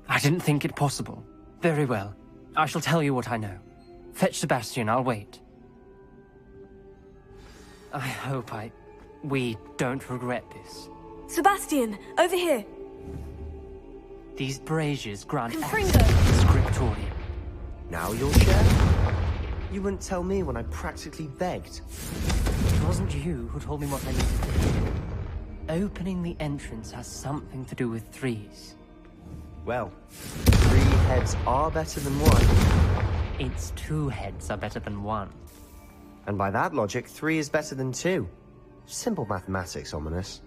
I didn't think it possible. Very well. I shall tell you what I know. Fetch Sebastian, I'll wait. I hope we don't regret this. Sebastian, over here. These braziers grant Confringo. access to the scriptorium. Now you'll share? You wouldn't tell me when I practically begged. It wasn't you who told me what I needed to do. Opening the entrance has something to do with threes. Well, 3 heads are better than 1. It's 2 heads are better than 1. And by that logic, 3 is better than 2. Simple mathematics, Ominous.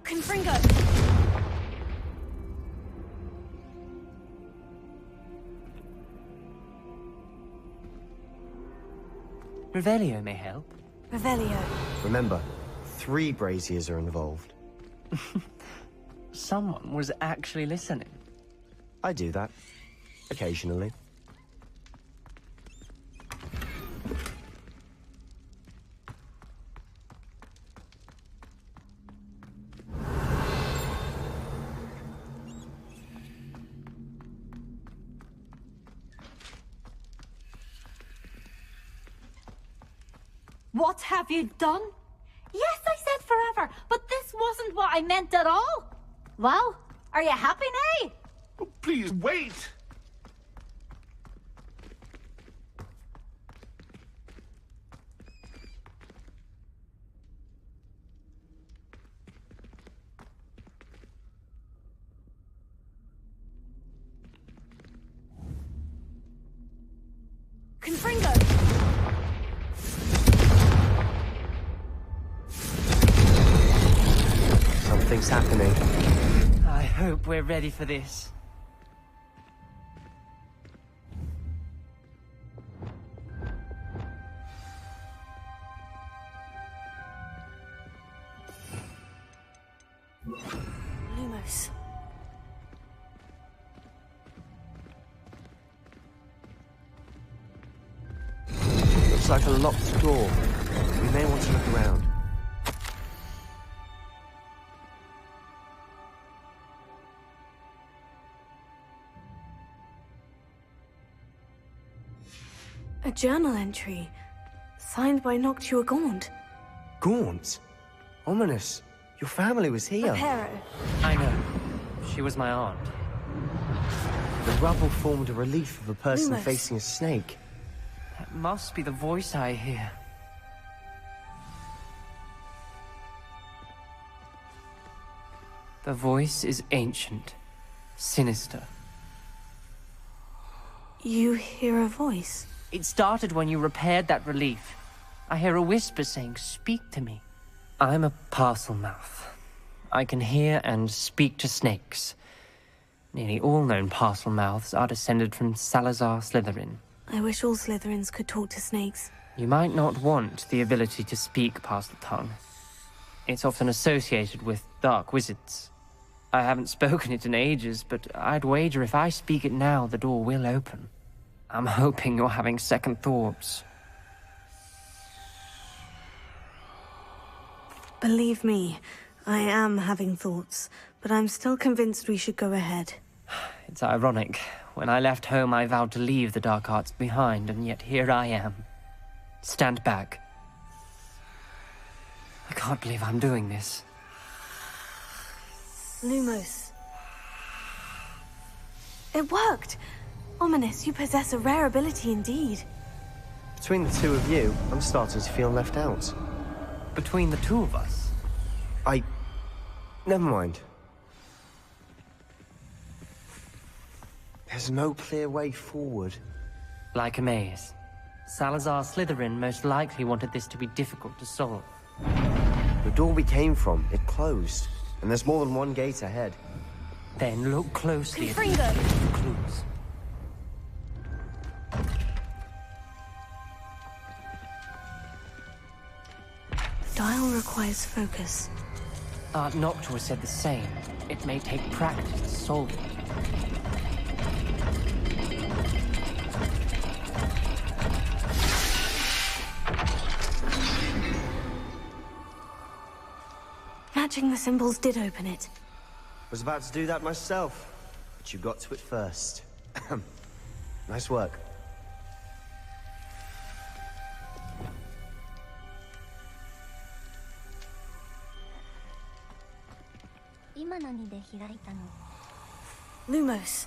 Confringo! Revelio may help. Revelio. Remember, 3 braziers are involved. Someone was actually listening. I do that. Occasionally. What have you done? Yes, I said forever, but this wasn't what I meant at all. Well, are you happy now? Oh, please wait. Confringo! Something's happening. I hope we're ready for this. Lumos. Looks like a locked door. We may want to look around. A journal entry. Signed by Noctua Gaunt. Gaunt? Ominous. Your family was here. Pero. I know. She was my aunt. The rubble formed a relief of a person Lumos. facing a snake. That must be the voice I hear. The voice is ancient, sinister. You hear a voice? It started when you repaired that relief. I hear a whisper saying, "Speak to me." I'm a parcel mouth. I can hear and speak to snakes. Nearly all known parcel mouths are descended from Salazar Slytherin. I wish all Slytherins could talk to snakes. You might not want the ability to speak parcel tongue. It's often associated with dark wizards. I haven't spoken it in ages, but I'd wager if I speak it now, the door will open. I'm hoping you're having second thoughts. Believe me, I am having thoughts, but I'm still convinced we should go ahead. It's ironic. When I left home, I vowed to leave the dark arts behind, and yet here I am. Stand back. I can't believe I'm doing this. Lumos. It worked! Ominous, you possess a rare ability indeed. Between the two of you, I'm starting to feel left out. Between the two of us? Never mind. There's no clear way forward. Like a maze. Salazar Slytherin most likely wanted this to be difficult to solve. The door we came from, it closed. And there's more than one gate ahead. Then look closely at Confringo. the clues. Dial requires focus. Aunt Noctua said the same. It may take practice to solve it. Matching the symbols did open it. Was about to do that myself, but you got to it first. Nice work. Lumos.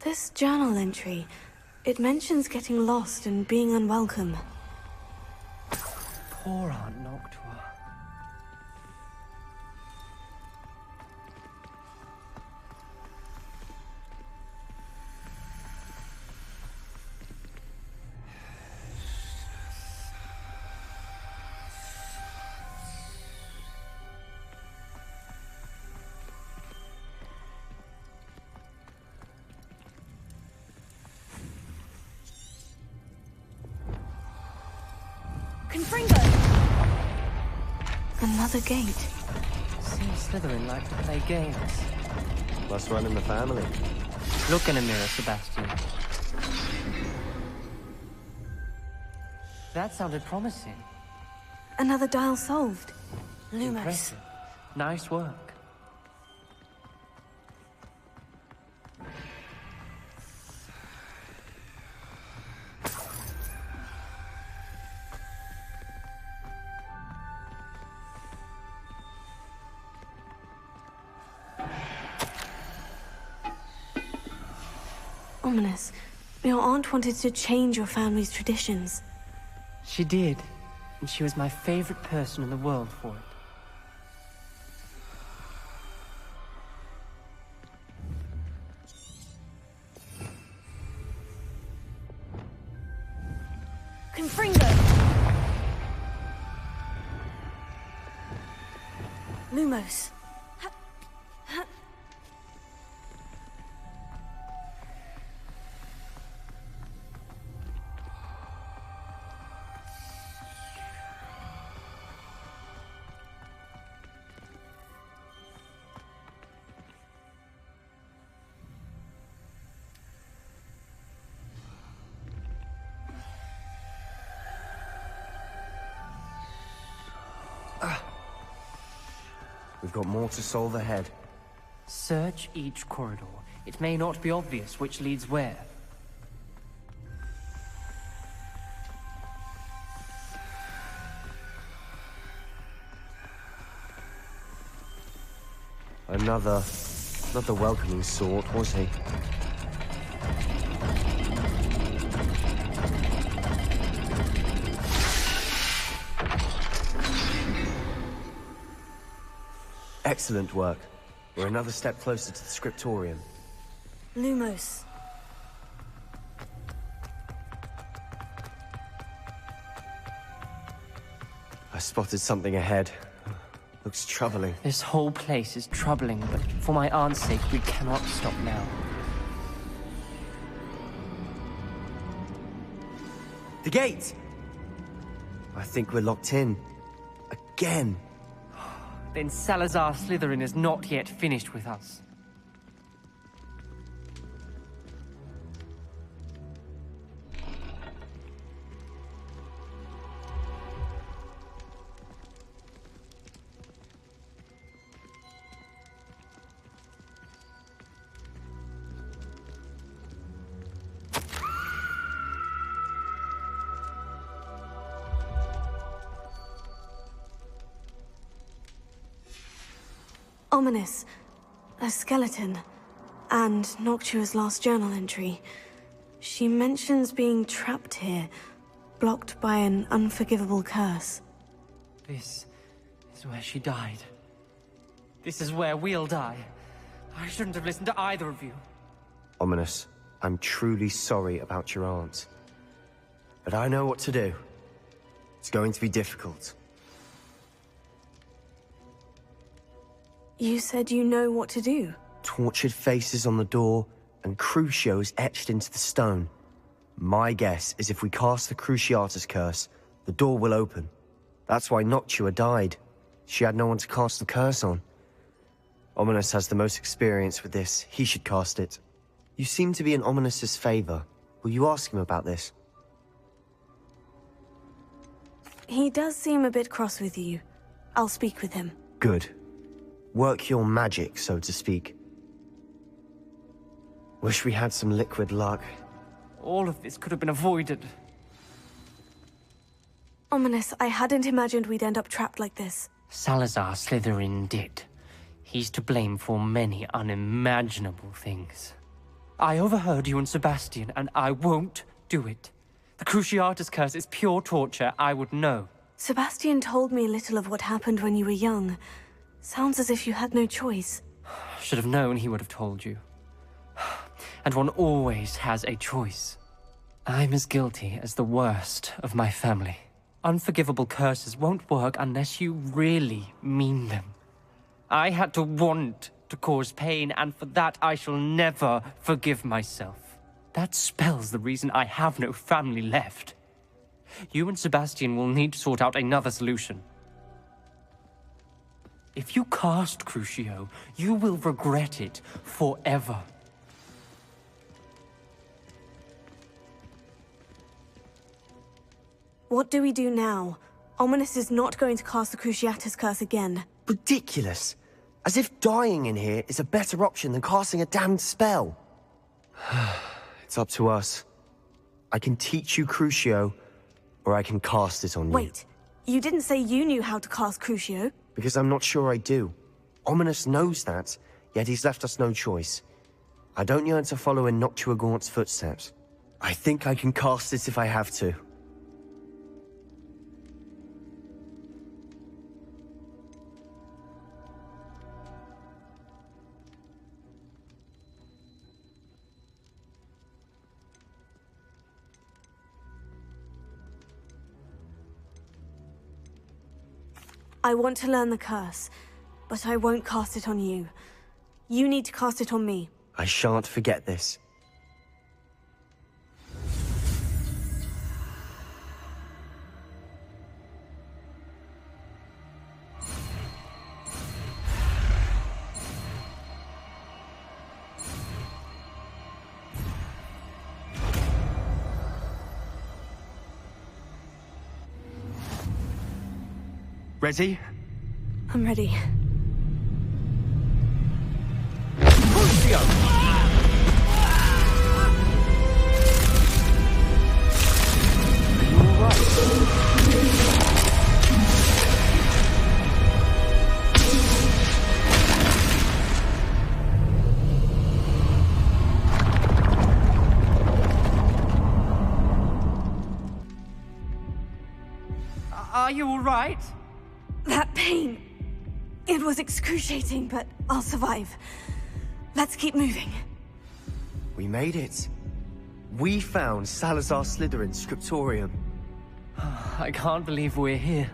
This journal entry, it mentions getting lost and being unwelcome. Poor Aunt Noctua. Confringo! Another gate. Seems Slytherin like to play games. Must run in the family. Look in a mirror, Sebastian. That sounded promising. Another dial solved. Lumos. Impressive. Nice work. Ominous, your aunt wanted to change your family's traditions. She did, and she was my favorite person in the world for it. Confringo! Lumos. We've got more to solve ahead. Search each corridor. It may not be obvious which leads where. Another welcoming sort, was he? Excellent work. We're another step closer to the scriptorium. Lumos. I spotted something ahead. Looks troubling. This whole place is troubling, but for my aunt's sake, we cannot stop now. The gate! I think we're locked in. Again. Then Salazar Slytherin is not yet finished with us. Ominous. A skeleton. And Noctua's last journal entry. She mentions being trapped here, blocked by an unforgivable curse. This is where she died. This is where we'll die. I shouldn't have listened to either of you. Ominous, I'm truly sorry about your aunt. But I know what to do. It's going to be difficult. You said you know what to do. Tortured faces on the door, and Crucios etched into the stone. My guess is if we cast the Cruciatus curse, the door will open. That's why Noctua died. She had no one to cast the curse on. Ominous has the most experience with this. He should cast it. You seem to be in Ominous's favor. Will you ask him about this? He does seem a bit cross with you. I'll speak with him. Good. Work your magic, so to speak. Wish we had some liquid luck. All of this could have been avoided. Ominous, I hadn't imagined we'd end up trapped like this. Salazar Slytherin did. He's to blame for many unimaginable things. I overheard you and Sebastian, and I won't do it. The Cruciatus curse is pure torture, I would know. Sebastian told me little of what happened when you were young. Sounds as if you had no choice. Should have known he would have told you. And one always has a choice. I'm as guilty as the worst of my family. Unforgivable curses won't work unless you really mean them. I had to want to cause pain, and for that I shall never forgive myself. That spells the reason I have no family left. You and Sebastian will need to sort out another solution. If you cast Crucio, you will regret it forever. What do we do now? Ominous is not going to cast the Cruciatus curse again. Ridiculous! As if dying in here is a better option than casting a damned spell. It's up to us. I can teach you Crucio, or I can cast it on you. Wait, you didn't say you knew how to cast Crucio? Because I'm not sure I do. Ominous knows that, yet he's left us no choice. I don't yearn to follow in Noctua Gaunt's footsteps. I think I can cast it if I have to. I want to learn the curse, but I won't cast it on you. You need to cast it on me. I shan't forget this. Ready? I'm ready. Are you all right? That pain. It was excruciating, but I'll survive. Let's keep moving. We made it. We found Salazar Slytherin's scriptorium. I can't believe we're here.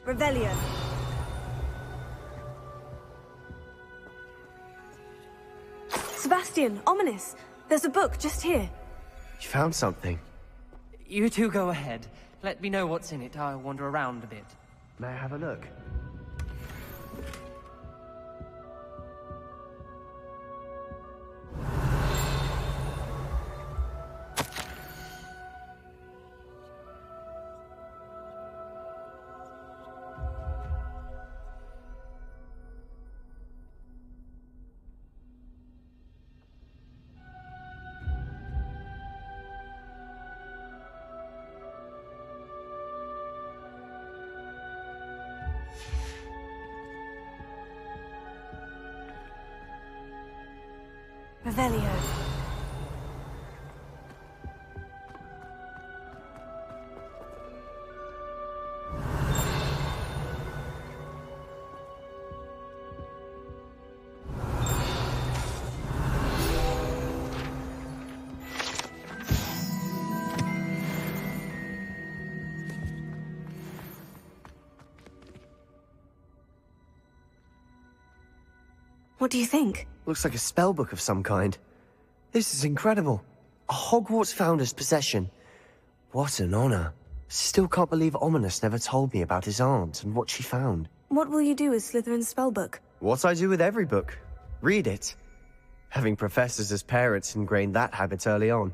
Revelio. Sebastian, ominous. There's a book just here. You found something. You two go ahead. Let me know what's in it. I'll wander around a bit. May I have a look? Revelio. What do you think? Looks like a spellbook of some kind. This is incredible. A Hogwarts founder's possession. What an honor. Still can't believe Ominous never told me about his aunt and what she found. What will you do with Slytherin's spellbook? What I do with every book. Read it. Having professors as parents ingrained that habit early on.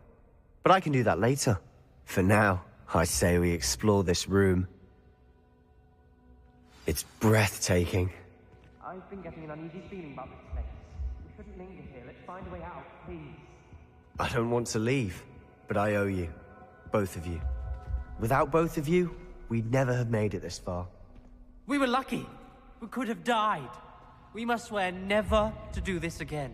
But I can do that later. For now, I say we explore this room. It's breathtaking. I've been getting an uneasy feeling about this place. We shouldn't linger here. Let's find a way out, please. I don't want to leave, but I owe you. Both of you. Without both of you, we'd never have made it this far. We were lucky. We could have died. We must swear never to do this again.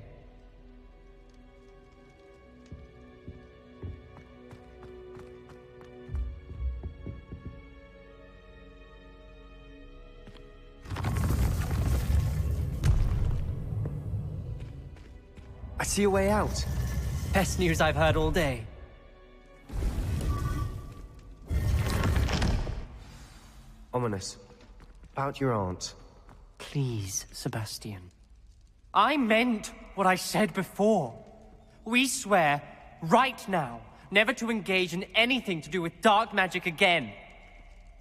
I see a way out. Best news I've heard all day. Ominous. About your aunt. Please, Sebastian. I meant what I said before. We swear, right now, never to engage in anything to do with dark magic again.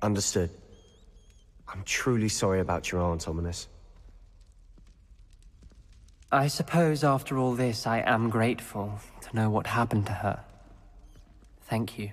Understood. I'm truly sorry about your aunt, Ominous. I suppose after all this, I am grateful to know what happened to her. Thank you.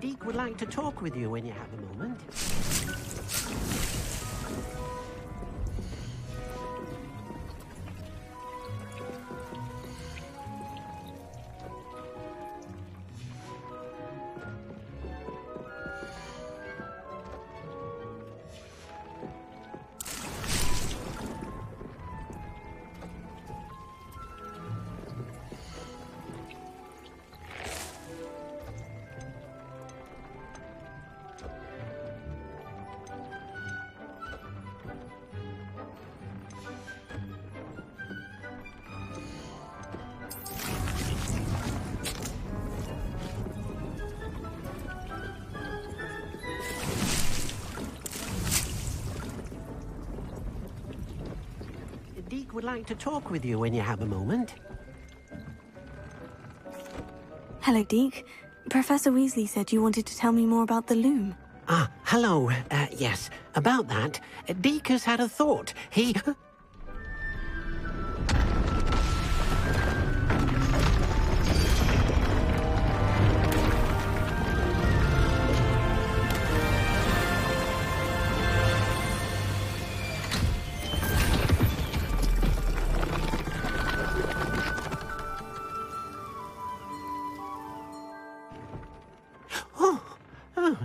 Deke would like to talk with you when you have a moment. Deke would like to talk with you when you have a moment. Hello, Deke. Professor Weasley said you wanted to tell me more about the loom. Ah, hello. Yes, about that. Deke has had a thought. He...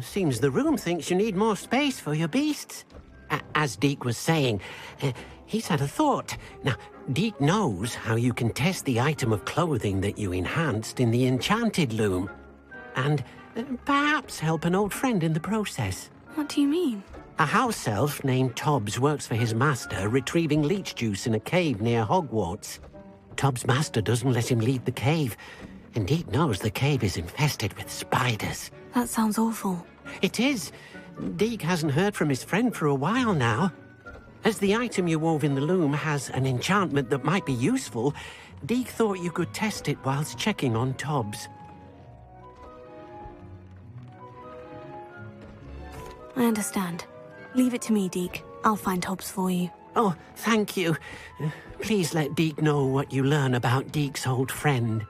Seems the room thinks you need more space for your beasts. As Deke was saying, he's had a thought. Now, Deke knows how you can test the item of clothing that you enhanced in the enchanted loom. And perhaps help an old friend in the process. What do you mean? A house elf named Tobbs works for his master retrieving leech juice in a cave near Hogwarts. Tobbs' master doesn't let him leave the cave, and Deke knows the cave is infested with spiders. That sounds awful. It is. Deke hasn't heard from his friend for a while now. As the item you wove in the loom has an enchantment that might be useful, Deke thought you could test it whilst checking on Tobbs. I understand. Leave it to me, Deke. I'll find Tobbs for you. Oh, thank you. Please let Deke know what you learn about Deke's old friend.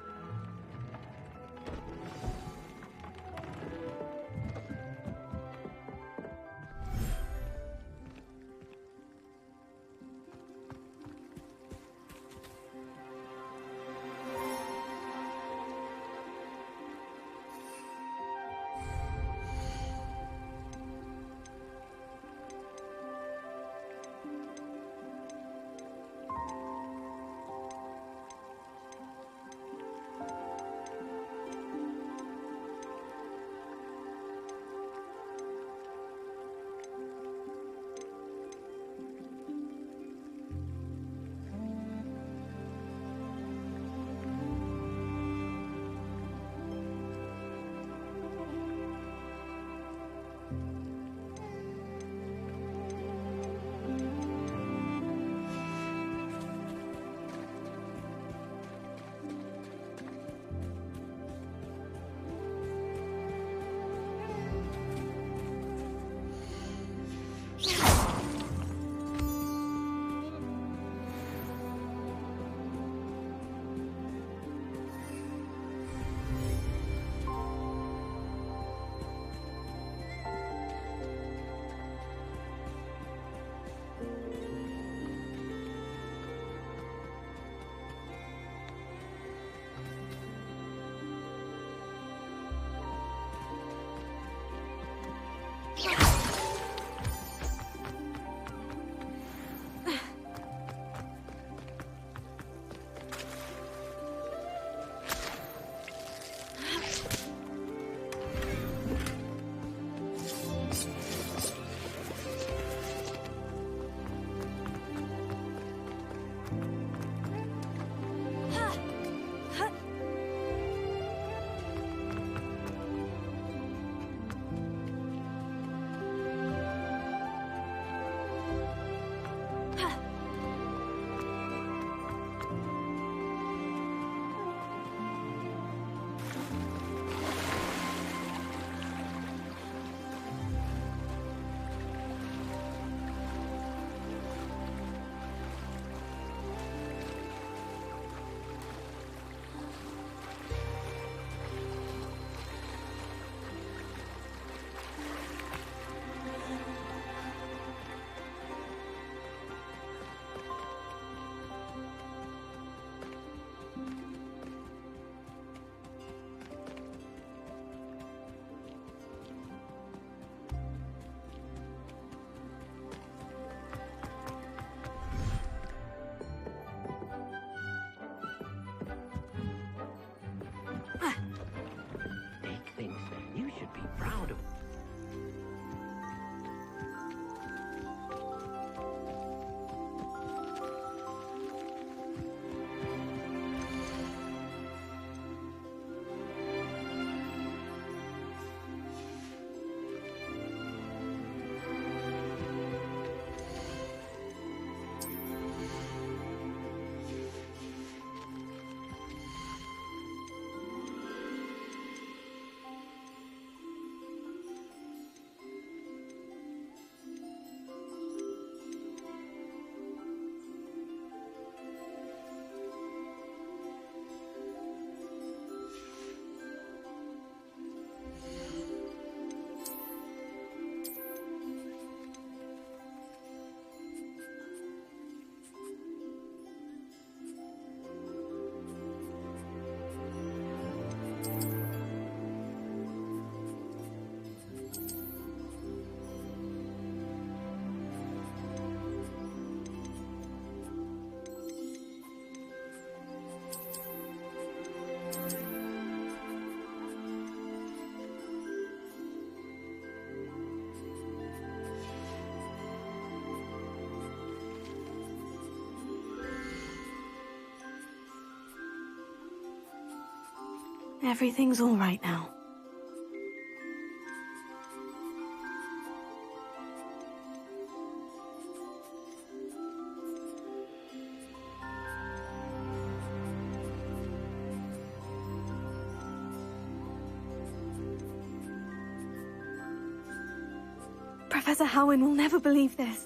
Everything's all right now. Professor Howin will never believe this.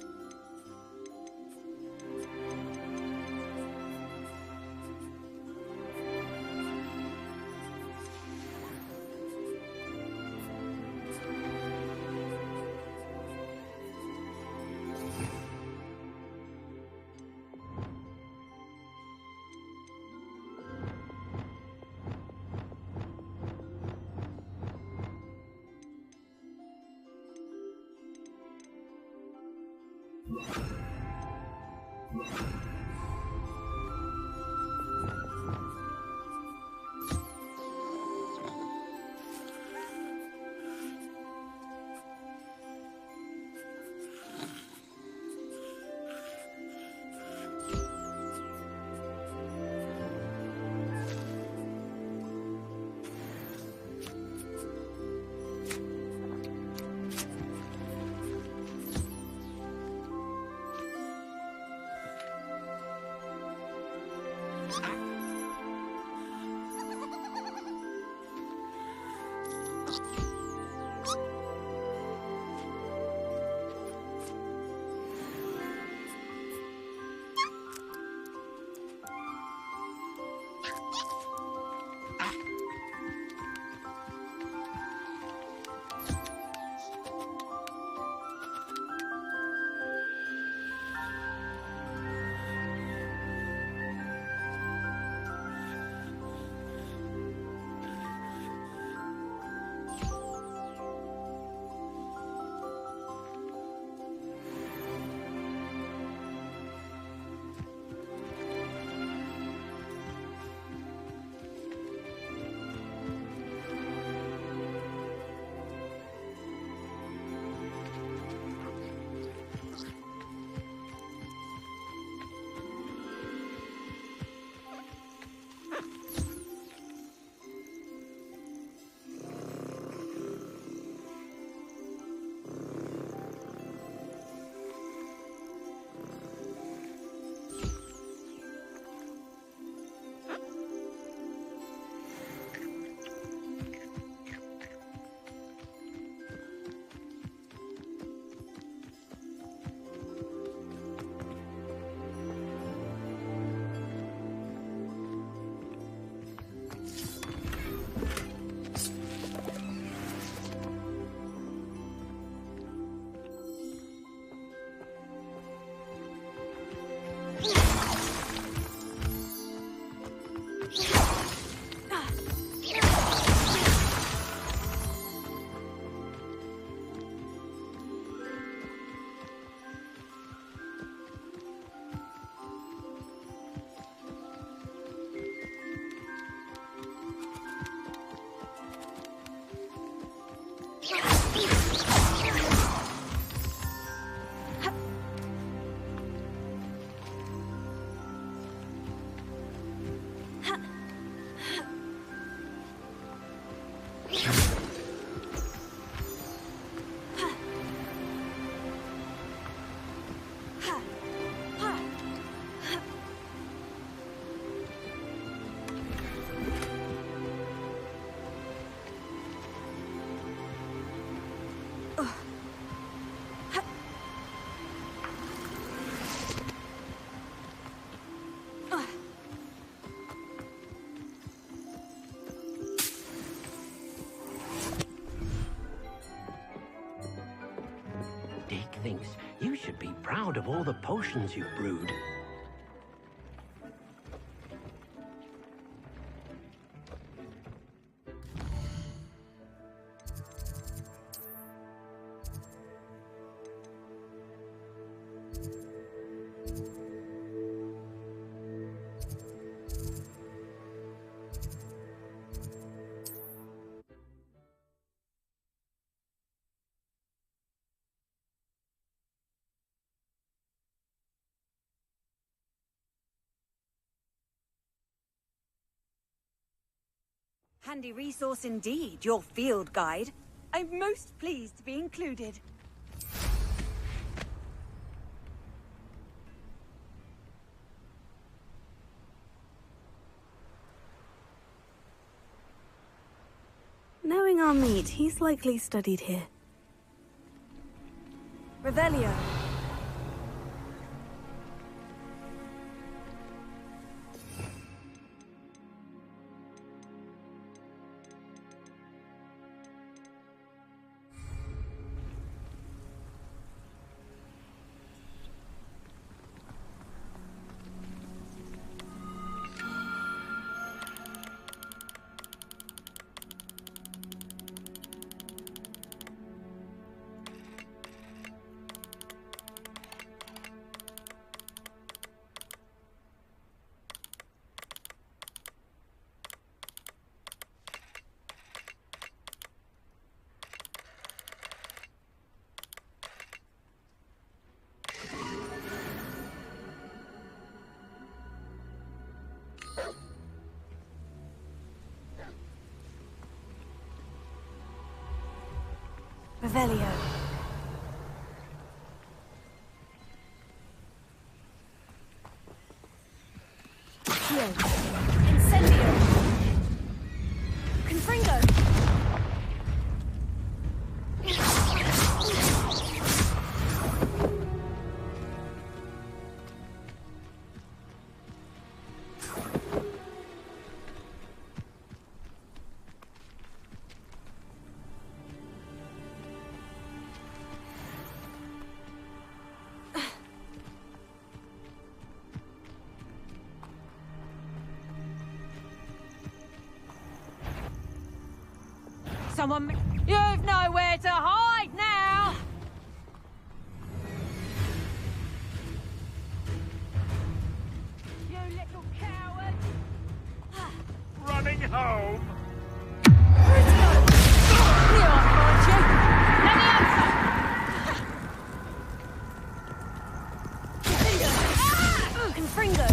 Deke thinks you should be proud of all the potions you've brewed. Handy resource indeed, your field guide. I'm most pleased to be included. Knowing our meat, he's likely studied here. Revelio. Revelio. Here. Incendio. Confringo. Someone... You've nowhere to hide now! You little coward! Running home? Confringo.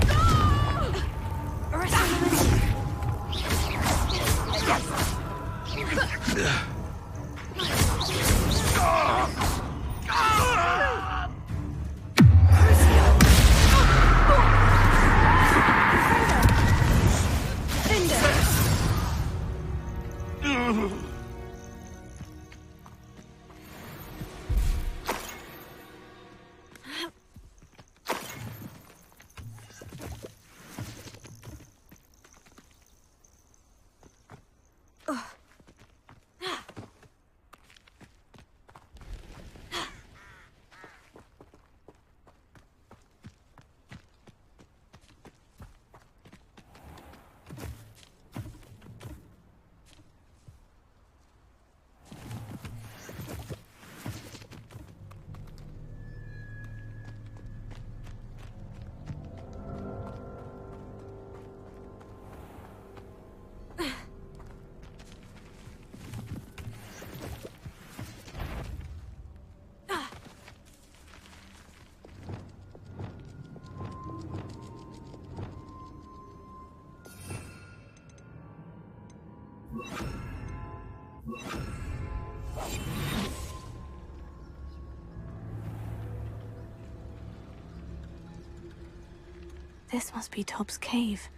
This must be Tob's cave.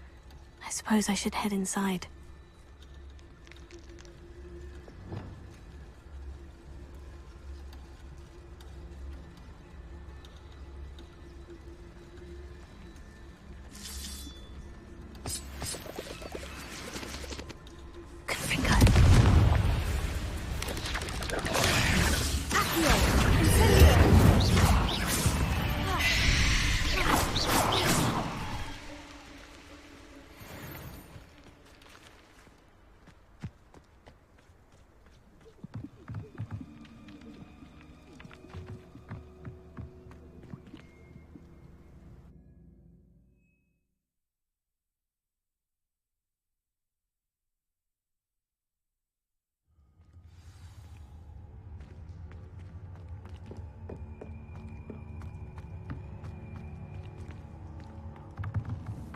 I suppose I should head inside.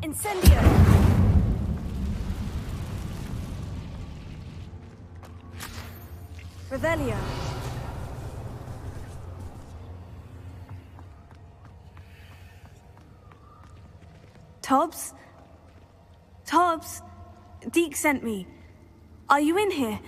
Incendio! Revelio. Tobbs? Tobbs? Deke sent me. Are you in here?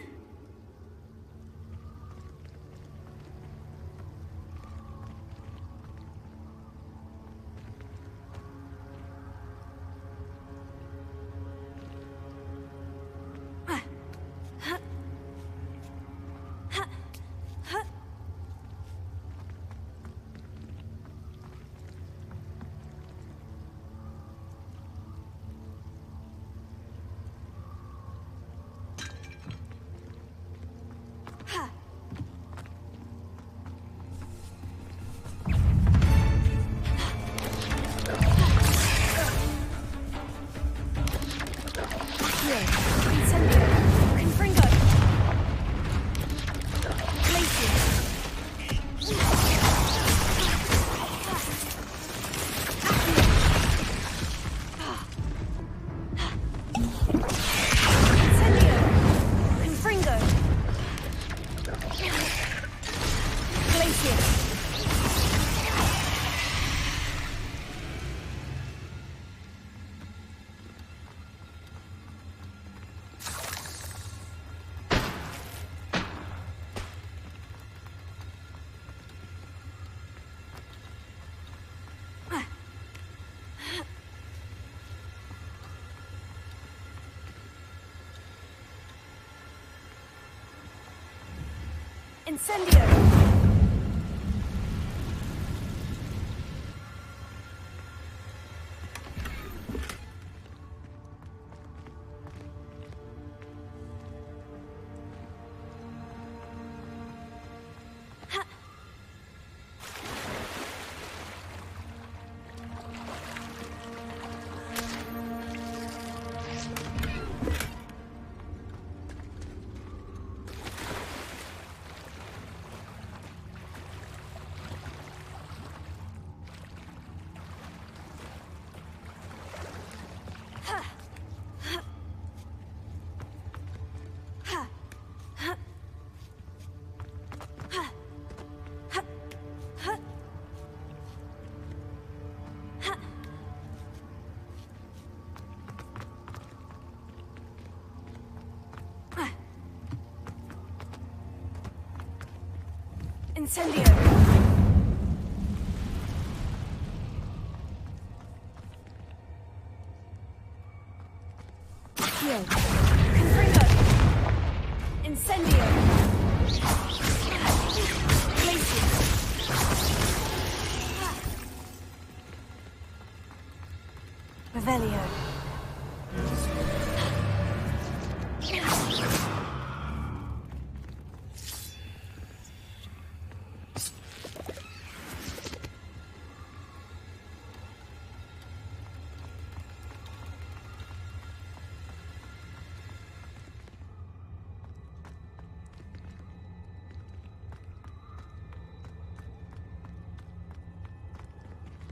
Incendio! Incendio! Accio! Confringo! Incendio! Glacius! Revelio!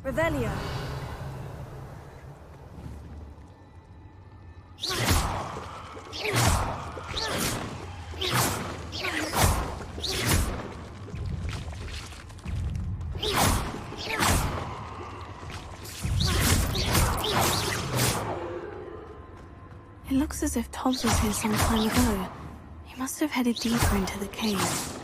Revelio. It looks as if Tobbs was here some time ago. He must have headed deeper into the cave.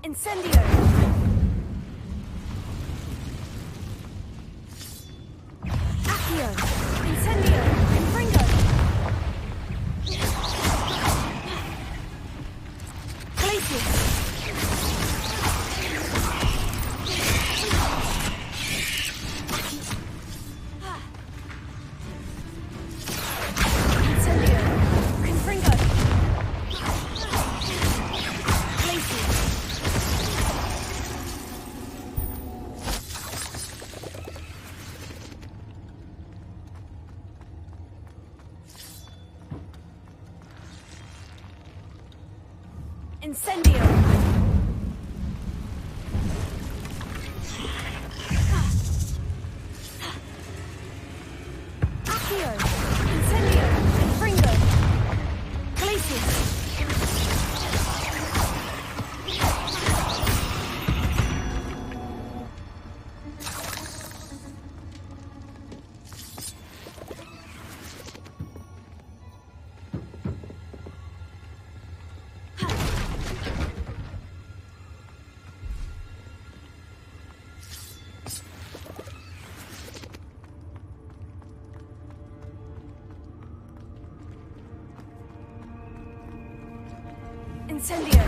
Incendio! Accio! Incendio! Confringo! Glacius! Incendio! Confringo! Incendio! Accio! Incendio! Incendio!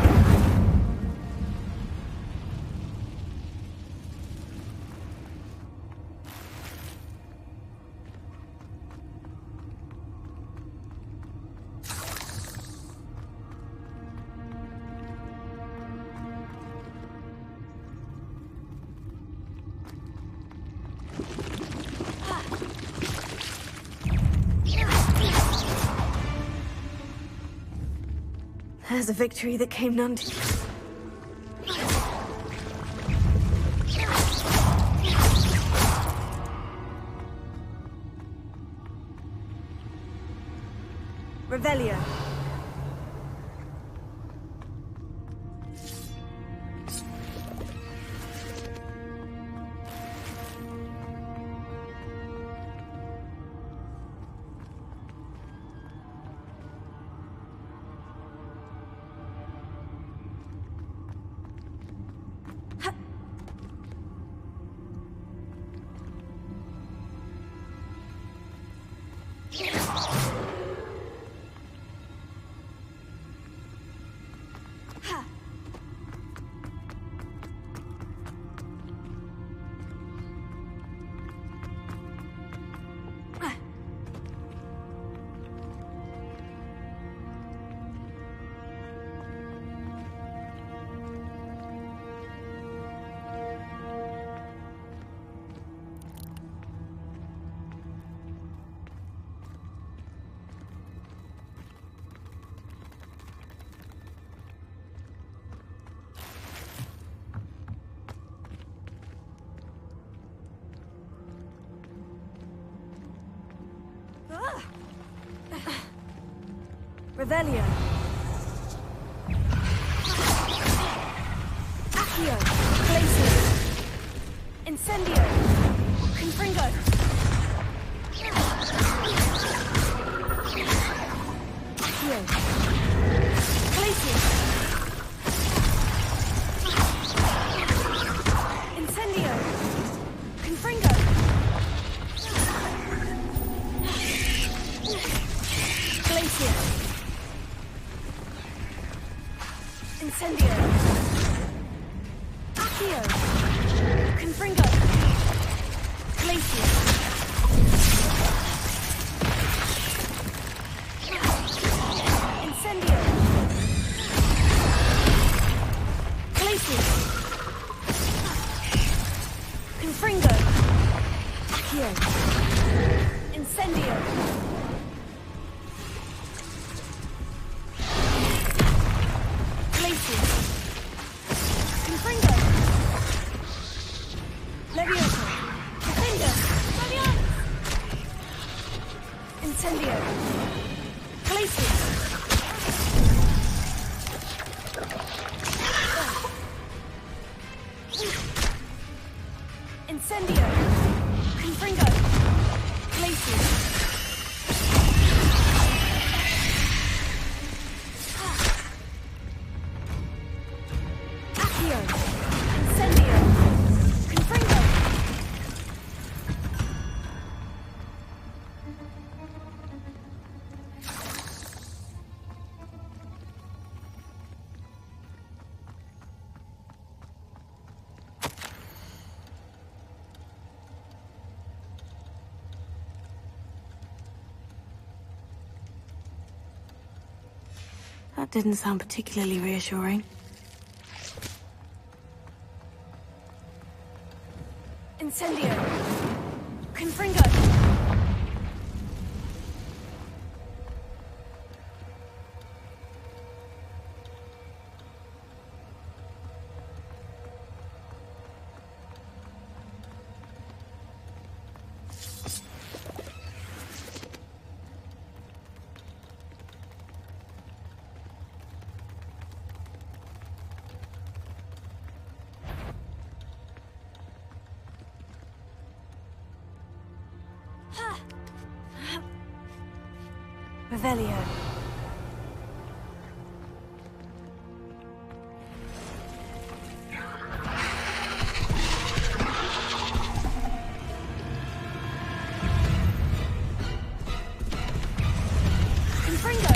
There's a victory that came none too. Revelio. Revelio. Accio. Glacier. Incendio. Confringo. Accio. Glacier. Incendio. Confringo. Glacier. Incendio. Accio. Confringo. Glacier. Incendio. Glacier. Confringo. Accio. Incendio. Glacier. Confringo. Levioso. Defender. Fabian. Incendio. Glacier. Incendio. Confringo. Glacier. Accio. Incendio. Confringo. That didn't sound particularly reassuring. Incendio. Confringo. Revelio. Confringo.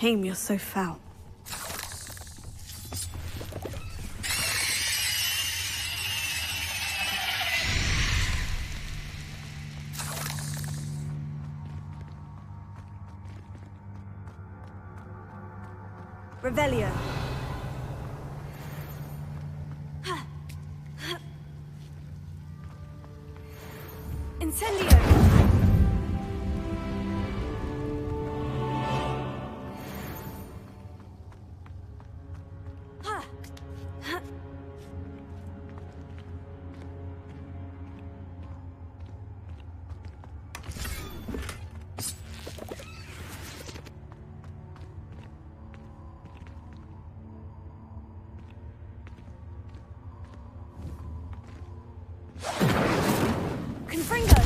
Shame you're so foul. Revelio. Incendio. Confringo!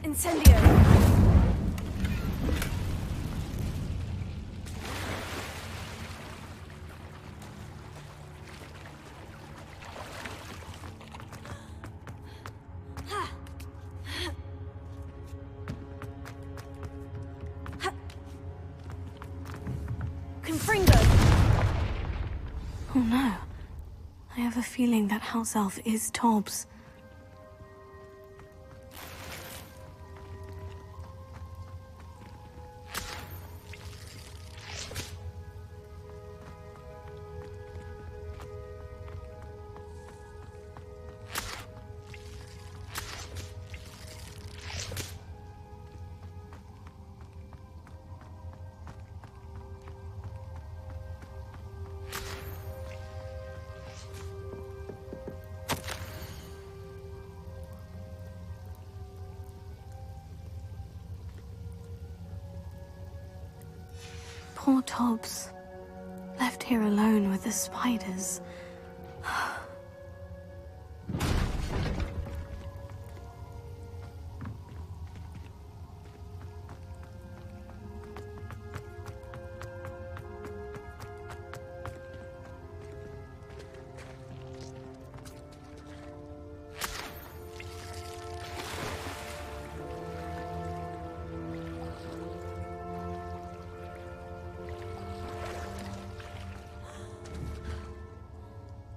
Incendio! Oh no. I have a feeling that house elf is Tobbs. Poor Tobbs. Left here alone with the spiders.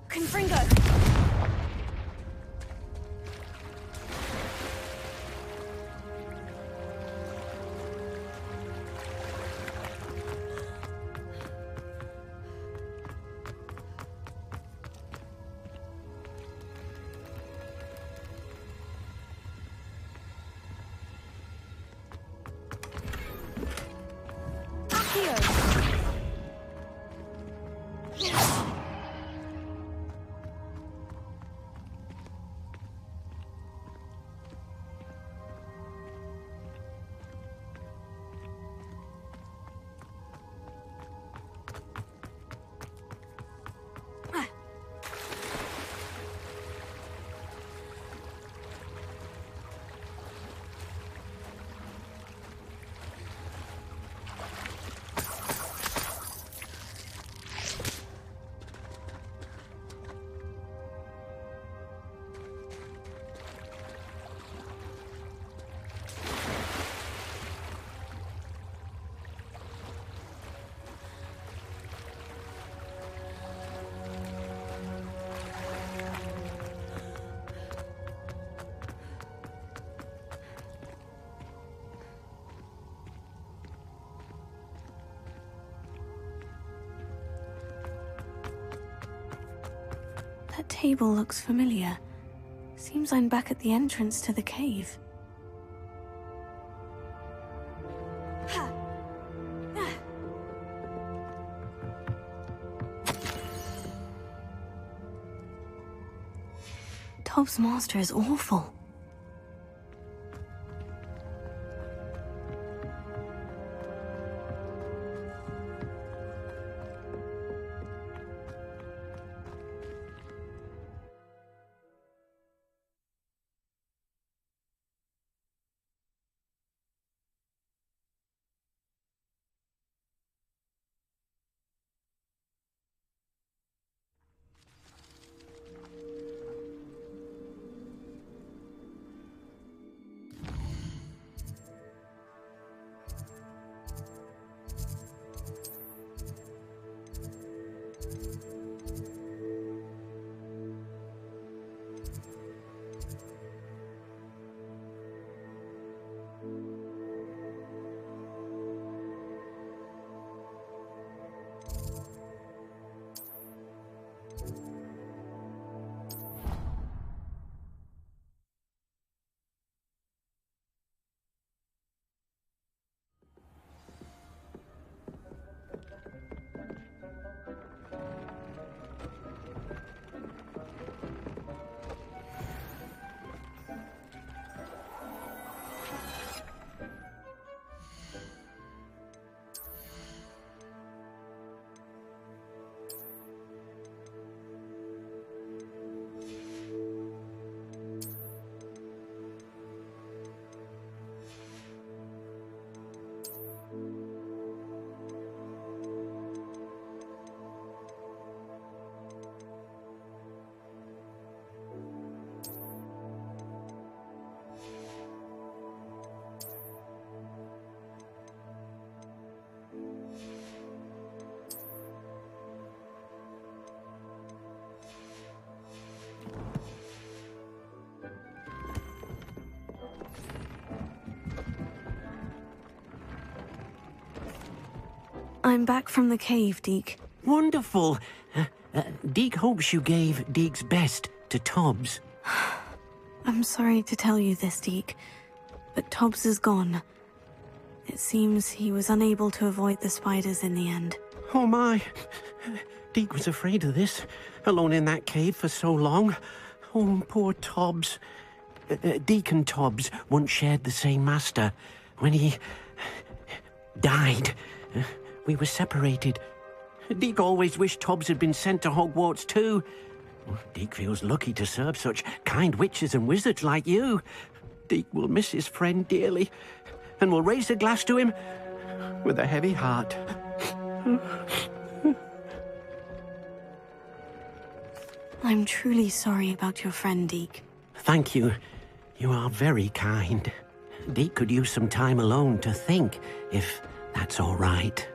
Confringo! That table looks familiar. Seems I'm back at the entrance to the cave. Tobbs' master is awful. I'm back from the cave, Deke. Wonderful. Deke hopes you gave Deke's best to Tobbs. I'm sorry to tell you this, Deke, but Tobbs is gone. It seems he was unable to avoid the spiders in the end. Oh my. Deke was afraid of this, alone in that cave for so long. Oh, poor Tobbs. Deke and Tobbs once shared the same master. When he died, we were separated. Deke always wished Tobbs had been sent to Hogwarts too. Deke feels lucky to serve such kind witches and wizards like you. Deke will miss his friend dearly, and will raise a glass to him with a heavy heart. I'm truly sorry about your friend, Deke. Thank you. You are very kind. Deke could use some time alone to think, if that's all right.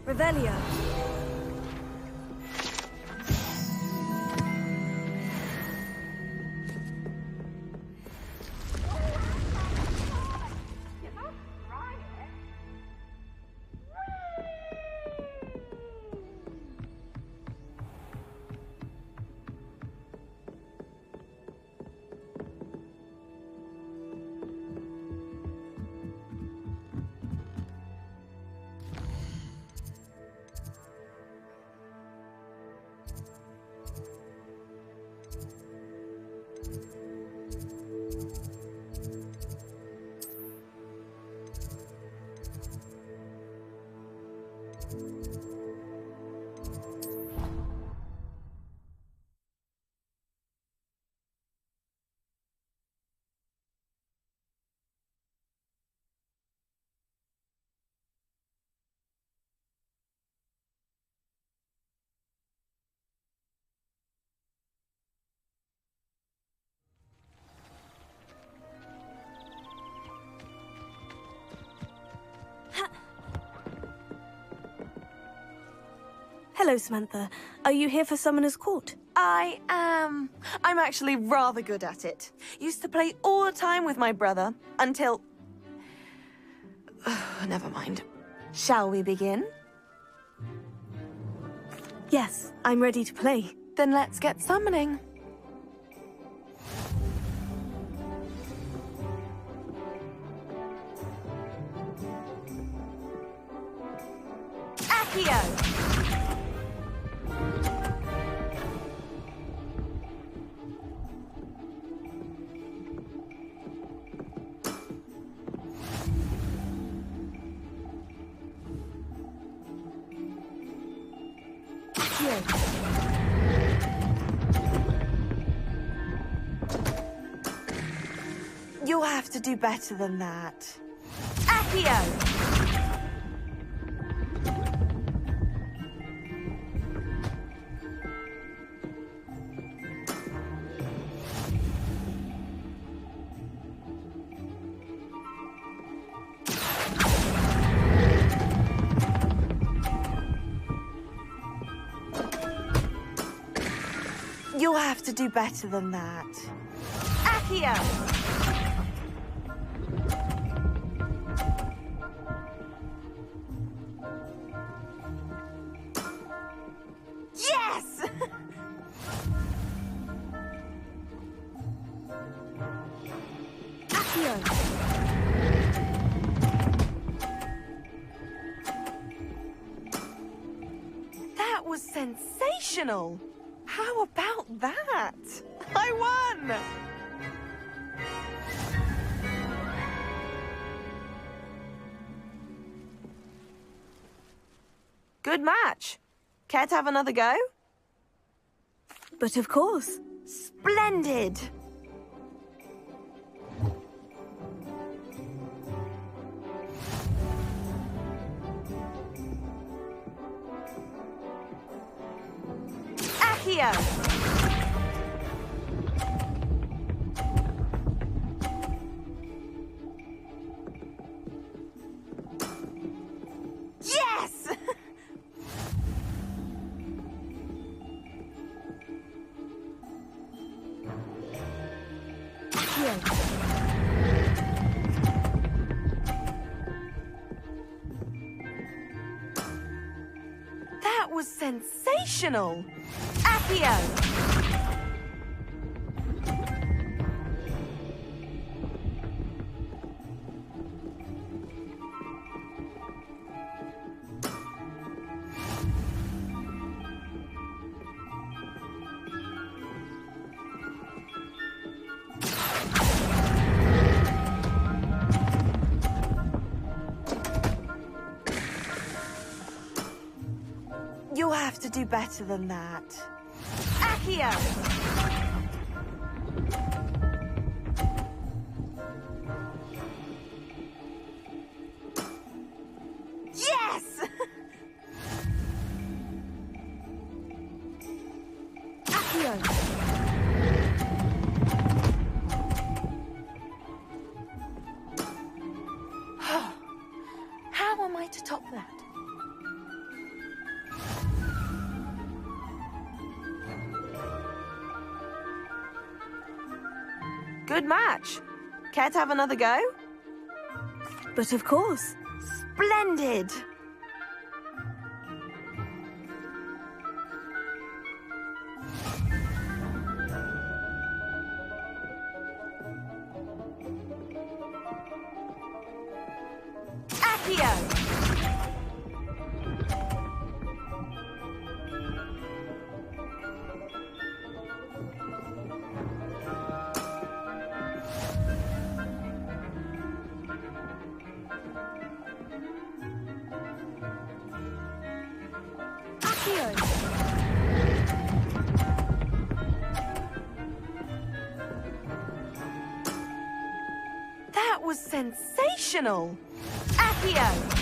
Revelio. Hello, Samantha. Are you here for Summoner's Court? I am. I'm actually rather good at it. Used to play all the time with my brother, until... Never mind. Shall we begin? Yes, I'm ready to play. Then let's get summoning. Accio! You'll have to do better than that. Accio! You'll have to do better than that. Accio! Yes! sensational! How about that? I won! Good match. Care to have another go? But of course. Splendid! Accio! Yes! That was sensational! Accio! You'll have to do better than that. Accio! Yes! Accio! How am I to top that? Good match. Care to have another go? But of course. Splendid! Accio! That was sensational! Accio!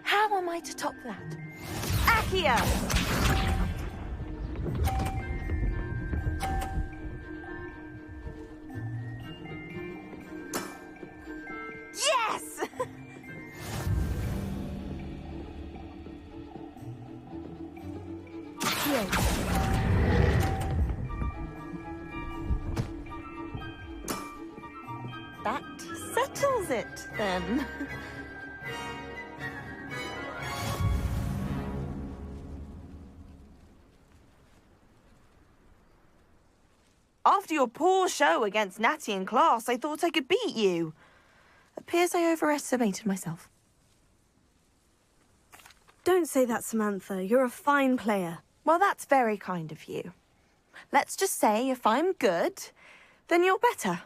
How am I to top that? Accio! Yes! That settles it, then. After your poor show against Natty in class, I thought I could beat you. Appears I overestimated myself. Don't say that, Samantha. You're a fine player. Well, that's very kind of you. Let's just say if I'm good, then you're better.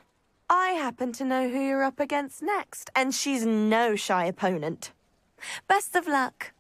I happen to know who you're up against next, and she's no shy opponent. Best of luck.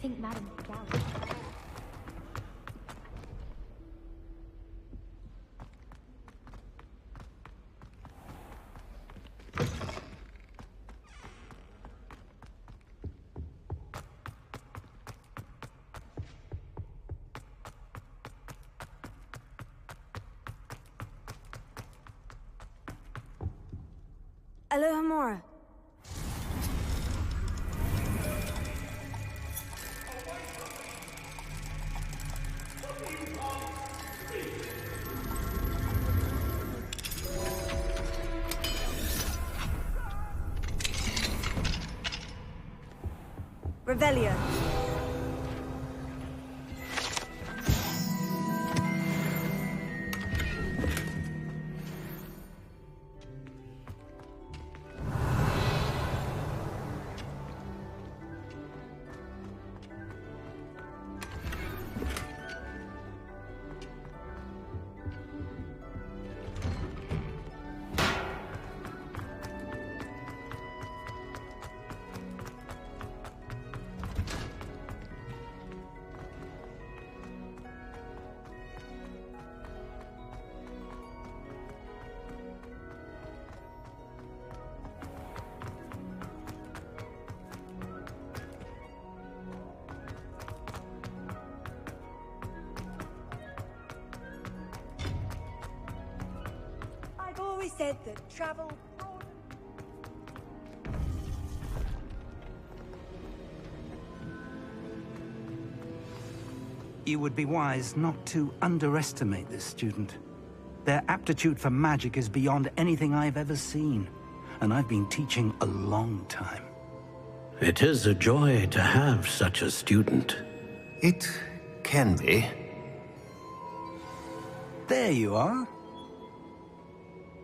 think Madam Scout. Aloha Mora. Revelio. I've always said that travel. You would be wise not to underestimate this student. Their aptitude for magic is beyond anything I've ever seen, and I've been teaching a long time. It is a joy to have such a student. It can be. There you are.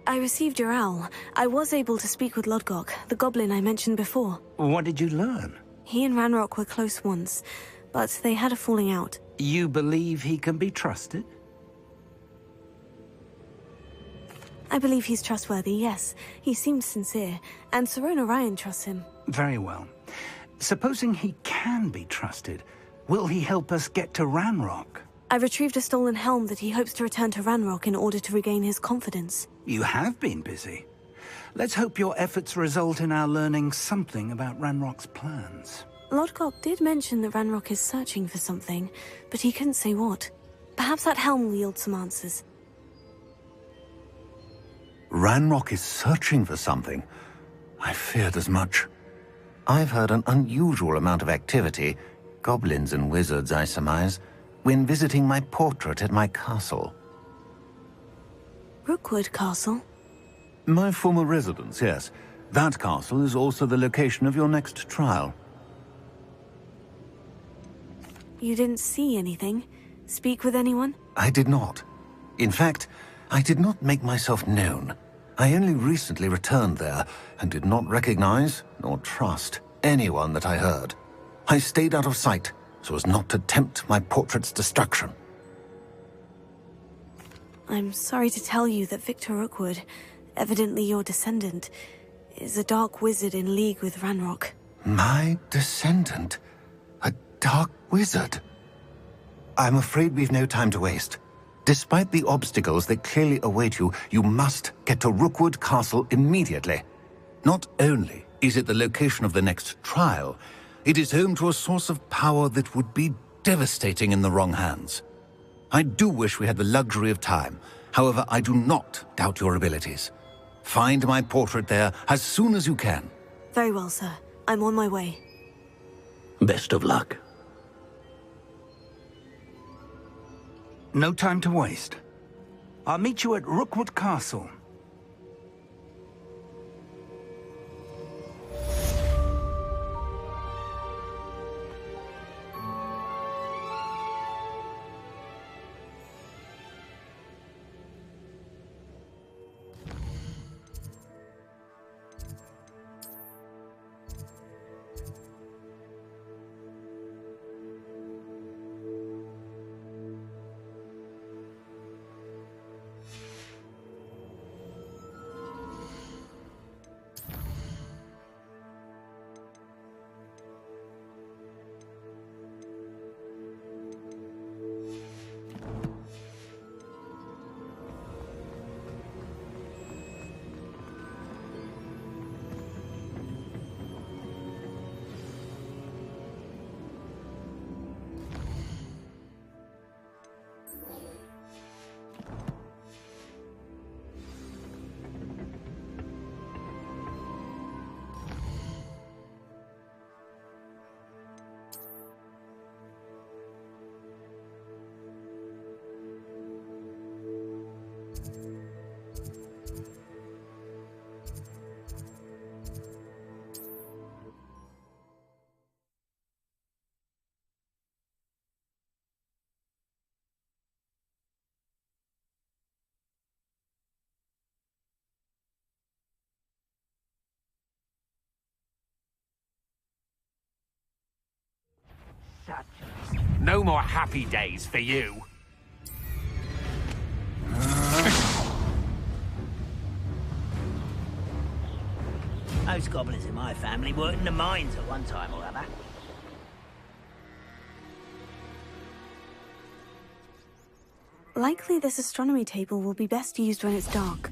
I received your owl. I was able to speak with Lodgok, the goblin I mentioned before. What did you learn? He and Ranrock were close once, but they had a falling out. You believe he can be trusted? I believe he's trustworthy, yes. He seems sincere, and Sirona Ryan trusts him. Very well. Supposing he can be trusted, will he help us get to Ranrock? I retrieved a stolen helm that he hopes to return to Ranrock in order to regain his confidence. You have been busy. Let's hope your efforts result in our learning something about Ranrock's plans. Lodgok did mention that Ranrock is searching for something, but he couldn't say what. Perhaps that helm will yield some answers. Ranrock is searching for something. I feared as much. I've heard an unusual amount of activity, goblins and wizards, I surmise, when visiting my portrait at my castle. Rookwood Castle? My former residence, yes. That castle is also the location of your next trial. You didn't see anything? Speak with anyone? I did not. In fact, I did not make myself known. I only recently returned there, and did not recognize, nor trust, anyone that I heard. I stayed out of sight, so as not to tempt my portrait's destruction. I'm sorry to tell you that Victor Rookwood, evidently your descendant, is a dark wizard in league with Ranrock. My descendant? A dark wizard? I'm afraid we've no time to waste. Despite the obstacles that clearly await you, you must get to Rookwood Castle immediately. Not only is it the location of the next trial, it is home to a source of power that would be devastating in the wrong hands. I do wish we had the luxury of time. However, I do not doubt your abilities. Find my portrait there as soon as you can. Very well, sir. I'm on my way. Best of luck. No time to waste. I'll meet you at Rookwood Castle. No more happy days for you. Most goblins in my family worked in the mines at one time or other. Likely this astronomy table will be best used when it's dark.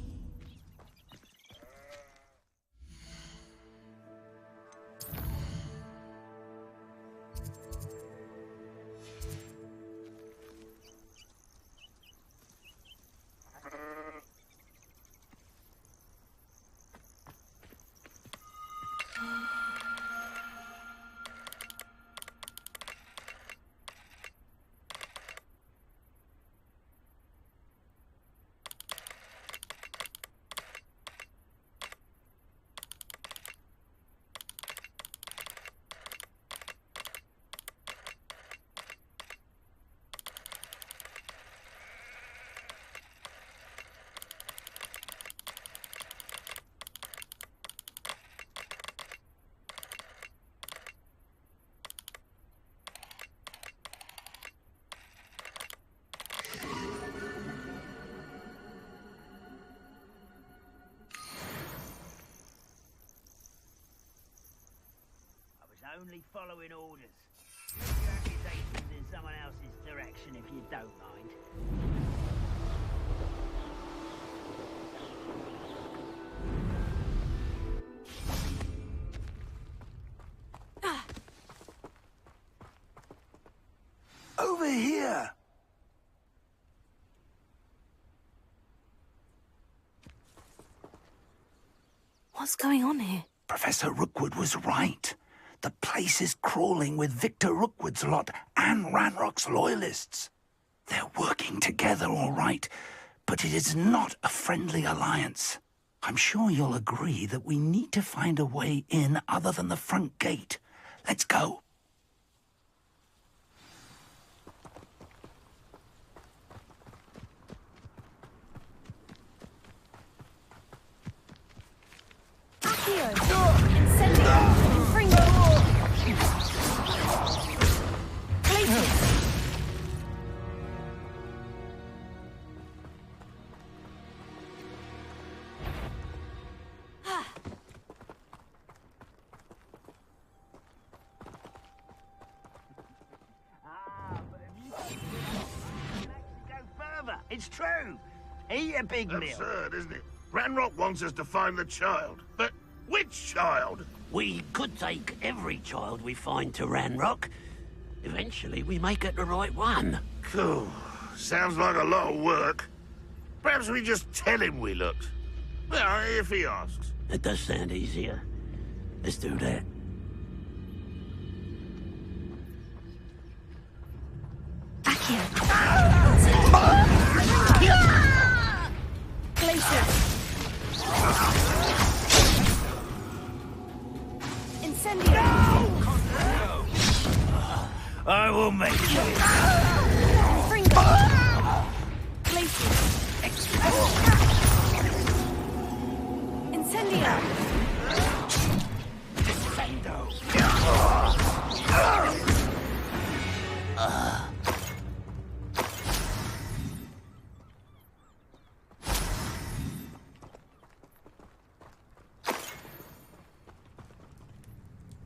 Only following orders. Put your accusations in someone else's direction if you don't mind. Over here! What's going on here? Professor Rookwood was right. The place is crawling with Victor Rookwood's lot and Ranrock's loyalists. They're working together, all right, but it is not a friendly alliance. I'm sure you'll agree that we need to find a way in other than the front gate. Let's go. It's true. Eat a big meal. Absurd, isn't it? Ranrock wants us to find the child. But which child? We could take every child we find to Ranrock. Eventually, we may get the right one. Cool. Sounds like a lot of work. Perhaps we just tell him we looked. Well, if he asks. It does sound easier. Let's do that. I will make it.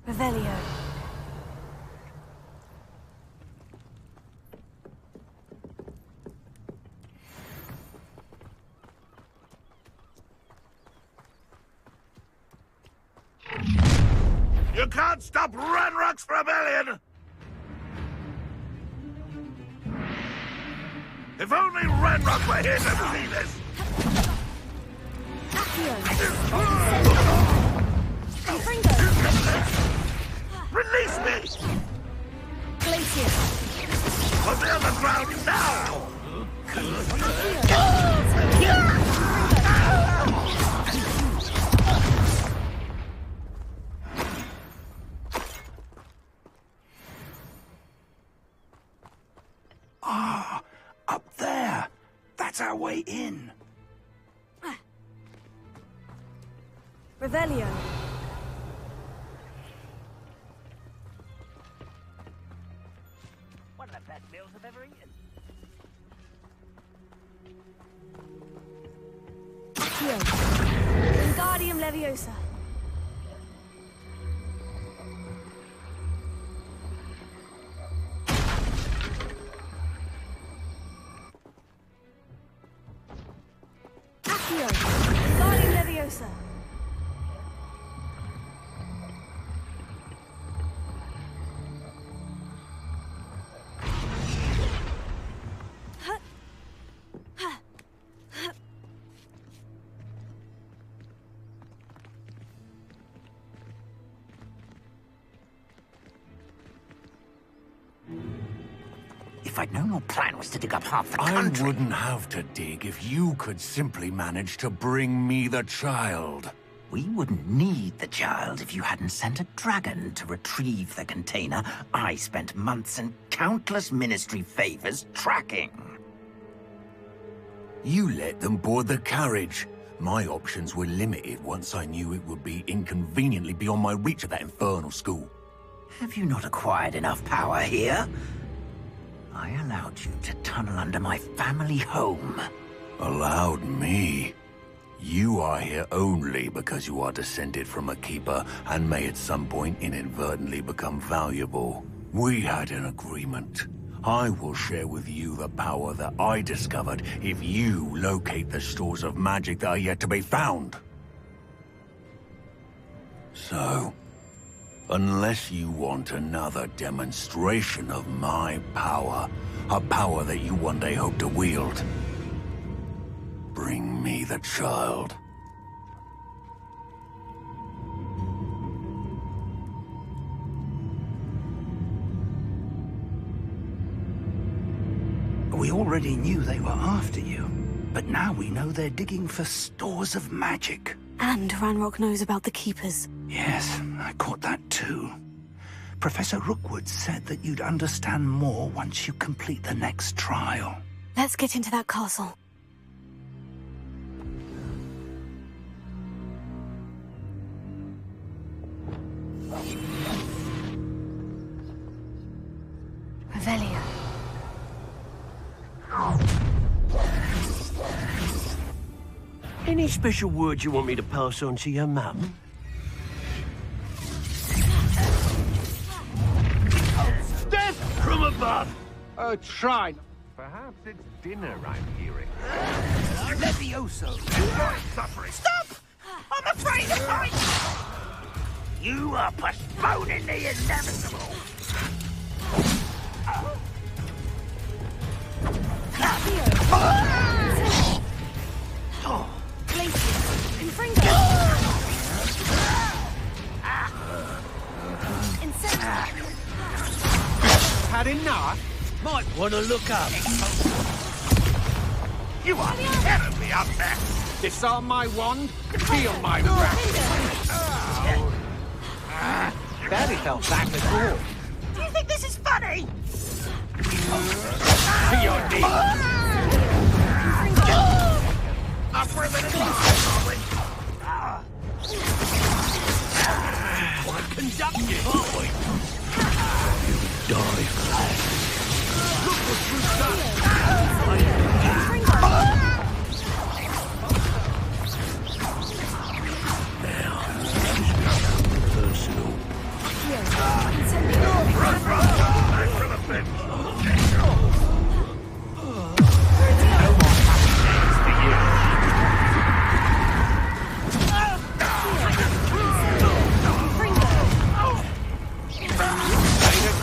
Revelio. You can't stop Ranrock's rebellion! If only Ranrock were here to see this! Release me! Put me on the ground now! Ah, up there. That's our way in. Revelio. One of the best meals I've ever eaten. Accio. Wingardium Leviosa. Accio. Wingardium Leviosa. If I'd known your plan was to dig up half the country... I wouldn't have to dig if you could simply manage to bring me the child. We wouldn't need the child if you hadn't sent a dragon to retrieve the container I spent months and countless ministry favors tracking. You let them board the carriage. My options were limited once I knew it would be inconveniently beyond my reach at that infernal school. Have you not acquired enough power here? I allowed you to tunnel under my family home. Allowed me? You are here only because you are descended from a keeper and may at some point inadvertently become valuable. We had an agreement. I will share with you the power that I discovered if you locate the stores of magic that are yet to be found. So, unless you want another demonstration of my power, a power that you one day hope to wield, bring me the child. We already knew they were after you, but now we know they're digging for stores of magic. And Ranrock knows about the Keepers. Yes, I caught that too. Professor Rookwood said that you'd understand more once you complete the next trial. Let's get into that castle. Revelio. Any special words you want me to pass on to your mum? Death from above! A shrine. Perhaps it's dinner I'm hearing. Levioso! Suffering. Stop! I'm afraid to fight! You are postponing the inevitable! Had enough? Might want to look up. You are terribly up there. Disarm my wand, feel my wrath. Barely felt back at all. Do you think this is funny? To your knees. Up for a minute. Conduct you, aren't we? Die for that. Look what you've done. Now, personal.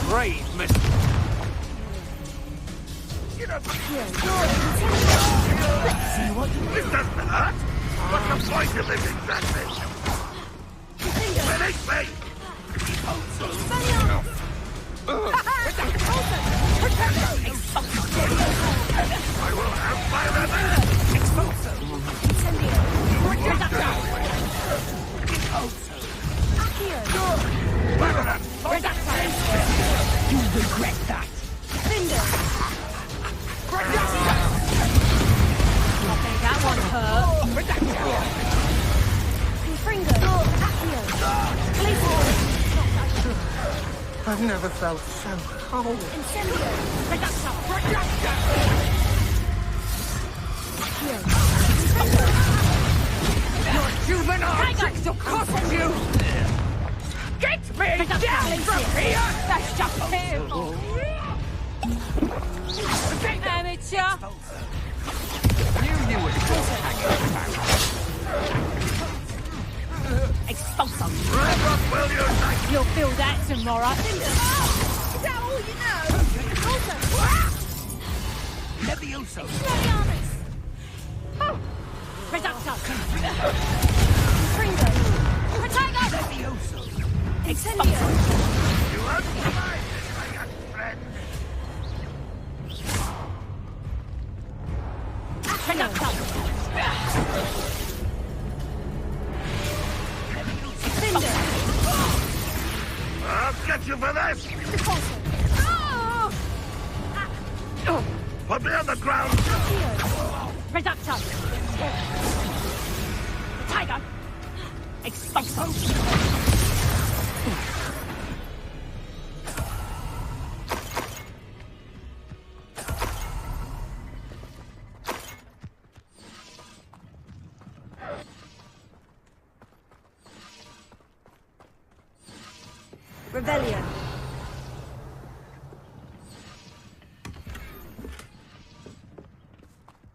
Brave mistake. This doesn't hurt. What's the point of this exactly? Release me! I will I've never felt so cold. Your juvenile tricks will cost you! Get me down from here! That's just terrible. Amateur. You knew it was hanging about. Expulso. Will you like? You'll feel that tomorrow. Is that all you know? Levioso. Reducto. Fringo. Protego. Levioso. Expulso. You undermine this, my young friend. Reducto. I'll get you for this! Put me on the ground! Reducto. Tiger. Expulso. Revelio.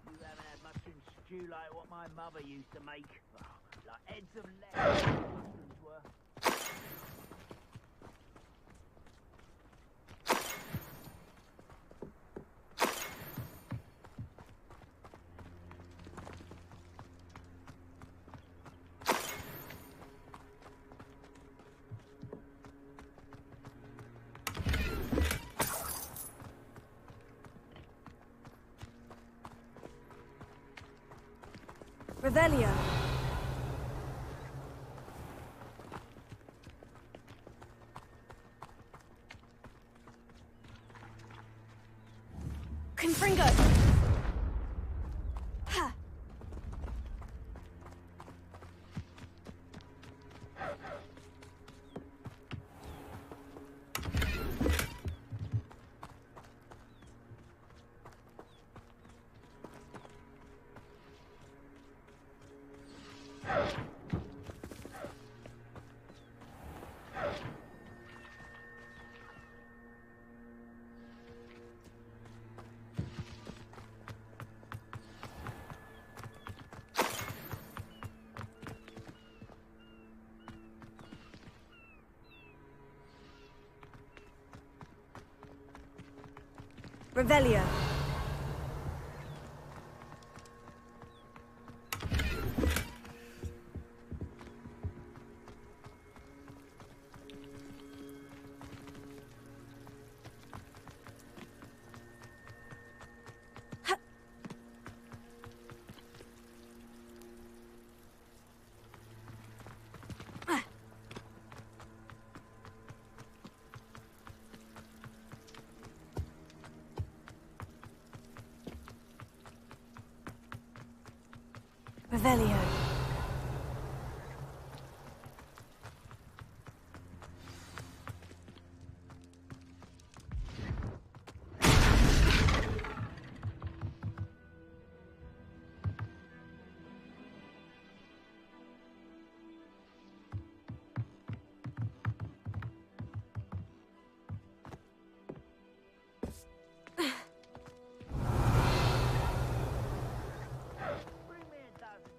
You haven't had mushroom stew like what my mother used to make. Like heads of lettuce mushrooms were. Revelio. Confringo. Ha. Revelio. Revelio.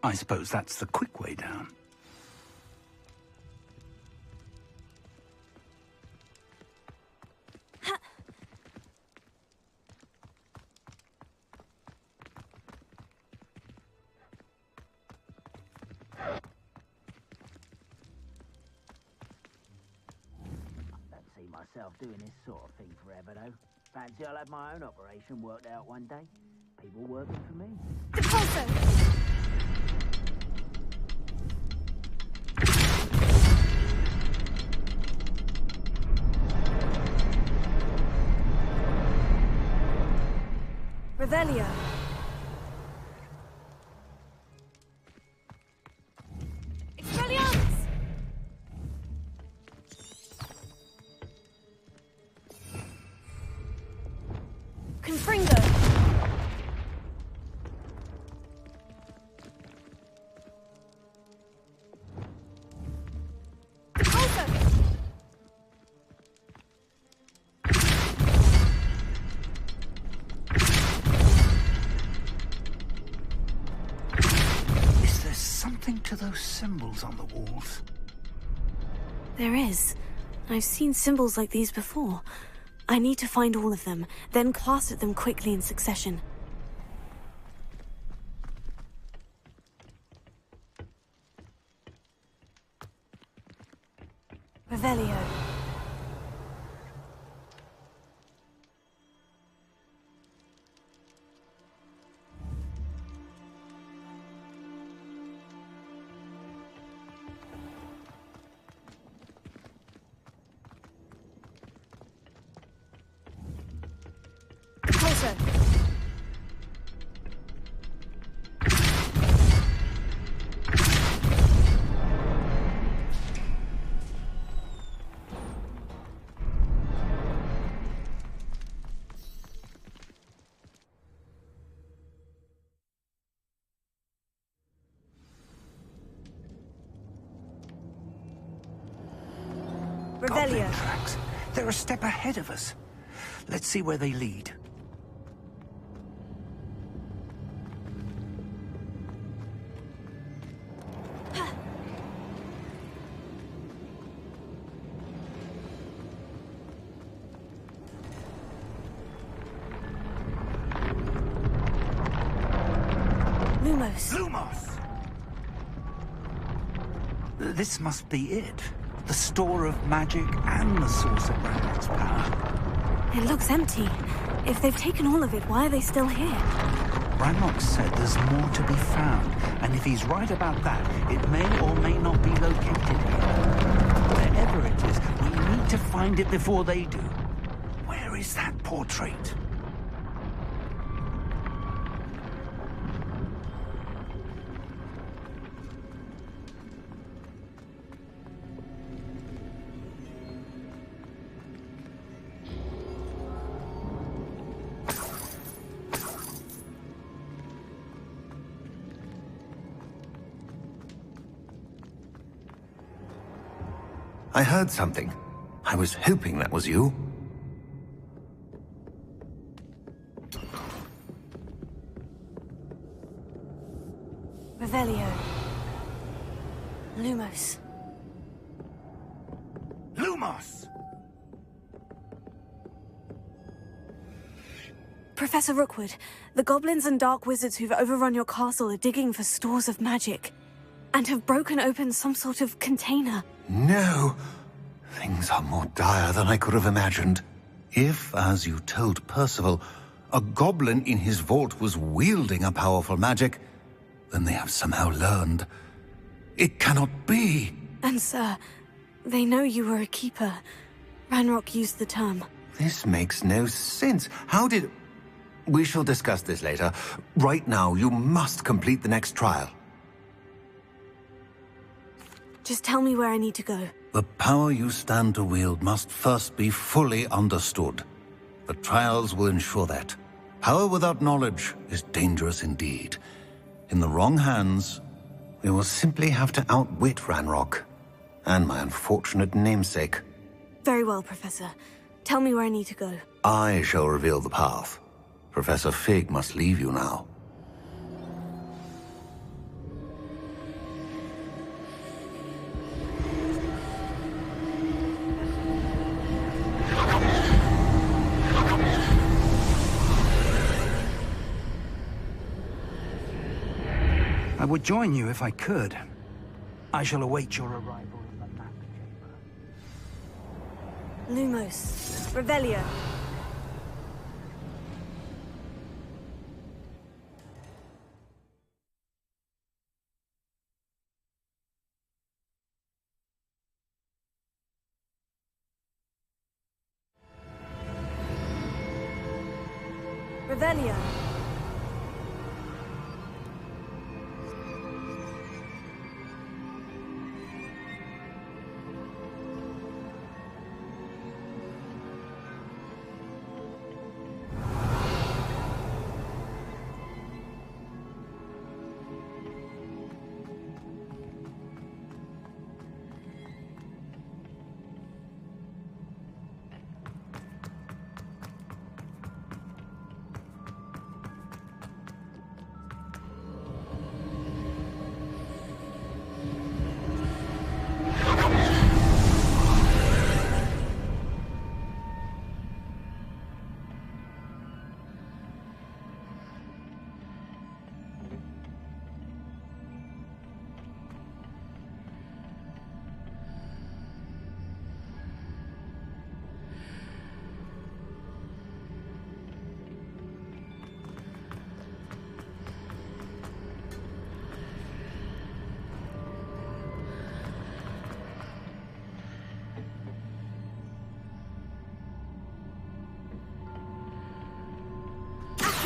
I suppose that's the quick way down. See myself doing this sort of thing forever, though. Fancy I'll have my own operation worked out one day. People working for me. Revelio. Expelliarmus! Confringo! Is there something to those symbols on the walls? There is. I've seen symbols like these before. I need to find all of them, then cast at them quickly in succession. Revelio. Closer. Goblin tracks. They're a step ahead of us. Let's see where they lead. Lumos. Lumos! This must be it. The store of magic and the source of Ranrock's power. It looks empty. If they've taken all of it, why are they still here? Ranrock said there's more to be found, and if he's right about that, it may or may not be located here. Wherever it is, we need to find it before they do. Where is that portrait? I heard something. I was hoping that was you. Revelio. Lumos. Lumos! Professor Rookwood, the goblins and dark wizards who've overrun your castle are digging for stores of magic, and have broken open some sort of container. No! Things are more dire than I could have imagined. If, as you told Percival, a goblin in his vault was wielding a powerful magic, then they have somehow learned. It cannot be! And sir, they know you were a keeper. Ranrock used the term. This makes no sense. How did... We shall discuss this later. Right now, you must complete the next trial. Just tell me where I need to go. The power you stand to wield must first be fully understood. The trials will ensure that. Power without knowledge is dangerous indeed. In the wrong hands, we will simply have to outwit Ranrock and my unfortunate namesake. Very well, Professor. Tell me where I need to go. I shall reveal the path. Professor Fig must leave you now. I would join you if I could. I shall await your arrival in the map chamber. Lumos. Revelio. Revelio.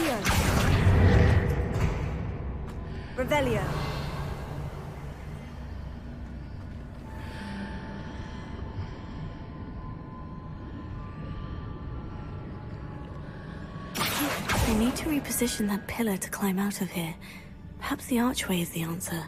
Accio. Revelio. I need to reposition that pillar to climb out of here. Perhaps the archway is the answer.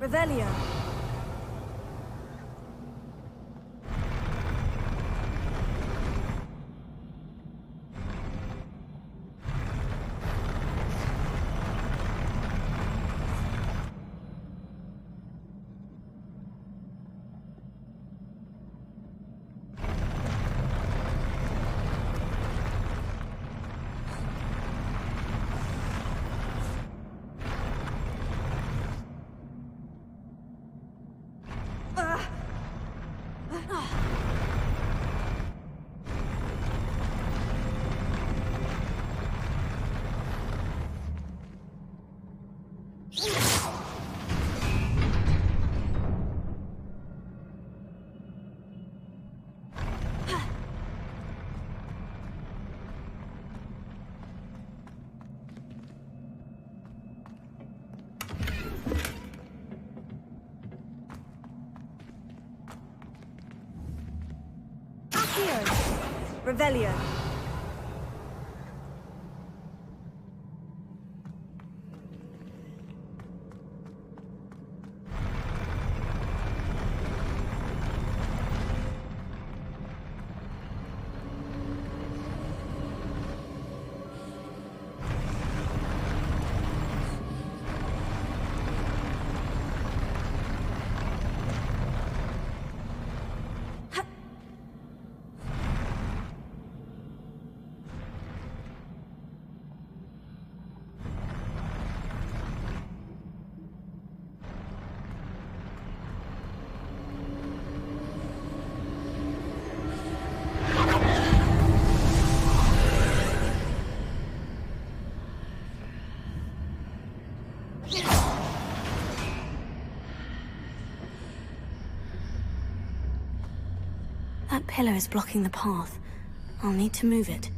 Revelio. Revelio. pillar is blocking the path. I'll need to move it.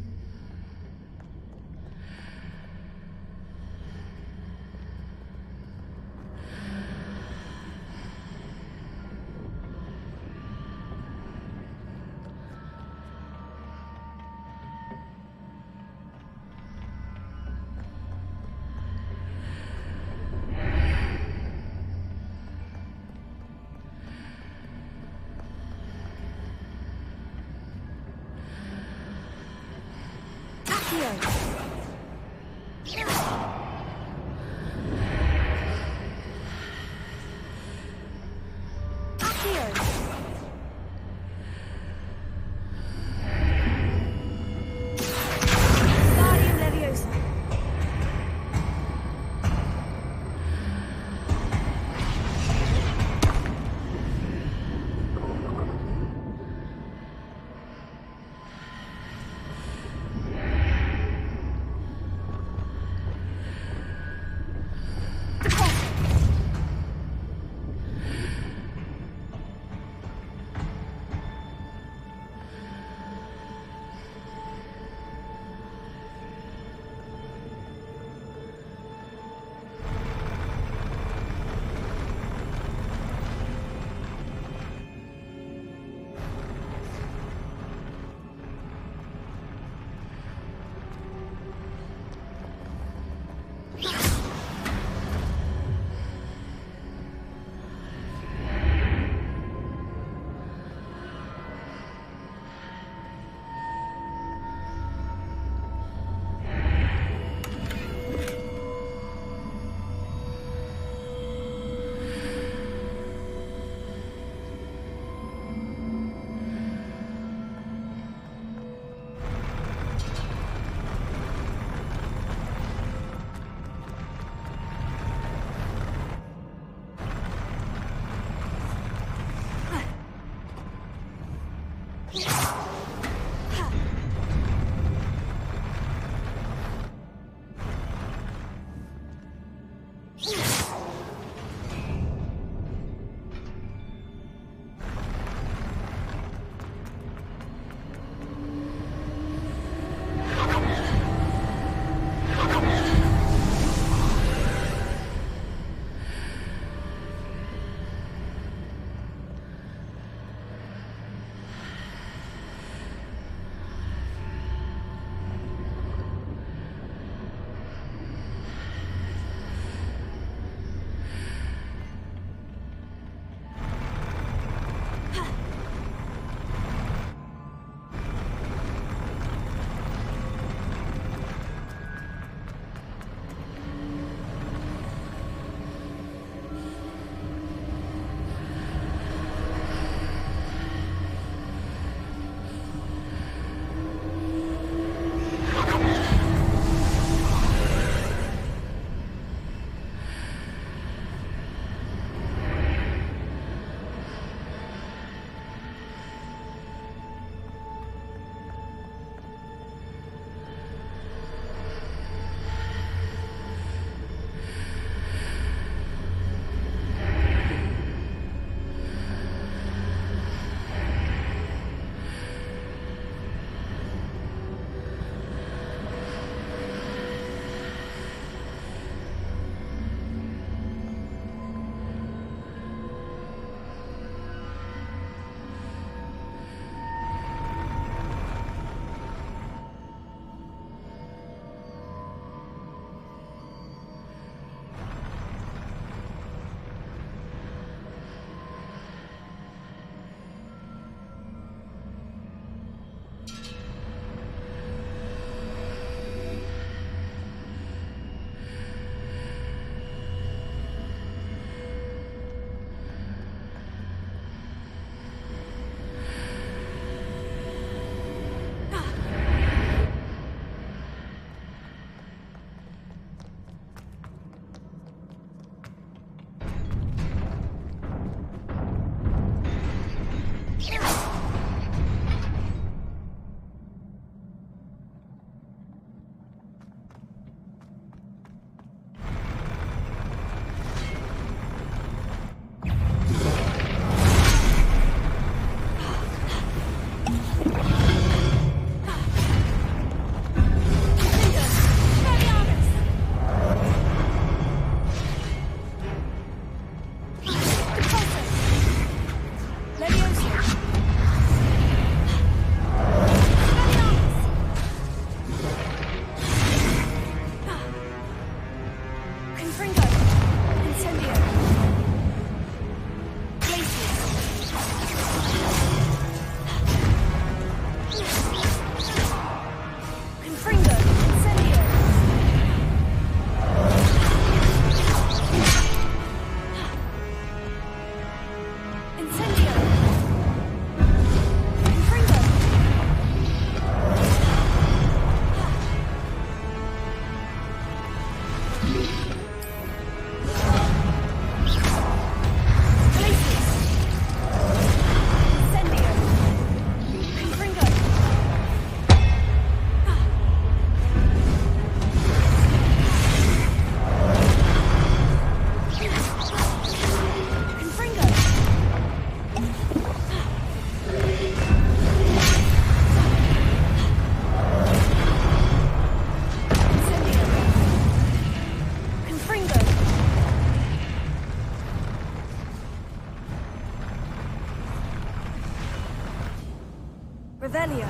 Revelio.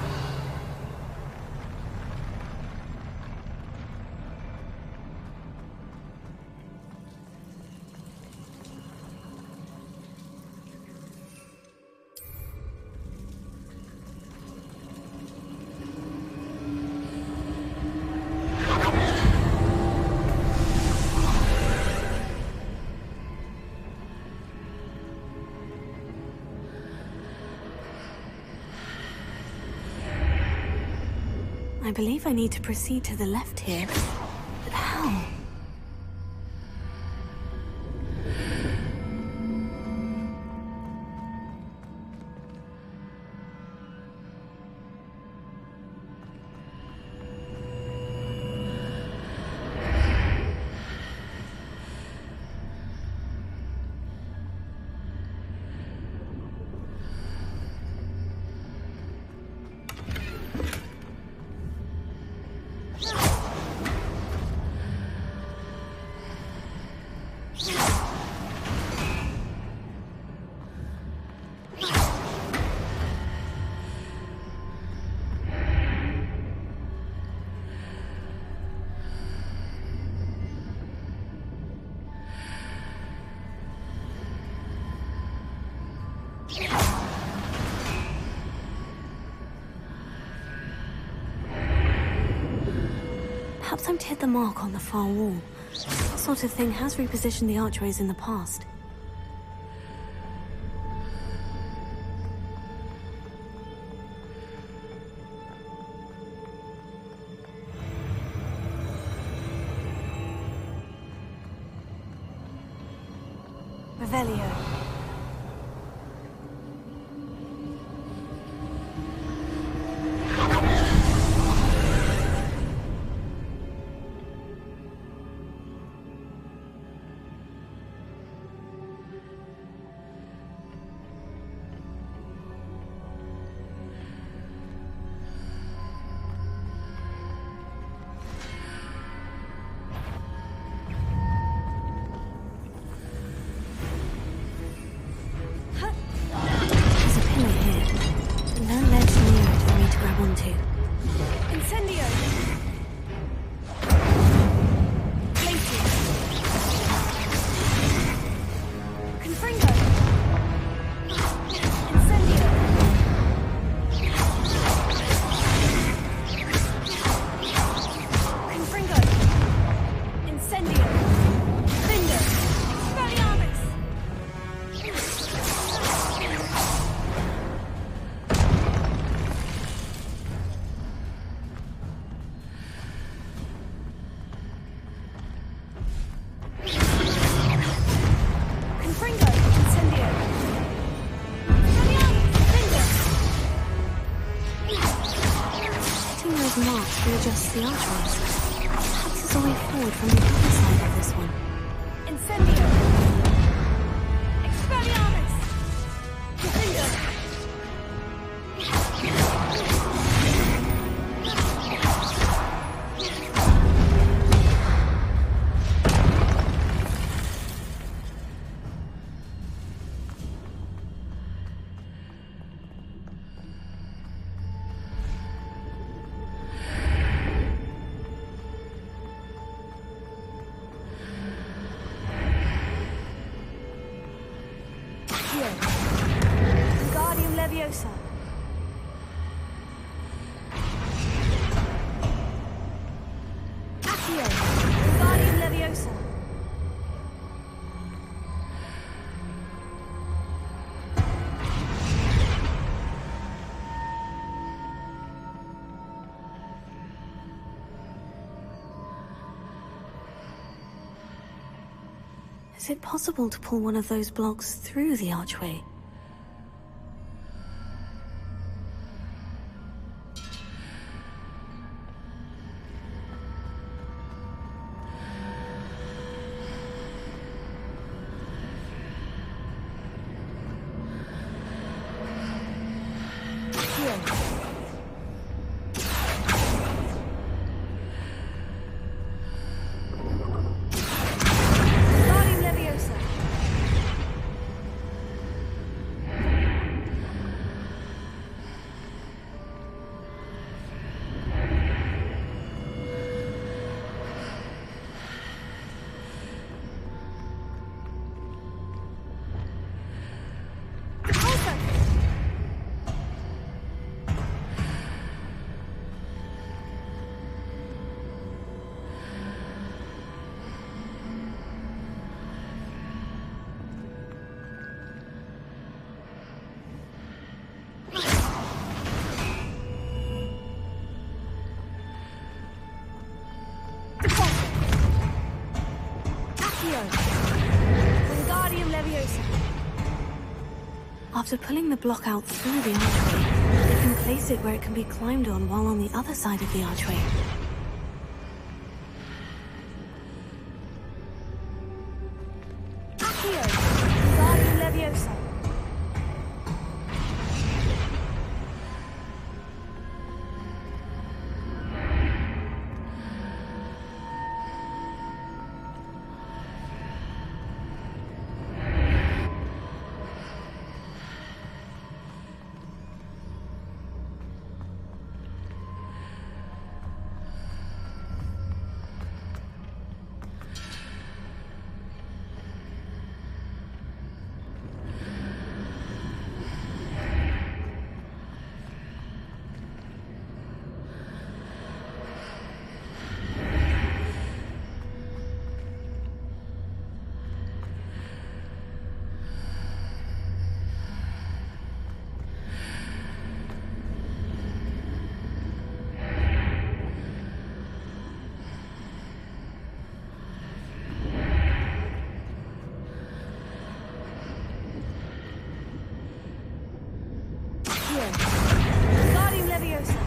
I believe I need to proceed to the left here. But how? Perhaps I'm to hit the mark on the far wall. That sort of thing has repositioned the archways in the past. Revelio. Readjust the archways. Perhaps there's a way forward from the other side of this one. Incendio! Expelliarmus! Defender! Wingardium Leviosa. Accio. Wingardium Leviosa. Is it possible to pull one of those blocks through the archway? After pulling the block out through the archway, you can place it where it can be climbed on while on the other side of the archway. Accio! Wingardium Leviosa! Wingardium Leviosa!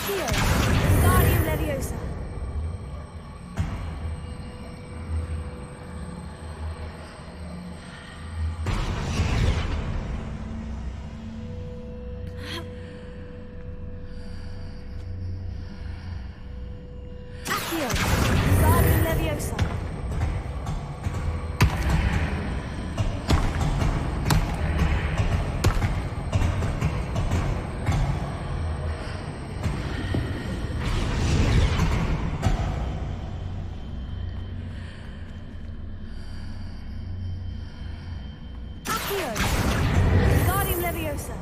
Accio! Wingardium Leviosa! Accio! Wingardium Leviosa! Accio! Wingardium Leviosa!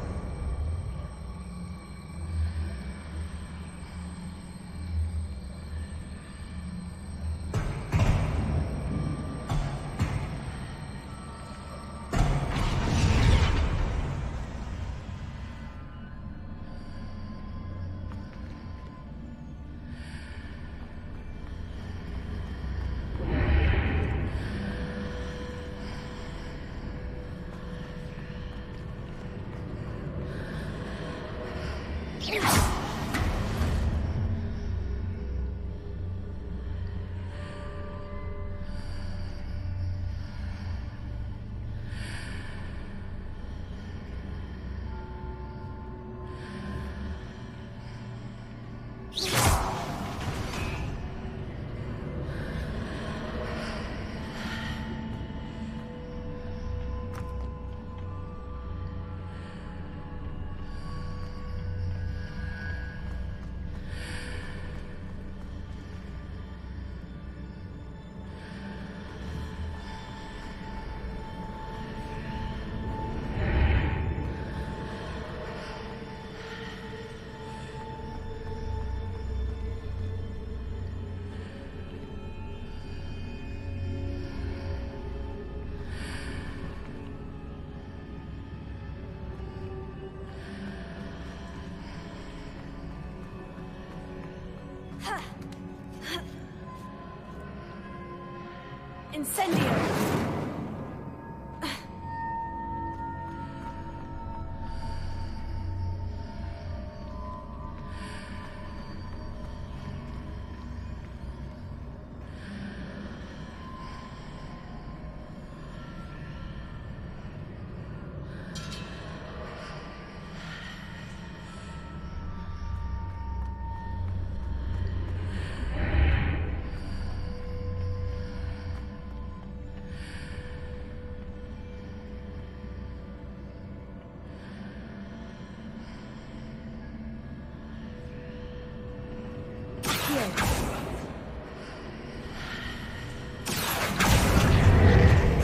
Incendio!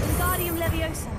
Wingardium Leviosa.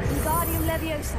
Wingardium Leviosa.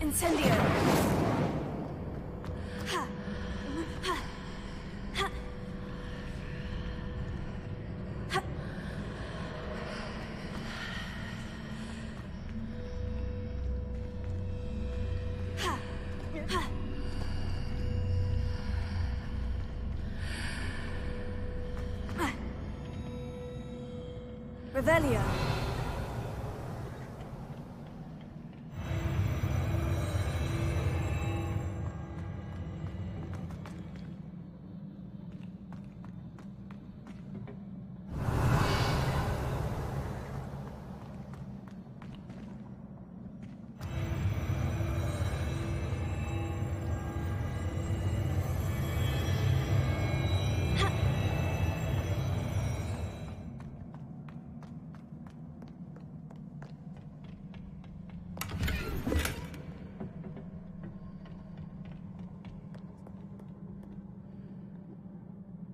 Incendio! Revelio.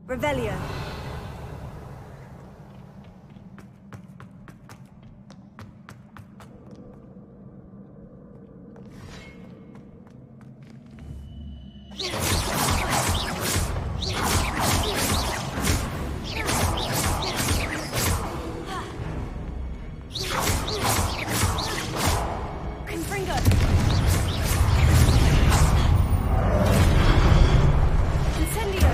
Revelio. Incendio!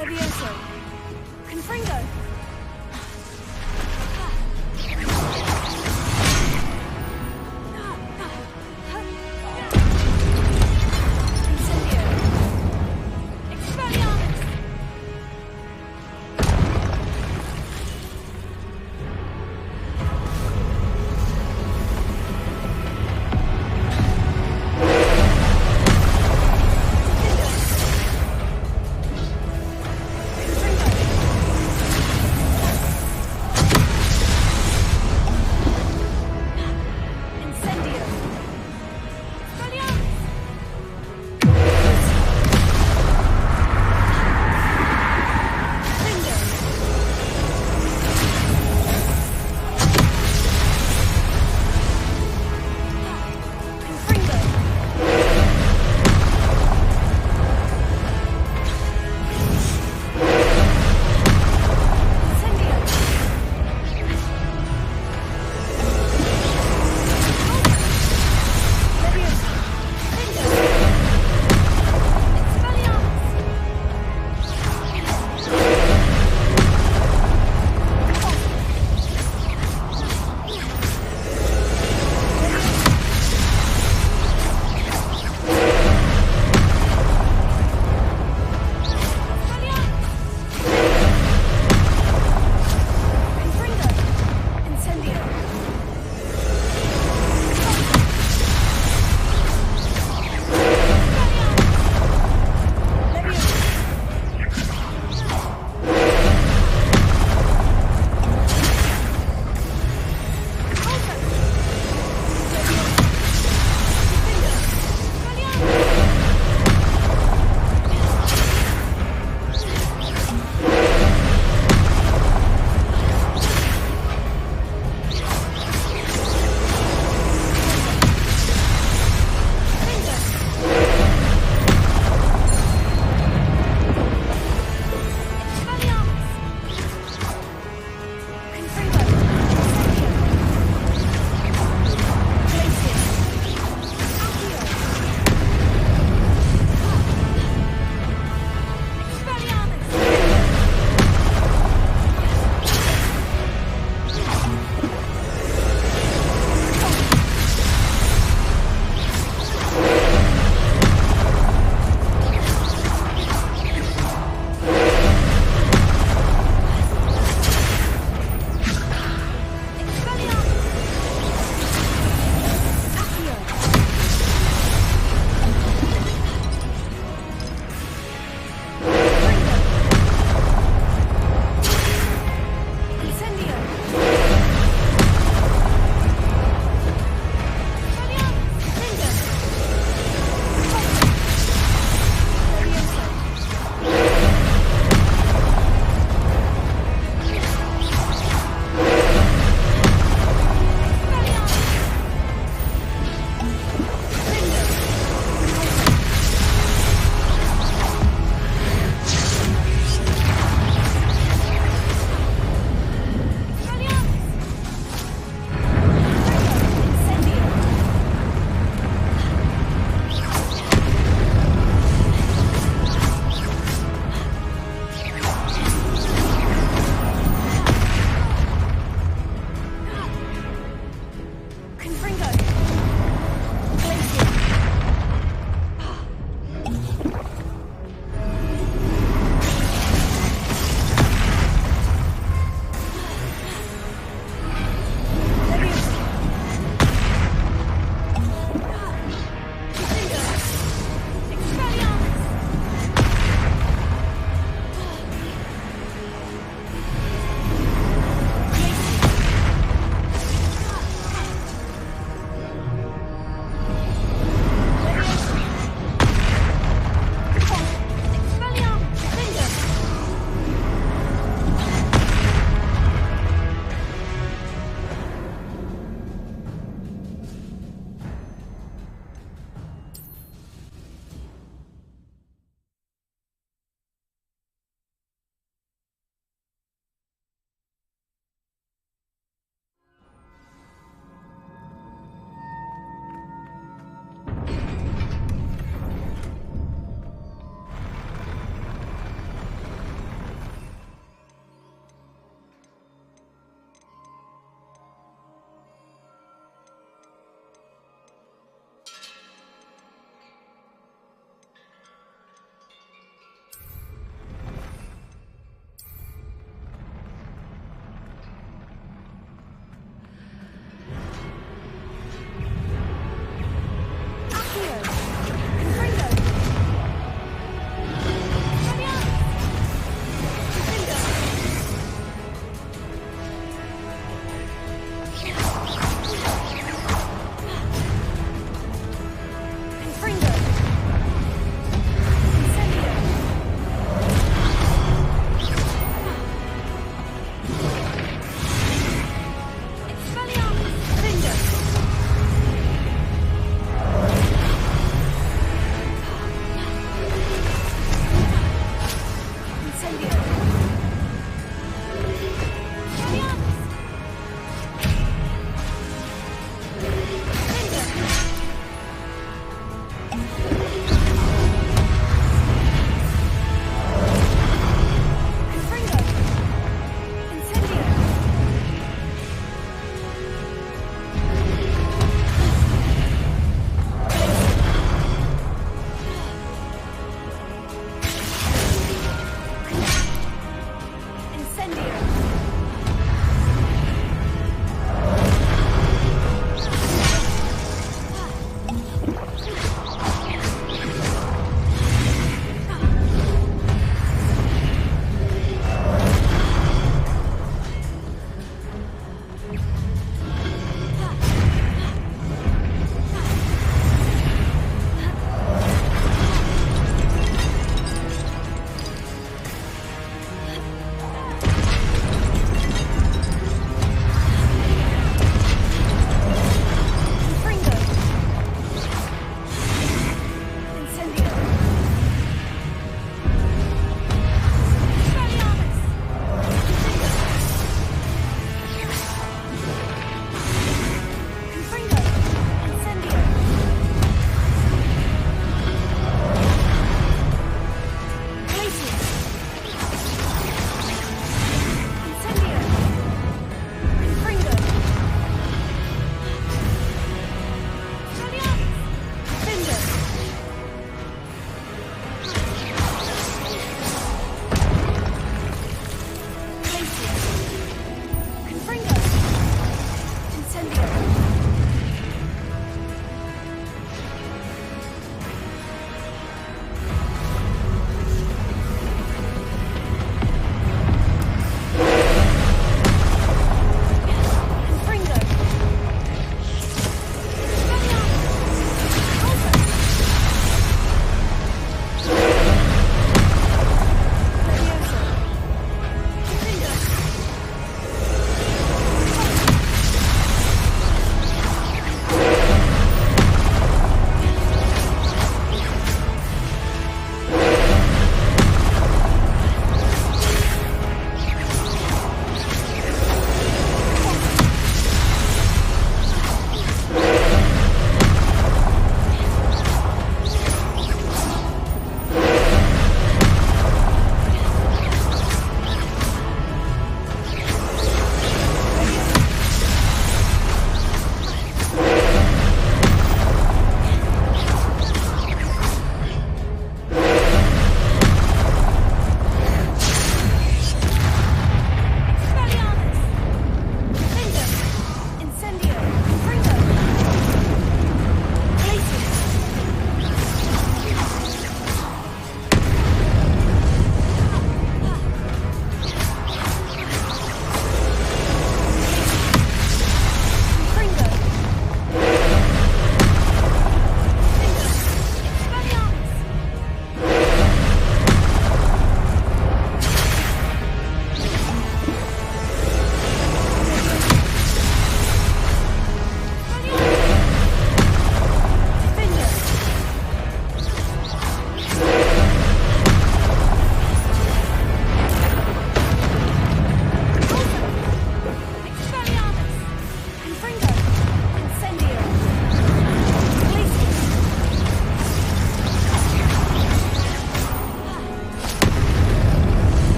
Levioso. Confringo.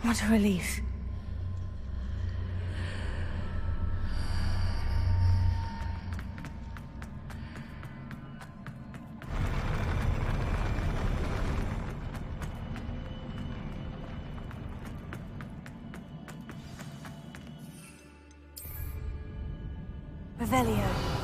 What a relief. Revelio.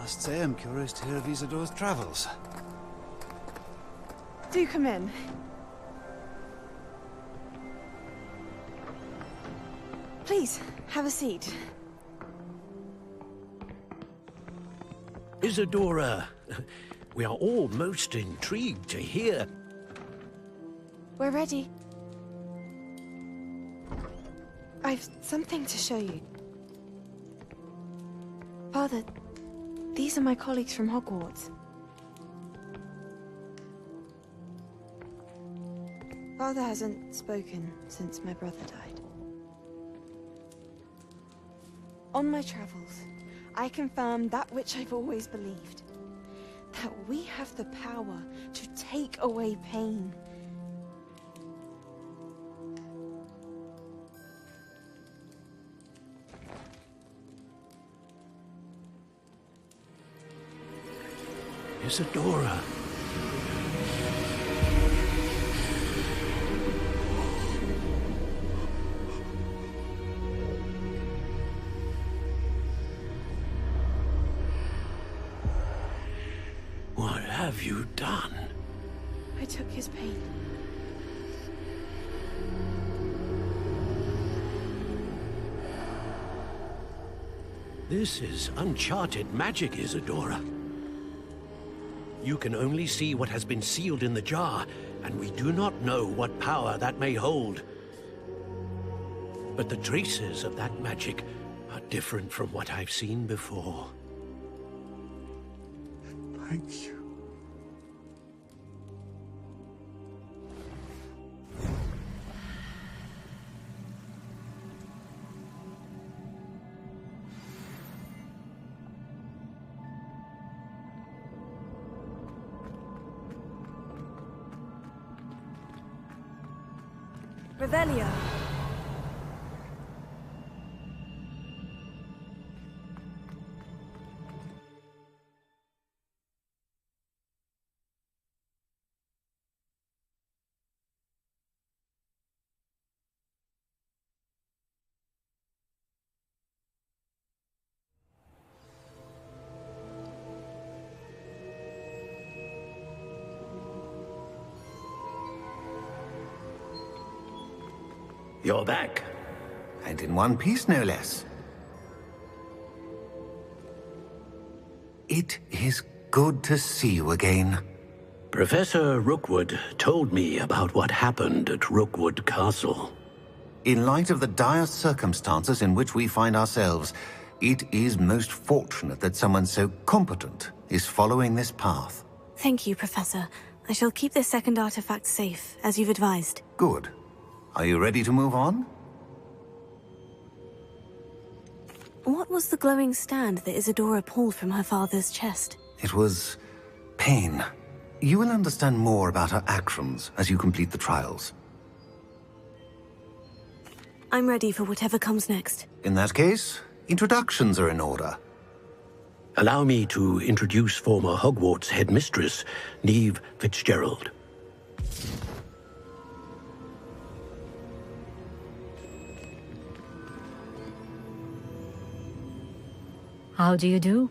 I must say I'm curious to hear of Isadora's travels. Do come in. Please, have a seat. Isadora, we are all most intrigued to hear. We're ready. I've something to show you. Father, these are my colleagues from Hogwarts. Father hasn't spoken since my brother died. On my travels, I confirmed that which I've always believed. That we have the power to take away pain. Isadora. What have you done? I took his pain. This is uncharted magic, Isadora. You can only see what has been sealed in the jar, and we do not know what power that may hold. But the traces of that magic are different from what I've seen before. Thank you. Revelio. You're back. And in one piece, no less. It is good to see you again. Professor Rookwood told me about what happened at Rookwood Castle. In light of the dire circumstances in which we find ourselves, it is most fortunate that someone so competent is following this path. Thank you, Professor. I shall keep this second artifact safe, as you've advised. Good. Are you ready to move on? What was the glowing stand that Isadora pulled from her father's chest? It was pain. You will understand more about her actions as you complete the trials. I'm ready for whatever comes next. In that case, introductions are in order. Allow me to introduce former Hogwarts headmistress, Neve Fitzgerald. How do you do?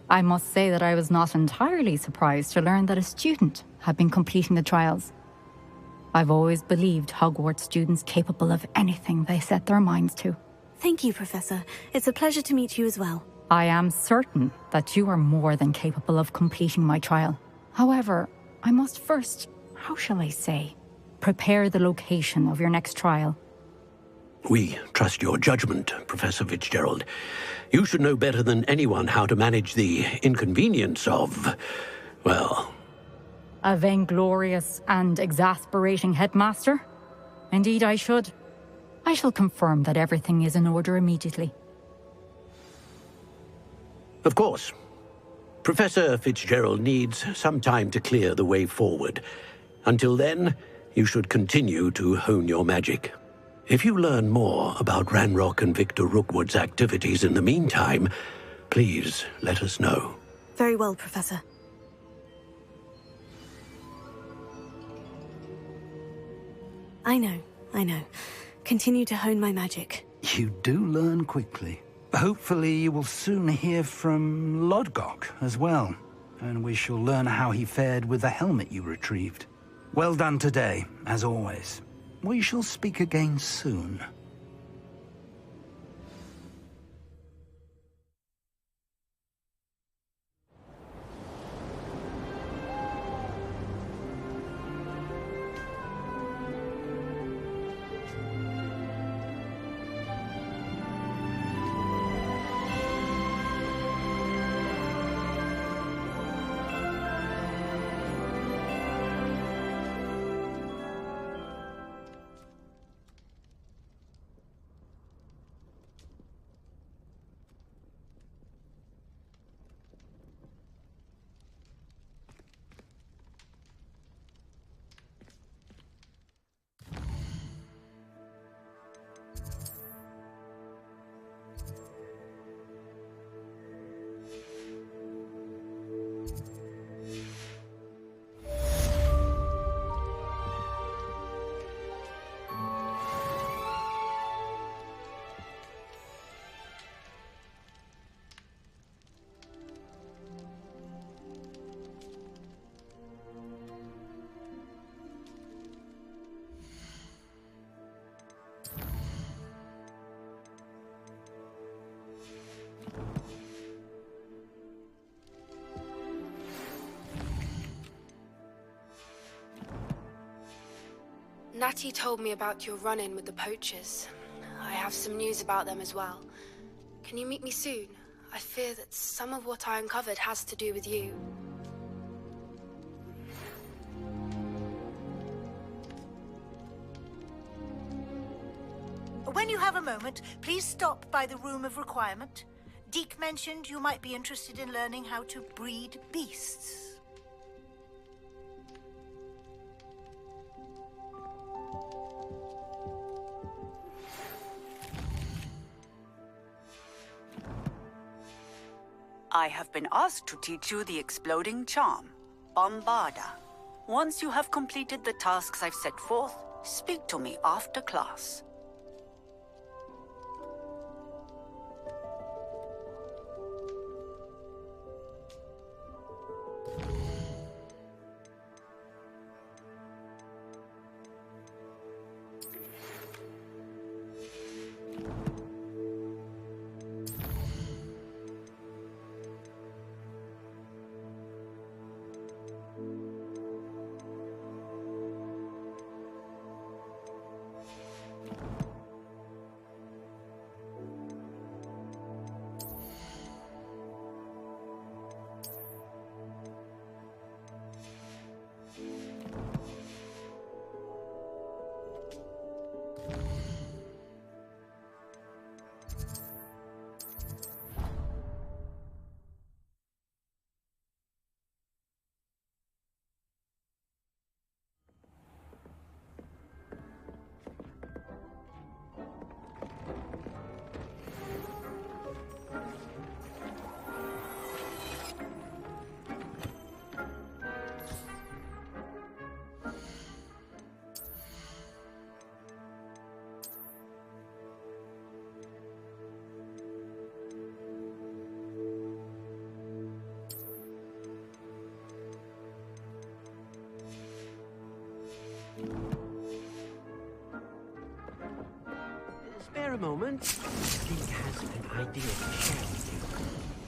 I must say that I was not entirely surprised to learn that a student had been completing the trials. I've always believed Hogwarts students capable of anything they set their minds to. Thank you, Professor. It's a pleasure to meet you as well. I am certain that you are more than capable of completing my trial. However, I must first, how shall I say, prepare the location of your next trial. We trust your judgment, Professor Fitzgerald. You should know better than anyone how to manage the inconvenience of, well... A vainglorious and exasperating headmaster? Indeed I should. I shall confirm that everything is in order immediately. Of course. Professor Fitzgerald needs some time to clear the way forward. Until then, you should continue to hone your magic. If you learn more about Ranrock and Victor Rookwood's activities in the meantime, please let us know. Very well, Professor. I know. Continue to hone my magic. You do learn quickly. Hopefully you will soon hear from Lodgok as well, and we shall learn how he fared with the helmet you retrieved. Well done today, as always. We shall speak again soon. Natty told me about your run-in with the poachers. I have some news about them as well. Can you meet me soon? I fear that some of what I uncovered has to do with you. When you have a moment, please stop by the Room of Requirement. Deke mentioned you might be interested in learning how to breed beasts. I have been asked to teach you the exploding charm, Bombarda. Once you have completed the tasks I've set forth, speak to me after class. moment. Deke has an idea to share with you.